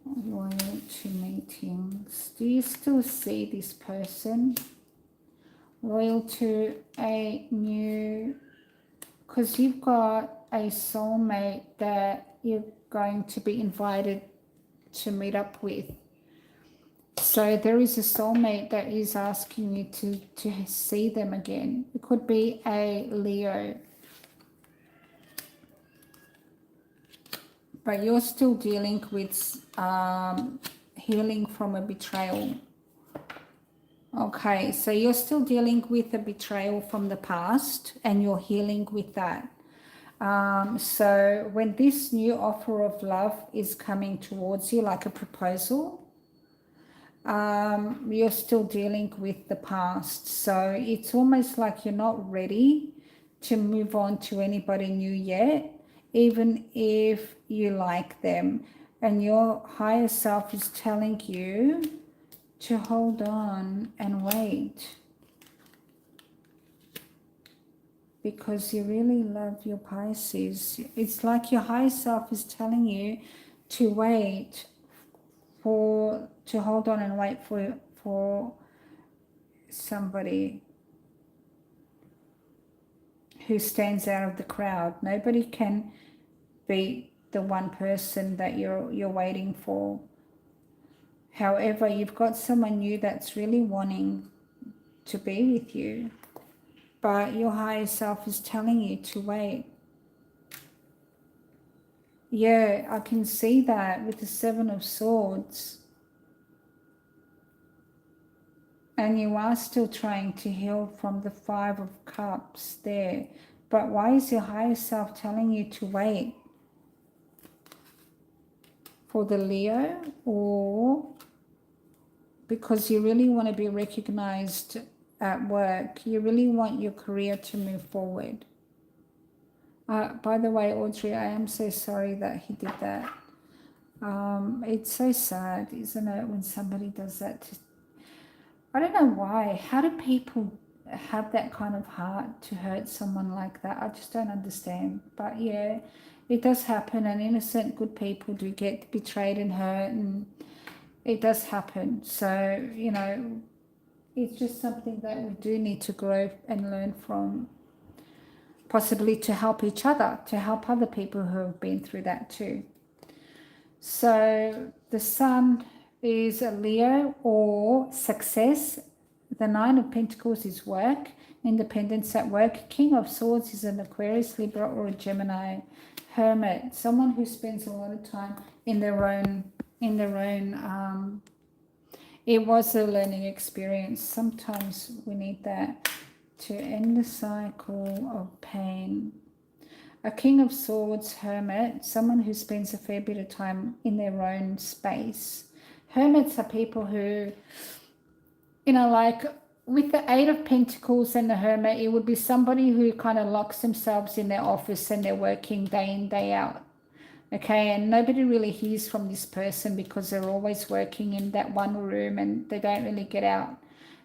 Loyalty meetings. Do you still see this person? Loyal to a new, because you've got a soulmate that you're going to be invited to meet up with. So there is a soulmate that is asking you to see them again. It could be a Leo. But you're still dealing with healing from a betrayal. Okay, so you're still dealing with a betrayal from the past and you're healing with that. So when this new offer of love is coming towards you, like a proposal, you're still dealing with the past. So it's almost like you're not ready to move on to anybody new yet, even if you like them. And your higher self is telling you to hold on and wait. Because you really love your Pisces. It's like your higher self is telling you to wait to hold on and wait for somebody who stands out of the crowd. Nobody can be the one person that you're waiting for. However, you've got someone new that's really wanting to be with you, but your higher self is telling you to wait. Yeah, I can see that with the Seven of Swords. And you are still trying to heal from the Five of Cups there. But why is your higher self telling you to wait? For the Leo, or because you really want to be recognized at work. You really want your career to move forward. By the way, Audrey, I am so sorry that he did that. It's so sad, isn't it, when somebody does that? I don't know why. How do people have that kind of heart to hurt someone like that? I just don't understand. But yeah, It does happen, and innocent good people do get betrayed and hurt, and it does happen. So, you know, it's just something that we do need to grow and learn from, possibly to help each other, to help other people who have been through that too. So the sun is a Leo or success. The Nine of Pentacles is work, independence at work. King of Swords is an Aquarius, Libra, or a Gemini. Hermit, someone who spends a lot of time in their own, it was a learning experience. Sometimes we need that to end the cycle of pain. A King of Swords, Hermit, someone who spends a fair bit of time in their own space. Hermits are people who, you know, like with the Eight of Pentacles and the Hermit, it would be somebody who kind of locks themselves in their office and they're working day in, day out. Okay, and nobody really hears from this person because they're always working in that one room and they don't really get out.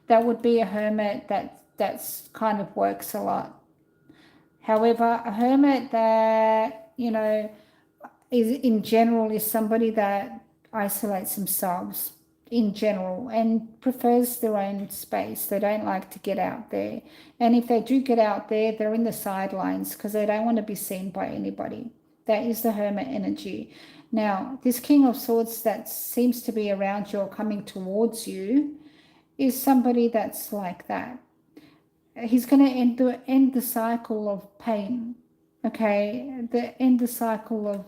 That would be a hermit that's kind of works a lot. However, a hermit that, you know, is in general is somebody that isolates themselves in general and prefers their own space. They don't like to get out there. And if they do get out there, they're in the sidelines because they don't want to be seen by anybody. That is the hermit energy. Now, this King of Swords that seems to be around you or coming towards you is somebody that's like that. He's going to end the cycle of pain, okay? End the cycle of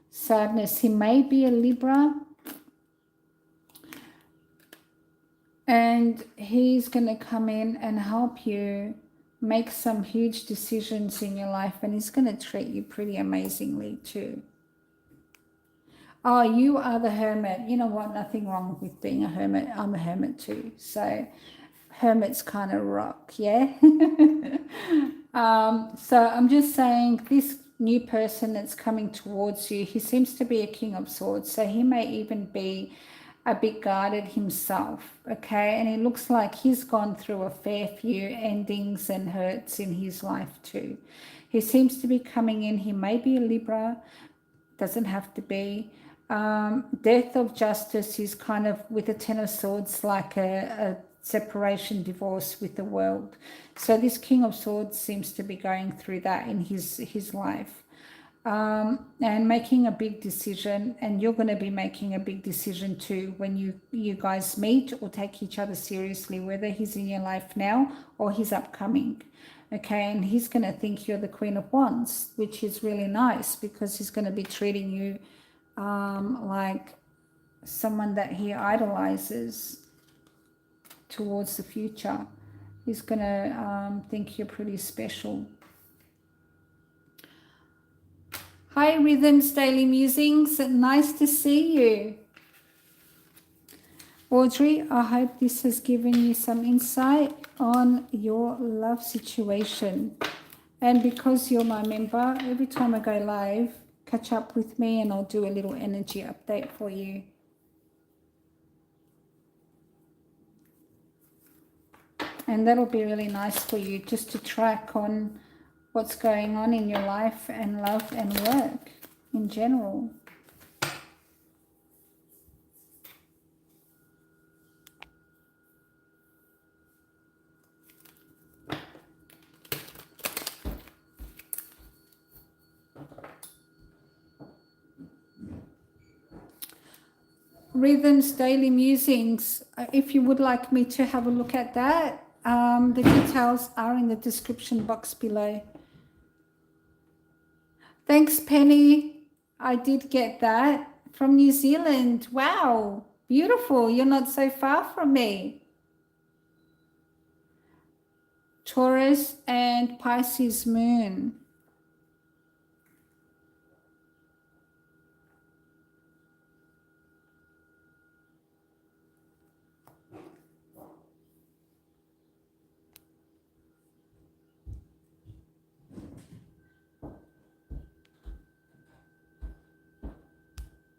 sadness. He may be a Libra, and he's going to come in and help you make some huge decisions in your life, and he's going to treat you pretty amazingly too. Oh, you are the hermit. You know what? Nothing wrong with being a hermit. I'm a hermit too. So hermits kind of rock, yeah? So I'm just saying this new person that's coming towards you, he seems to be a King of Swords. So he may even be a bit guarded himself, okay? And it looks like he's gone through a fair few endings and hurts in his life too. He seems to be coming in. He may be a Libra, doesn't have to be. Death of justice is kind of with a Ten of Swords like a separation, divorce with the world. So this King of Swords seems to be going through that in his life. And making a big decision, and you're going to be making a big decision too when you guys meet or take each other seriously, whether he's in your life now or he's upcoming. Okay, and he's going to think you're the Queen of Wands, which is really nice because he's going to be treating you like someone that he idolizes towards the future. He's going to think you're pretty special. Hi, Rhythms Daily Musings. Nice to see you. Audrey, I hope this has given you some insight on your love situation. And because you're my member, every time I go live, catch up with me and I'll do a little energy update for you. And that'll be really nice for you just to track on what's going on in your life and love and work in general. Rhythms Daily Musings, if you would like me to have a look at that, the details are in the description box below. Thanks, Penny. I did get that from New Zealand. Wow, beautiful. You're not so far from me. Taurus and Pisces moon.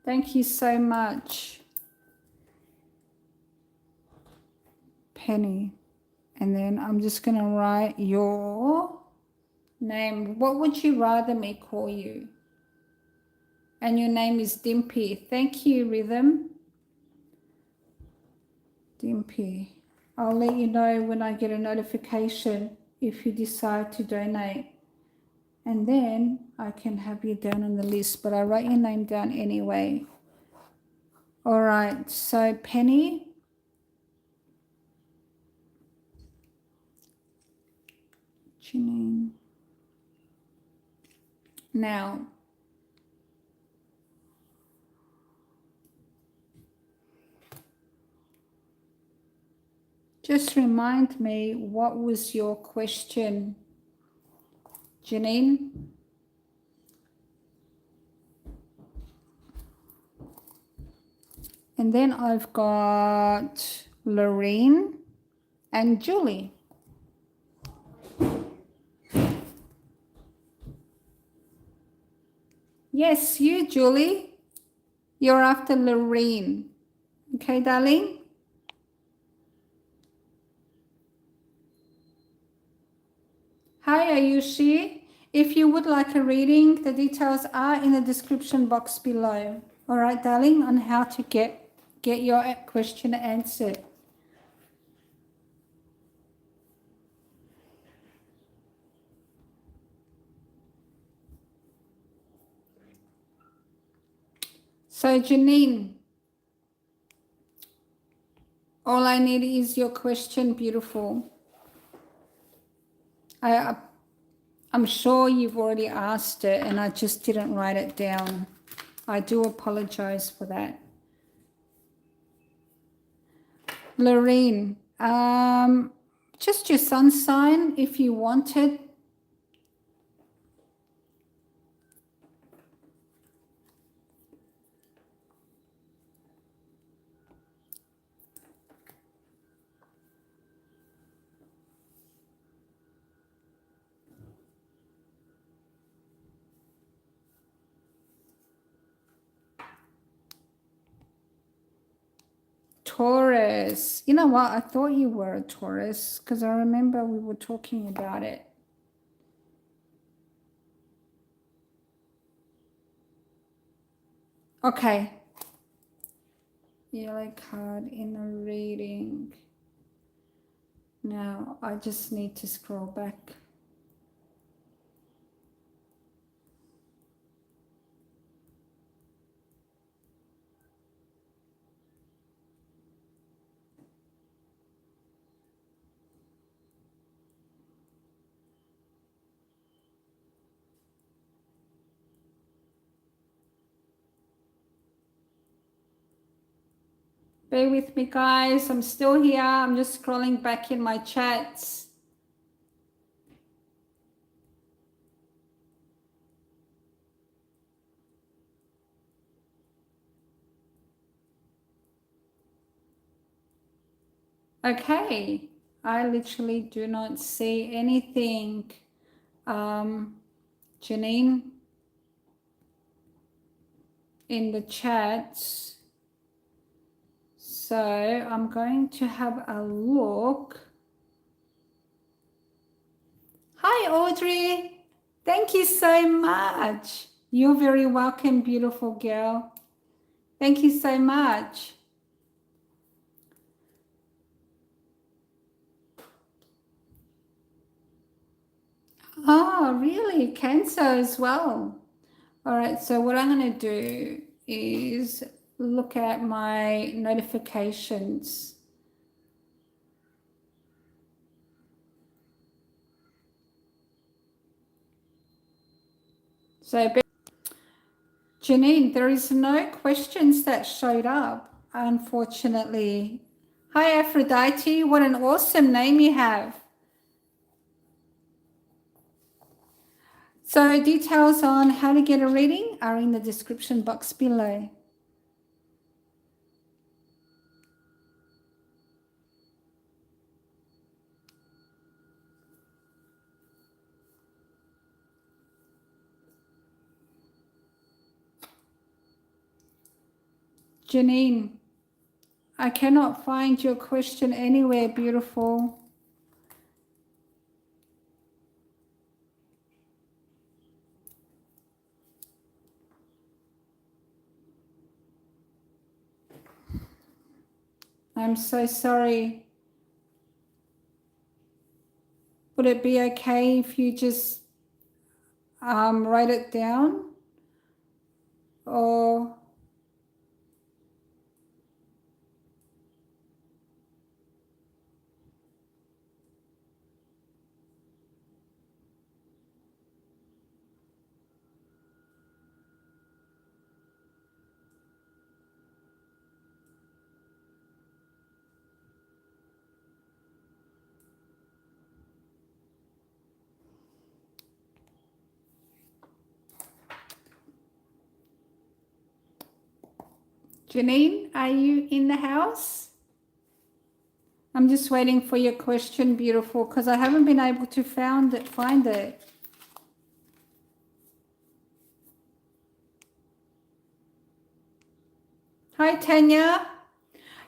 Thank you so much, Penny. And then I'm just going to write your name. What would you rather me call you? And your name is Dimpy. Thank you, Rhythm. Dimpy. I'll let you know when I get a notification if you decide to donate. And then I can have you down on the list, but I write your name down anyway. All right, so Penny. Janine. Now, just remind me, what was your question, Janine? And then I've got Lorraine and Julie. Yes, you, Julie. You're after Lorraine. Okay, darling? Hi, Ayushi. If you would like a reading, the details are in the description box below. All right, darling, on how to get your question answered. So, Janine, all I need is your question, beautiful. I'm sure you've already asked it and I just didn't write it down. I do apologize for that. Lorraine, just your sun sign if you wanted. Taurus. You know what? I thought you were a Taurus because I remember we were talking about it. Okay. Yellow card in a reading. Now, I just need to scroll back. Bear with me, guys. I'm still here. I'm just scrolling back in my chats. Okay. I literally do not see anything. Janine, in the chats. So I'm going to have a look. Hi, Audrey. Thank you so much. You're very welcome, beautiful girl. Thank you so much. Oh, really? Cancer as well. All right, so what I'm going to do is look at my notifications. So, Janine, there is no questions that showed up, unfortunately. Hi, Aphrodite. What an awesome name you have. So details on how to get a reading are in the description box below. Janine, I cannot find your question anywhere, beautiful. I'm so sorry. Would it be okay if you just write it down? Or Janine, are you in the house? I'm just waiting for your question, beautiful, because I haven't been able to find it. Hi, Tanya.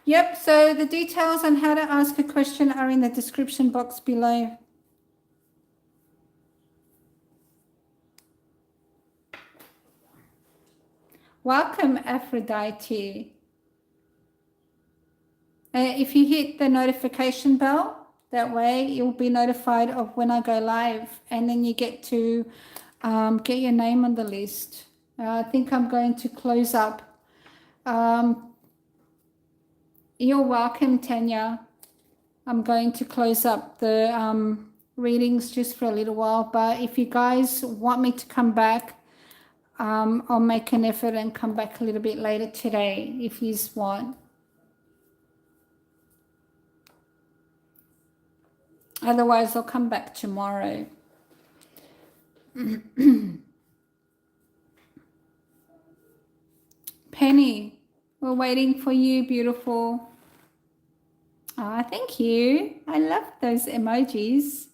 Yep, so the details on how to ask a question are in the description box below. Welcome, Aphrodite. If you hit the notification bell, that way you'll be notified of when I go live, and then you get to get your name on the list. I think I'm going to close up. You're welcome, Tanya. I'm going to close up the readings just for a little while, but if you guys want me to come back, I'll make an effort and come back a little bit later today if you want. Otherwise, I'll come back tomorrow. Penny, we're waiting for you, beautiful. Ah, thank you. I love those emojis.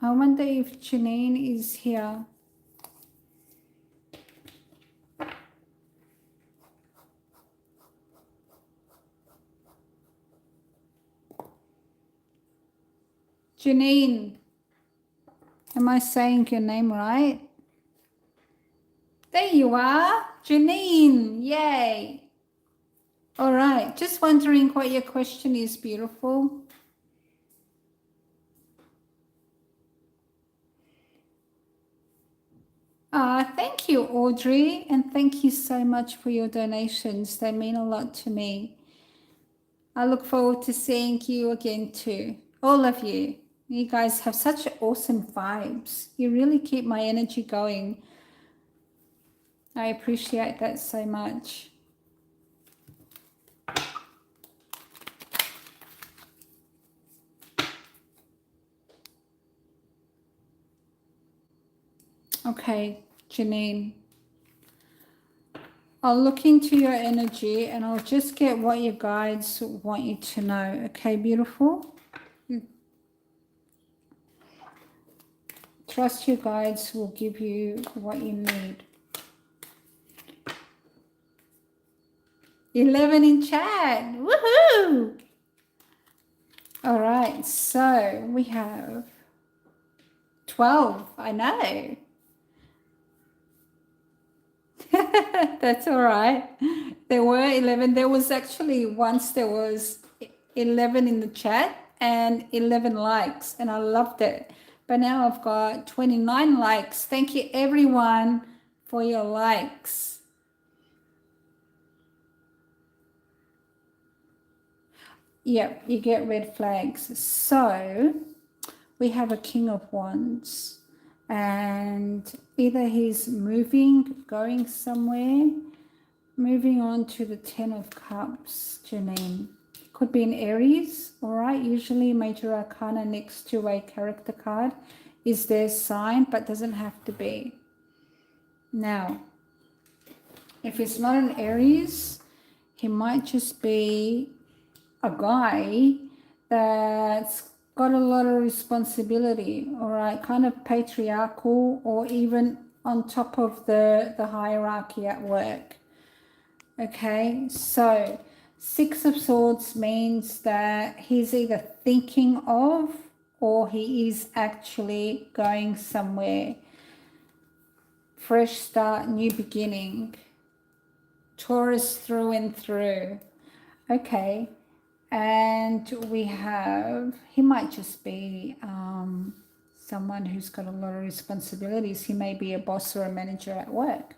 I wonder if Janine is here. Janine, am I saying your name right? There you are, Janine, yay. All right, just wondering what your question is, beautiful. Thank you, Audrey, and thank you so much for your donations. They mean a lot to me. I look forward to seeing you again too, all of you. You guys have such awesome vibes. You really keep my energy going. I appreciate that so much. Okay, Janine. I'll look into your energy and I'll just get what your guides want you to know. Okay, beautiful? Trust your guides will give you what you need. 11 in chat. Woohoo! All right, so we have 12. I know. That's all right. There were 11. There was actually once there was 11 in the chat and 11 likes, and I loved it. But now I've got 29 likes. Thank you, everyone, for your likes. Yep, you get red flags. So we have a King of Wands, and either he's moving, going somewhere, moving on to the 10 of Cups, Janine. Could be an Aries, all right? Usually Major Arcana next to a character card is their sign, but doesn't have to be. Now, if it's not an Aries, he might just be a guy that's got a lot of responsibility, all right? Kind of patriarchal or even on top of the hierarchy at work. Okay, so 6 of Swords means that he's either thinking of or he is actually going somewhere. Fresh start, new beginning. Taurus through and through. Okay. And we have, he might just be someone who's got a lot of responsibilities. He may be a boss or a manager at work.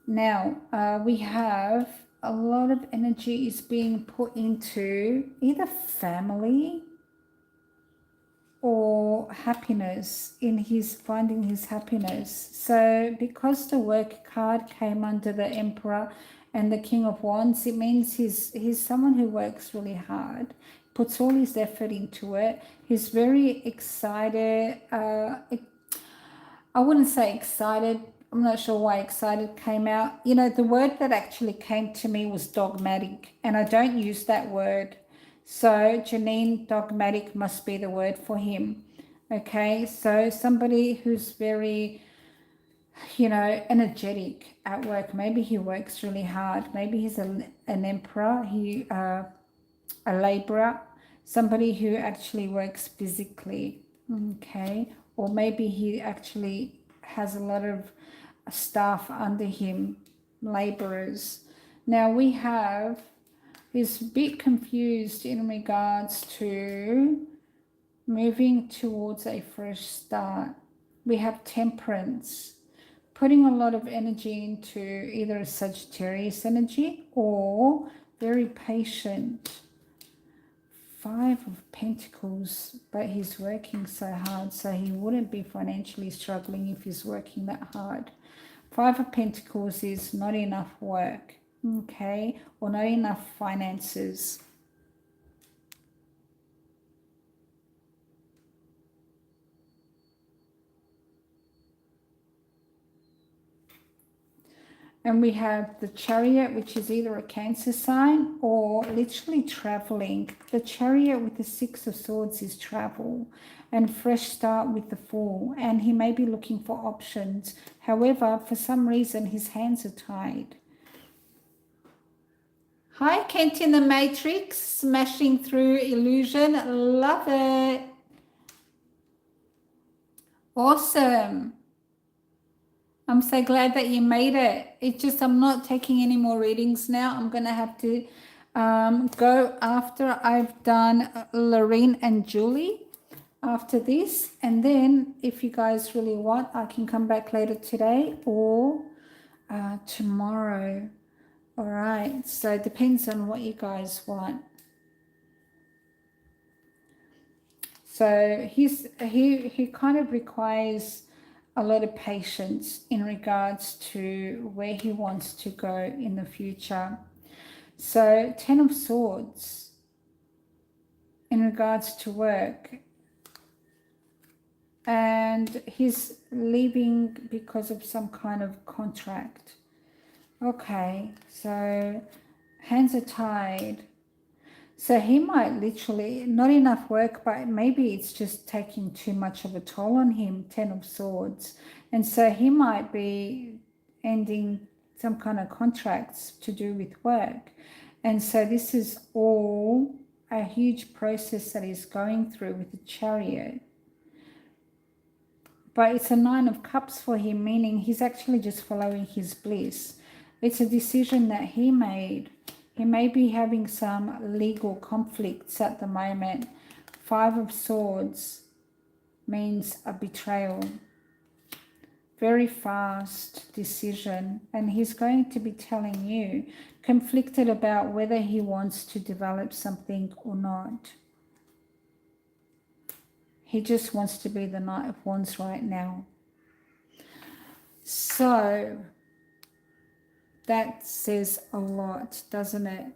Now, we have a lot of energy is being put into either family or happiness, in his finding his happiness. So because the work card came under the Emperor and the King of Wands, it means he's someone who works really hard, puts all his effort into it. He's very excited. I wouldn't say excited. I'm not sure why excited came out. You know, the word that actually came to me was dogmatic, and I don't use that word. So Janine, dogmatic must be the word for him. Okay, so somebody who's very, you know, energetic at work. Maybe he works really hard. Maybe he's an emperor, a laborer, somebody who actually works physically. Okay, or maybe he actually has a lot of staff under him, laborers. Now we have, is a bit confused in regards to moving towards a fresh start. We have temperance, putting a lot of energy into either a Sagittarius energy or very patient. 5 of Pentacles, but he's working so hard, so he wouldn't be financially struggling if he's working that hard. 5 of Pentacles is not enough work, okay, or not enough finances. And we have the Chariot, which is either a Cancer sign or literally traveling. The Chariot with the 6 of Swords is travel, and fresh start with the Fool. And he may be looking for options. However, for some reason, his hands are tied. Hi, Kent in the Matrix, smashing through illusion. Love it. Awesome. I'm so glad that you made it. It's just I'm not taking any more readings now. I'm going to have to go after I've done Lorraine and Julie after this. And then if you guys really want, I can come back later today or tomorrow. All right. So it depends on what you guys want. So he kind of requires a lot of patience in regards to where he wants to go in the future. So 10 of Swords in regards to work. And he's leaving because of some kind of contract. Okay, so hands are tied. So he might literally, not enough work, but maybe it's just taking too much of a toll on him, 10 of Swords. And so he might be ending some kind of contracts to do with work. And so this is all a huge process that he's going through with the Chariot. But it's a 9 of Cups for him, meaning he's actually just following his bliss. It's a decision that he made. He may be having some legal conflicts at the moment. 5 of Swords means a betrayal. Very fast decision. And he's going to be telling you, conflicted about whether he wants to develop something or not. He just wants to be the Knight of Wands right now. So that says a lot, doesn't it?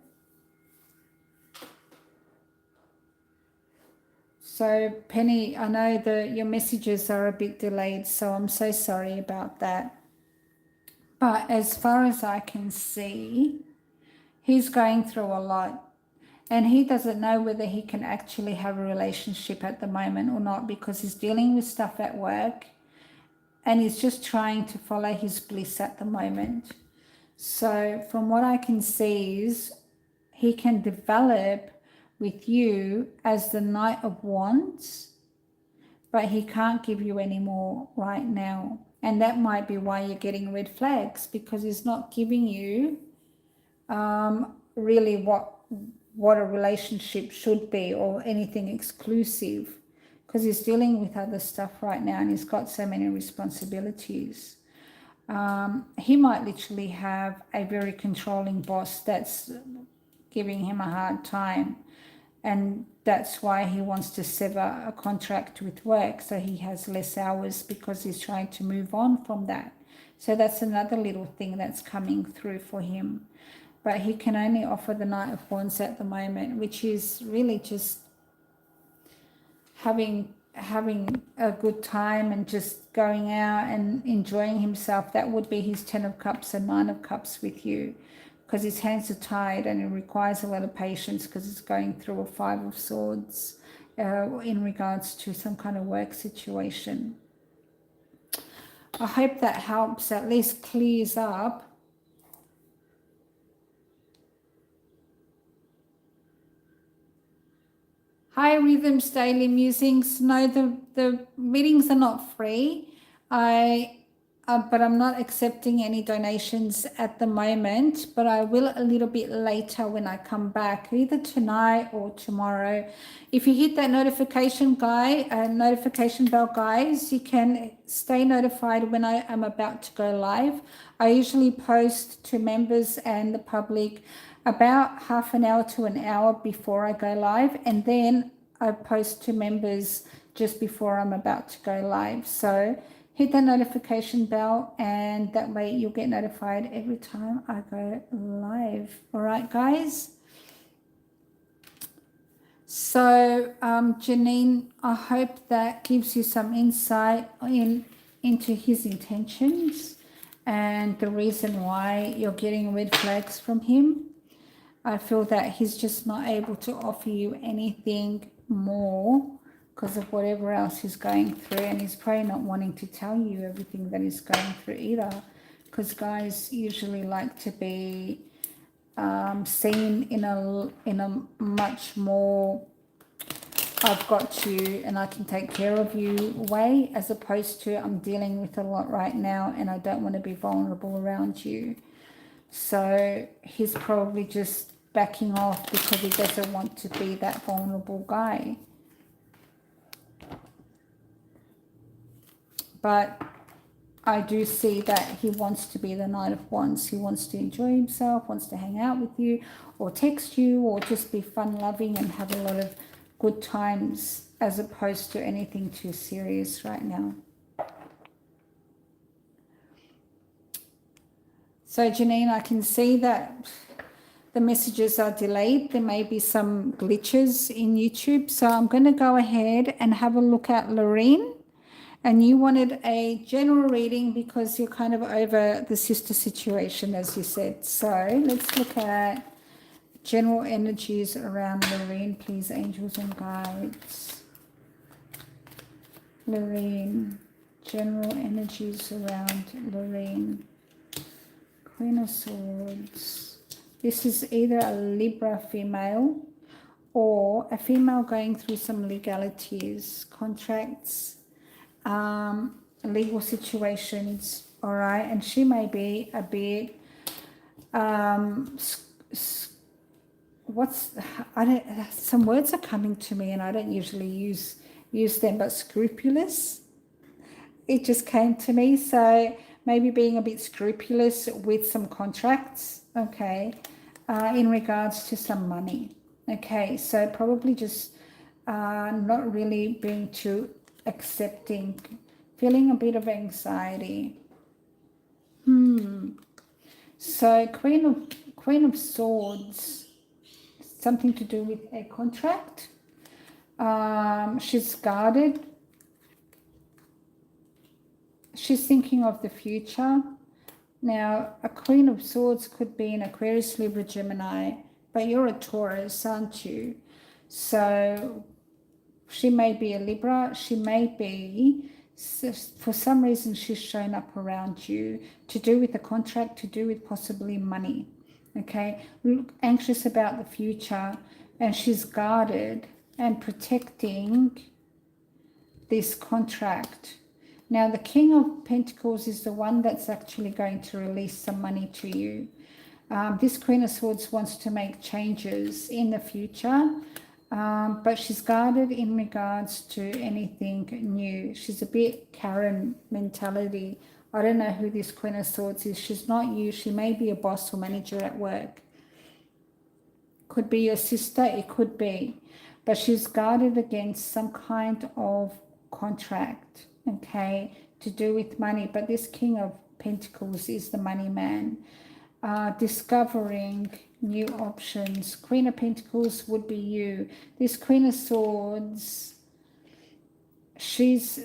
So Penny, I know that your messages are a bit delayed, so I'm so sorry about that. But as far as I can see, he's going through a lot. And he doesn't know whether he can actually have a relationship at the moment or not, because he's dealing with stuff at work and he's just trying to follow his bliss at the moment. So from what I can see is he can develop with you as the Knight of Wands, but he can't give you any more right now. And that might be why you're getting red flags, because he's not giving you really what a relationship should be, or anything exclusive, because he's dealing with other stuff right now and he's got so many responsibilities. He might literally have a very controlling boss that's giving him a hard time, and that's why he wants to sever a contract with work so he has less hours, because he's trying to move on from that. So that's another little thing that's coming through for him. But he can only offer the Knight of Wands at the moment, which is really just having a good time and just going out and enjoying himself. That would be his 10 of Cups and 9 of Cups with you, because his hands are tied and it requires a lot of patience, because it's going through a 5 of Swords in regards to some kind of work situation. I hope that helps, at least clears up. Hi, Rhythms Daily Musings. No, the meetings are not free. But I'm not accepting any donations at the moment, but I will a little bit later when I come back, either tonight or tomorrow. If you hit that notification bell, guys, you can stay notified when I am about to go live. I usually post to members and the public about half an hour to an hour before I go live, and then I post to members just before I'm about to go live. So hit the notification bell, and that way you'll get notified every time I go live. All right, guys? So, Janine, I hope that gives you some insight into his intentions and the reason why you're getting red flags from him. I feel that he's just not able to offer you anything more because of whatever else he's going through, and he's probably not wanting to tell you everything that he's going through either, because guys usually like to be seen in a much more I've got you and I can take care of you way, as opposed to I'm dealing with a lot right now and I don't want to be vulnerable around you. So he's probably just backing off because he doesn't want to be that vulnerable guy. But I do see that he wants to be the Knight of Wands. He wants to enjoy himself, wants to hang out with you or text you or just be fun-loving and have a lot of good times, as opposed to anything too serious right now. So Janine, I can see that the messages are delayed. There may be some glitches in YouTube. So I'm going to go ahead and have a look at Lorene. And you wanted a general reading because you're kind of over the sister situation, as you said. So let's look at general energies around Lorene, please, angels and guides. Lorene, general energies around Lorene. Queen of Swords. This is either a Libra female or a female going through some legalities, contracts, legal situations, all right? And she may be a bit, some words are coming to me and I don't usually use them, but scrupulous. It just came to me. So maybe being a bit scrupulous with some contracts, okay, in regards to some money. Okay, so probably just not really being too accepting, feeling a bit of anxiety. So Queen of Swords, something to do with a contract. She's guarded. She's thinking of the future. Now, a Queen of Swords could be an Aquarius, Libra, Gemini, but you're a Taurus, aren't you? So she may be a Libra. She may be, for some reason, she's shown up around you to do with a contract, to do with possibly money. Okay, look anxious about the future, and she's guarded and protecting this contract. Now, the King of Pentacles is the one that's actually going to release some money to you. This Queen of Swords wants to make changes in the future, but she's guarded in regards to anything new. She's a bit Karen mentality. I don't know who this Queen of Swords is. She's not you. She may be a boss or manager at work. Could be your sister, it could be. But she's guarded against some kind of contract, okay, to do with money. But this King of Pentacles is the money man. Discovering new options. Queen of Pentacles would be you. This Queen of Swords, she's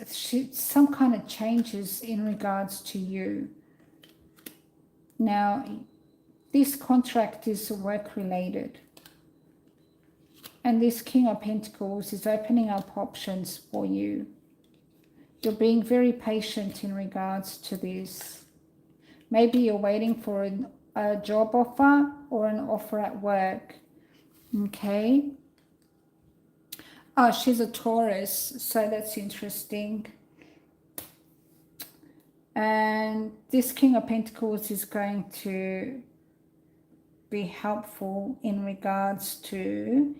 some kind of changes in regards to you. Now, this contract is work related. And this King of Pentacles is opening up options for you. You're being very patient in regards to this. Maybe you're waiting for a job offer or an offer at work. Okay. Oh, she's a Taurus, so that's interesting. And this King of Pentacles is going to be helpful in regards to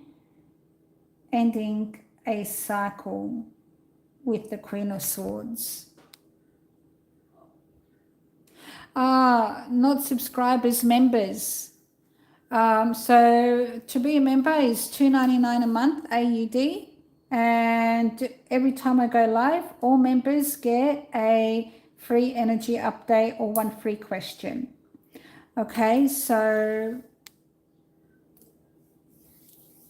ending a cycle with the Queen of Swords. Not subscribers, members. So to be a member is $2.99 a month, AUD. And every time I go live, all members get a free energy update or one free question. Okay, so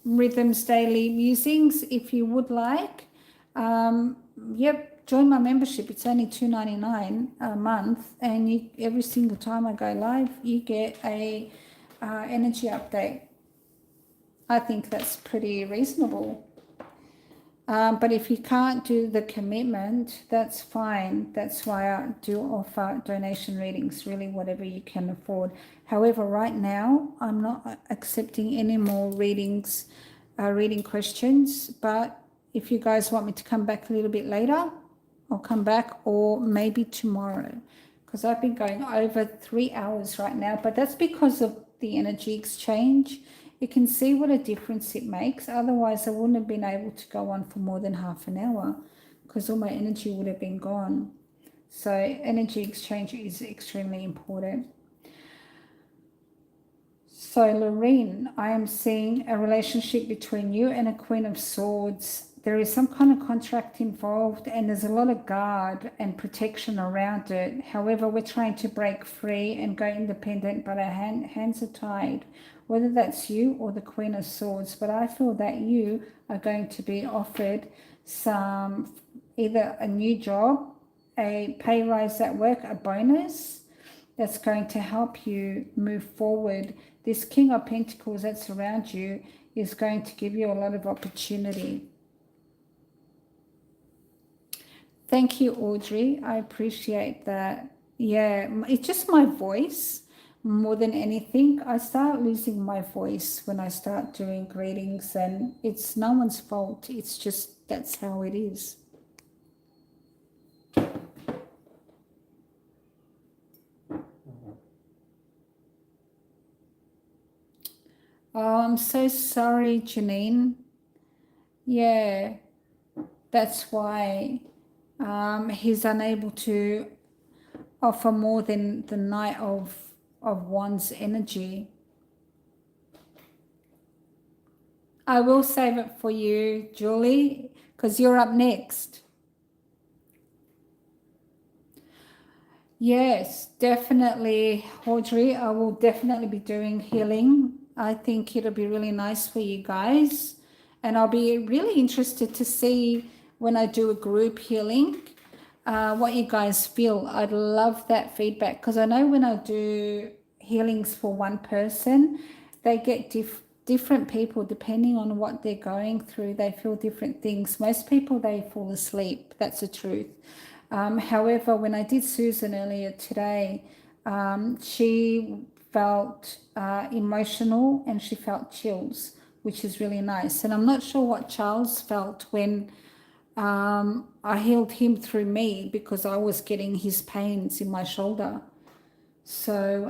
Rhythms Daily Musings, if you would like. Yep, join my membership. It's only $2.99 a month, and every single time I go live, you get a energy update. I think that's pretty reasonable. But if you can't do the commitment, that's fine. That's why I do offer donation readings, really whatever you can afford. However, right now, I'm not accepting any more readings, reading questions. But if you guys want me to come back a little bit later, I'll come back, or maybe tomorrow, because I've been going over 3 hours right now. But that's because of the energy exchange. You can see what a difference it makes. Otherwise, I wouldn't have been able to go on for more than half an hour because all my energy would have been gone. So energy exchange is extremely important. So Lorraine, I am seeing a relationship between you and a Queen of Swords. There is some kind of contract involved, and there's a lot of guard and protection around it. However, we're trying to break free and go independent, but our hands are tied, whether that's you or the Queen of Swords. But I feel that you are going to be offered either a new job, a pay rise at work, a bonus that's going to help you move forward. This King of Pentacles that's around you is going to give you a lot of opportunity. Thank you, Audrey. I appreciate that. Yeah, it's just my voice more than anything. I start losing my voice when I start doing readings, and it's no one's fault. It's just that's how it is. Oh, I'm so sorry, Janine. Yeah, that's why he's unable to offer more than the Knight of Wands energy. I will save it for you, Julie, because you're up next. Yes, definitely, Audrey. I will definitely be doing healing. I think it'll be really nice for you guys. And I'll be really interested to see when I do a group healing, what you guys feel. I'd love that feedback, because I know when I do healings for one person, they get different people, depending on what they're going through. They feel different things. Most people, they fall asleep. That's the truth. However, when I did Susan earlier today, she felt emotional and she felt chills. which is really nice. And I'm not sure what Charles felt when I healed him through me, because I was getting his pains in my shoulder. So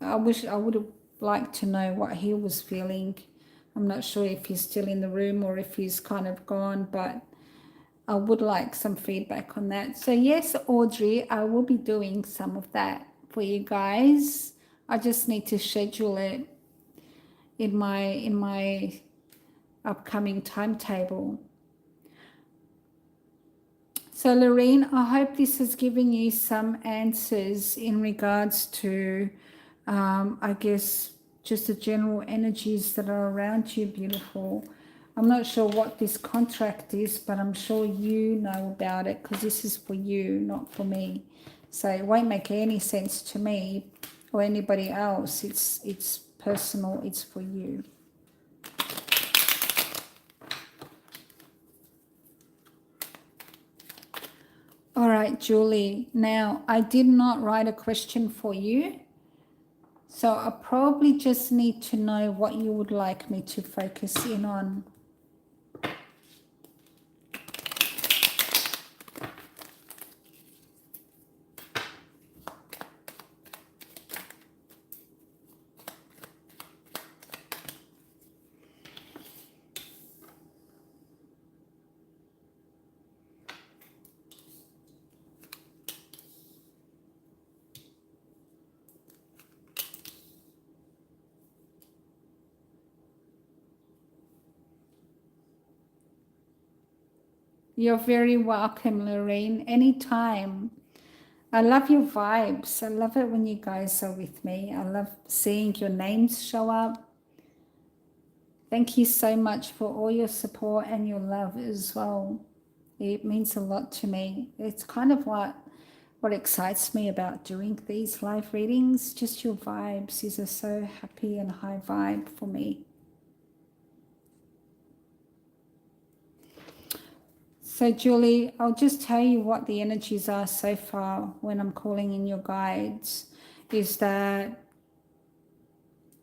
I wish I would have liked to know what he was feeling. I'm not sure if he's still in the room or if he's kind of gone, but I would like some feedback on that. So yes, Audrey, I will be doing some of that for you guys. I just need to schedule it in my upcoming timetable. So Lorene, I hope this has given you some answers in regards to, I guess, just the general energies that are around you, beautiful. I'm not sure what this contract is, but I'm sure you know about it, because this is for you, not for me. So it won't make any sense to me or anybody else. It's personal, it's for you. All right, Julie. Now, I did not write a question for you, so I probably just need to know what you would like me to focus in on. You're very welcome, Lorraine, anytime. I love your vibes. I love it when you guys are with me. I love seeing your names show up. Thank you so much for all your support and your love as well. It means a lot to me. It's kind of what excites me about doing these live readings. Just your vibes. These are so happy and high vibe for me. So Julie, I'll just tell you what the energies are so far when I'm calling in your guides, is that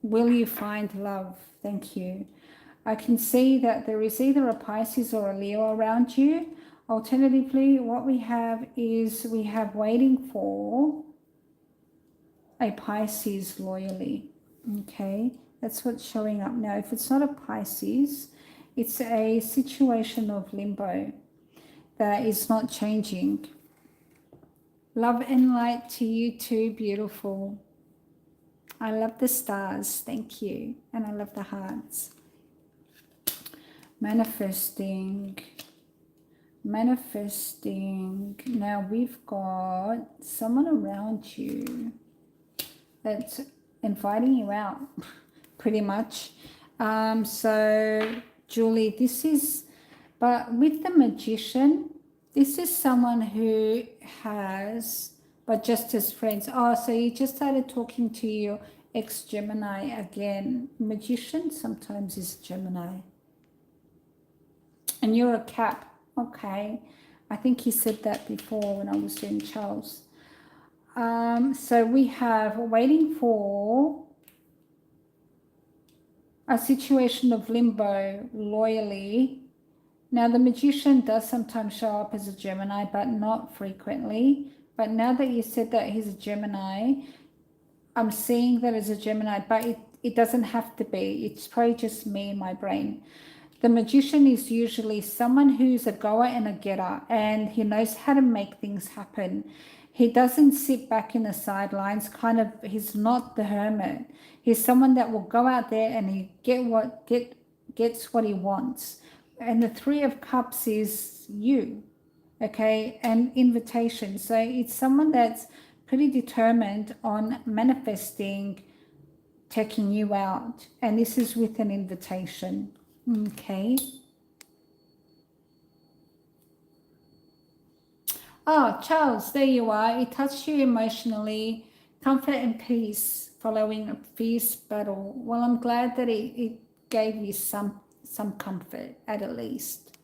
will you find love? Thank you. I can see that there is either a Pisces or a Leo around you. Alternatively, what we have is we have waiting for a Pisces loyally. Okay, that's what's showing up now. If it's not a Pisces, it's a situation of limbo that is not changing. Love and light to you too, beautiful. I love the stars, thank you. And I love the hearts. Manifesting. Now we've got someone around you that's inviting you out, pretty much. So Julie, this is, but with the Magician, this is someone who has, but just as friends. Oh, so you just started talking to your ex-Gemini again. Magician sometimes is Gemini. And you're a Cap. Okay. I think he said that before when I was doing Charles. So we have waiting for a situation of limbo loyally. Now, the Magician does sometimes show up as a Gemini, but not frequently. But now that you said that he's a Gemini, I'm seeing that as a Gemini, but it doesn't have to be. It's probably just me in my brain. The Magician is usually someone who's a goer and a getter, and he knows how to make things happen. He doesn't sit back in the sidelines, he's not the hermit. He's someone that will go out there and he gets what he wants. And the Three of Cups is you, okay, and invitation. So it's someone that's pretty determined on manifesting, taking you out. And this is with an invitation, okay. Oh, Charles, there you are. It touched you emotionally. Comfort and peace following a fierce battle. Well, I'm glad that it gave you some comfort at least.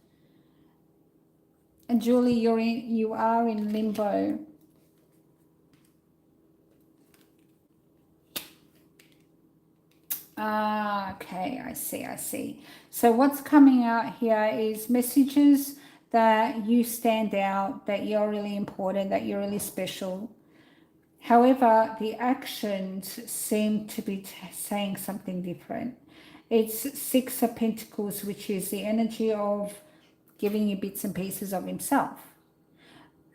And Julie, you are in limbo. Ah, okay, I see, I see. So what's coming out here is messages that you stand out, that you're really important, that you're really special. However, the actions seem to be saying something different. It's Six of Pentacles, which is the energy of giving you bits and pieces of himself.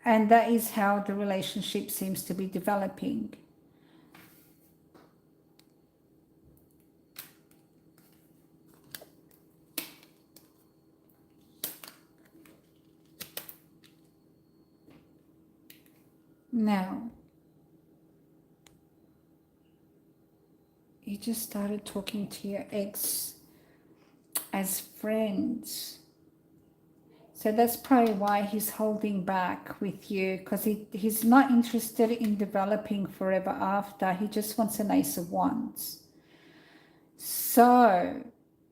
And that is how the relationship seems to be developing. Now, you just started talking to your ex as friends. So that's probably why he's holding back with you, because he's not interested in developing forever after. He just wants an Ace of Wands. So,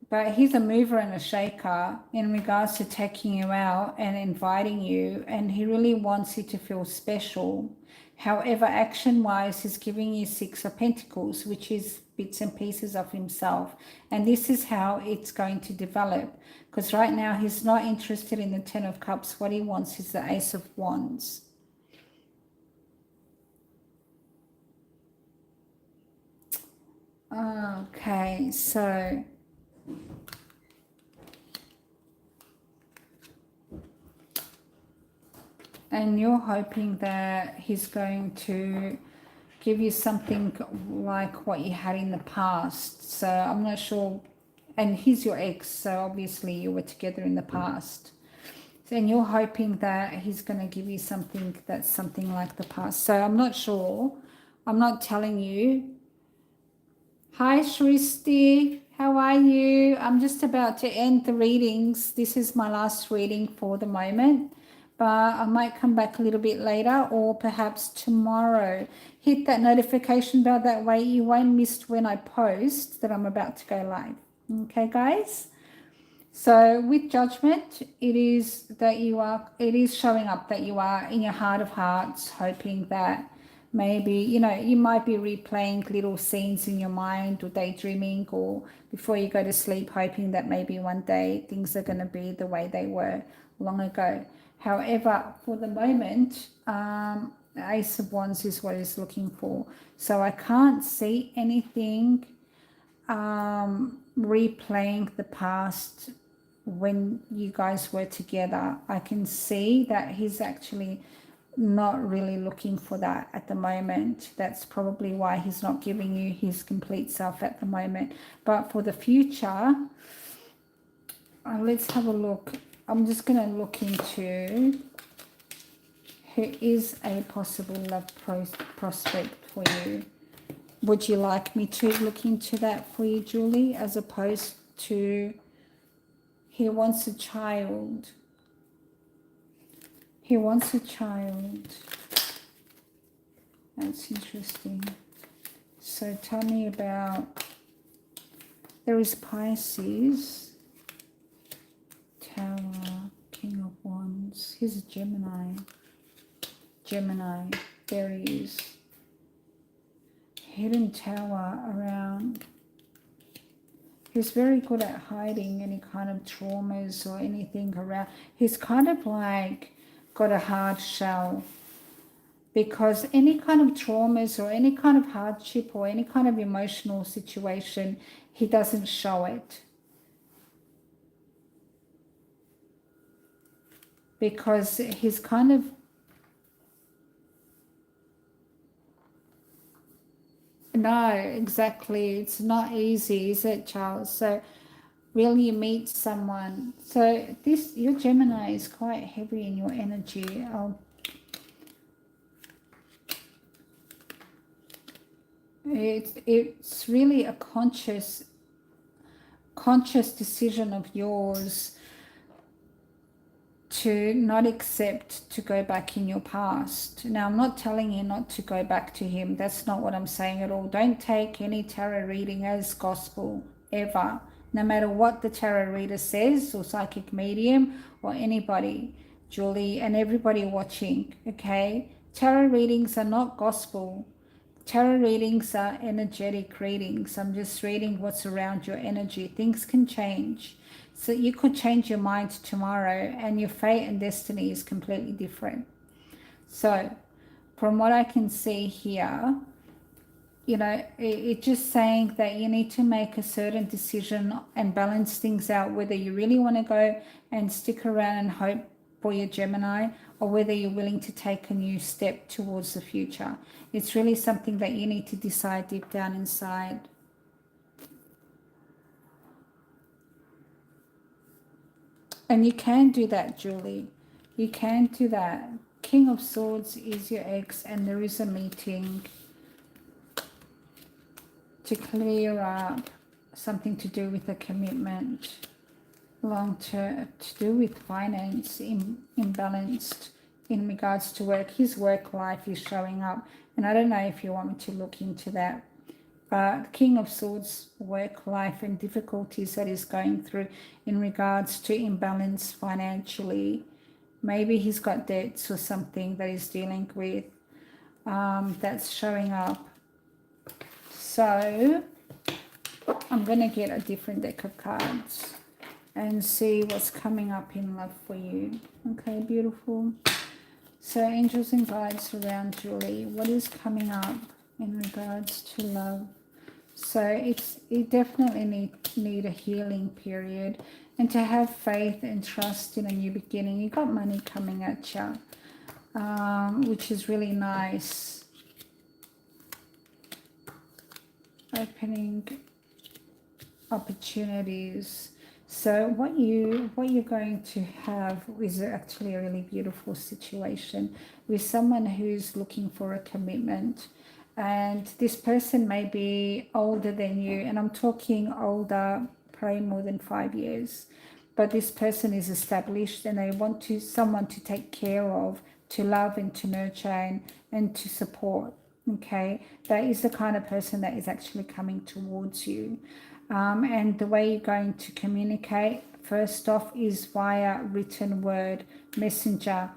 but he's a mover and a shaker in regards to taking you out and inviting you, and he really wants you to feel special. However, action-wise, he's giving you Six of Pentacles, which is bits and pieces of himself. And this is how it's going to develop. Because right now, he's not interested in the Ten of Cups. What he wants is the Ace of Wands. Okay, so... and you're hoping that he's going to give you something like what you had in the past. So I'm not sure. And he's your ex, so obviously you were together in the past. And you're hoping that he's going to give you something that's something like the past. So I'm not sure. I'm not telling you. Hi, Shristi. How are you? I'm just about to end the readings. This is my last reading for the moment. But I might come back a little bit later or perhaps tomorrow. Hit that notification bell, that way you won't miss when I post that I'm about to go live. Okay, guys? So with judgment, it is showing up that you are in your heart of hearts hoping that maybe, you might be replaying little scenes in your mind or daydreaming, or before you go to sleep, hoping that maybe one day things are going to be the way they were long ago. However, for the moment, the Ace of Wands is what he's looking for. So I can't see anything replaying the past when you guys were together. I can see that he's actually not really looking for that at the moment. That's probably why he's not giving you his complete self at the moment. But for the future, let's have a look. I'm just going to look into who is a possible love prospect for you. Would you like me to look into that for you, Julie, as opposed to he wants a child? He wants a child. That's interesting. So tell me about, there is Pisces, Tower, King of Wands. He's a Gemini. Gemini, there he is. Hidden Tower around. He's very good at hiding any kind of traumas or anything around. He's kind of like got a hard shell, because any kind of traumas or any kind of hardship or any kind of emotional situation, he doesn't show it. Because he's kind of, no, exactly. It's not easy, is it, Charles? So will you meet someone? So your Gemini is quite heavy in your energy. It's really a conscious decision of yours to not accept to go back in your past. Now, I'm not telling you not to go back to him. That's not what I'm saying at all. Don't take any tarot reading as gospel, ever. No matter what the tarot reader says, or psychic medium, or anybody, Julie, and everybody watching, okay? Tarot readings are not gospel. Tarot readings are energetic readings. I'm just reading what's around your energy. Things can change. So you could change your mind tomorrow and your fate and destiny is completely different. So from what I can see here, you know, it's just saying that you need to make a certain decision and balance things out, whether you really want to go and stick around and hope for your Gemini, or whether you're willing to take a new step towards the future. It's really something that you need to decide deep down inside. And you can do that, Julie. You can do that. King of Swords is your ex, and there is a meeting to clear up something to do with a commitment, long term, to do with finance, imbalanced in regards to work. His work life is showing up, and I don't know if you want me to look into that. But King of Swords, work life and difficulties that he's going through in regards to imbalance financially. Maybe he's got debts or something that he's dealing with, that's showing up. So I'm going to get a different deck of cards and see what's coming up in love for you. Okay, beautiful. So angels and guides around Julie. What is coming up in regards to love? So it definitely need a healing period, and to have faith and trust in a new beginning. You got money coming at you, which is really nice. Opening opportunities. So what you're going to have is actually a really beautiful situation with someone who's looking for a commitment. And this person may be older than you, and I'm talking older, probably more than 5 years. But this person is established and they want someone to take care of, to love and to nurture and to support. Okay, that is the kind of person that is actually coming towards you. And the way you're going to communicate, first off, is via written word, messenger.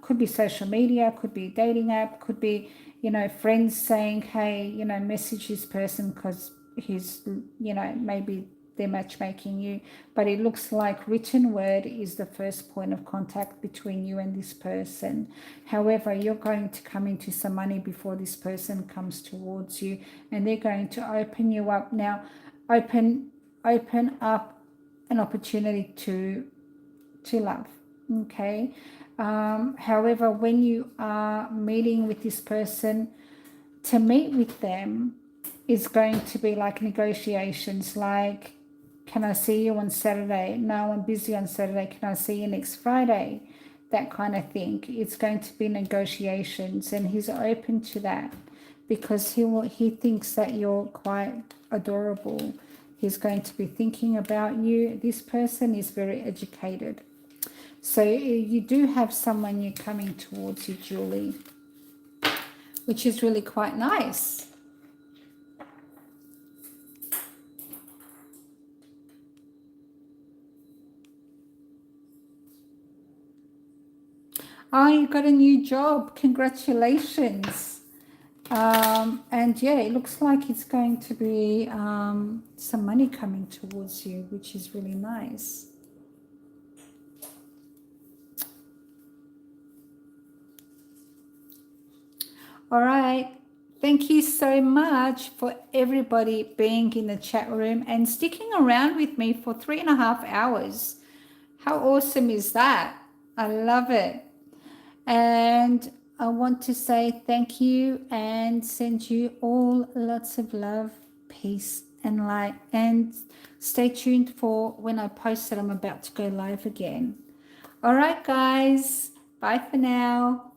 Could be social media, could be a dating app, could be, you know, friends saying, hey, you know, message this person because he's, you know, maybe they're matchmaking you. But it looks like written word is the first point of contact between you and this person. However, you're going to come into some money before this person comes towards you, and they're going to open you up. Now, open up an opportunity to love. Okay. However, when you are meeting with this person, to meet with them is going to be like negotiations, like, can I see you on Saturday? No, I'm busy on Saturday. Can I see you next Friday? That kind of thing. It's going to be negotiations, and he's open to that because he thinks that you're quite adorable. He's going to be thinking about you. This person is very educated. So you do have someone you're coming towards you, Julie, which is really quite nice. Oh, you got a new job. Congratulations. And yeah, it looks like it's going to be some money coming towards you, which is really nice. All right. Thank you so much for everybody being in the chat room and sticking around with me for 3.5 hours. How awesome is that? I love it. And I want to say thank you and send you all lots of love, peace, and light. And stay tuned for when I post that I'm about to go live again. All right, guys. Bye for now.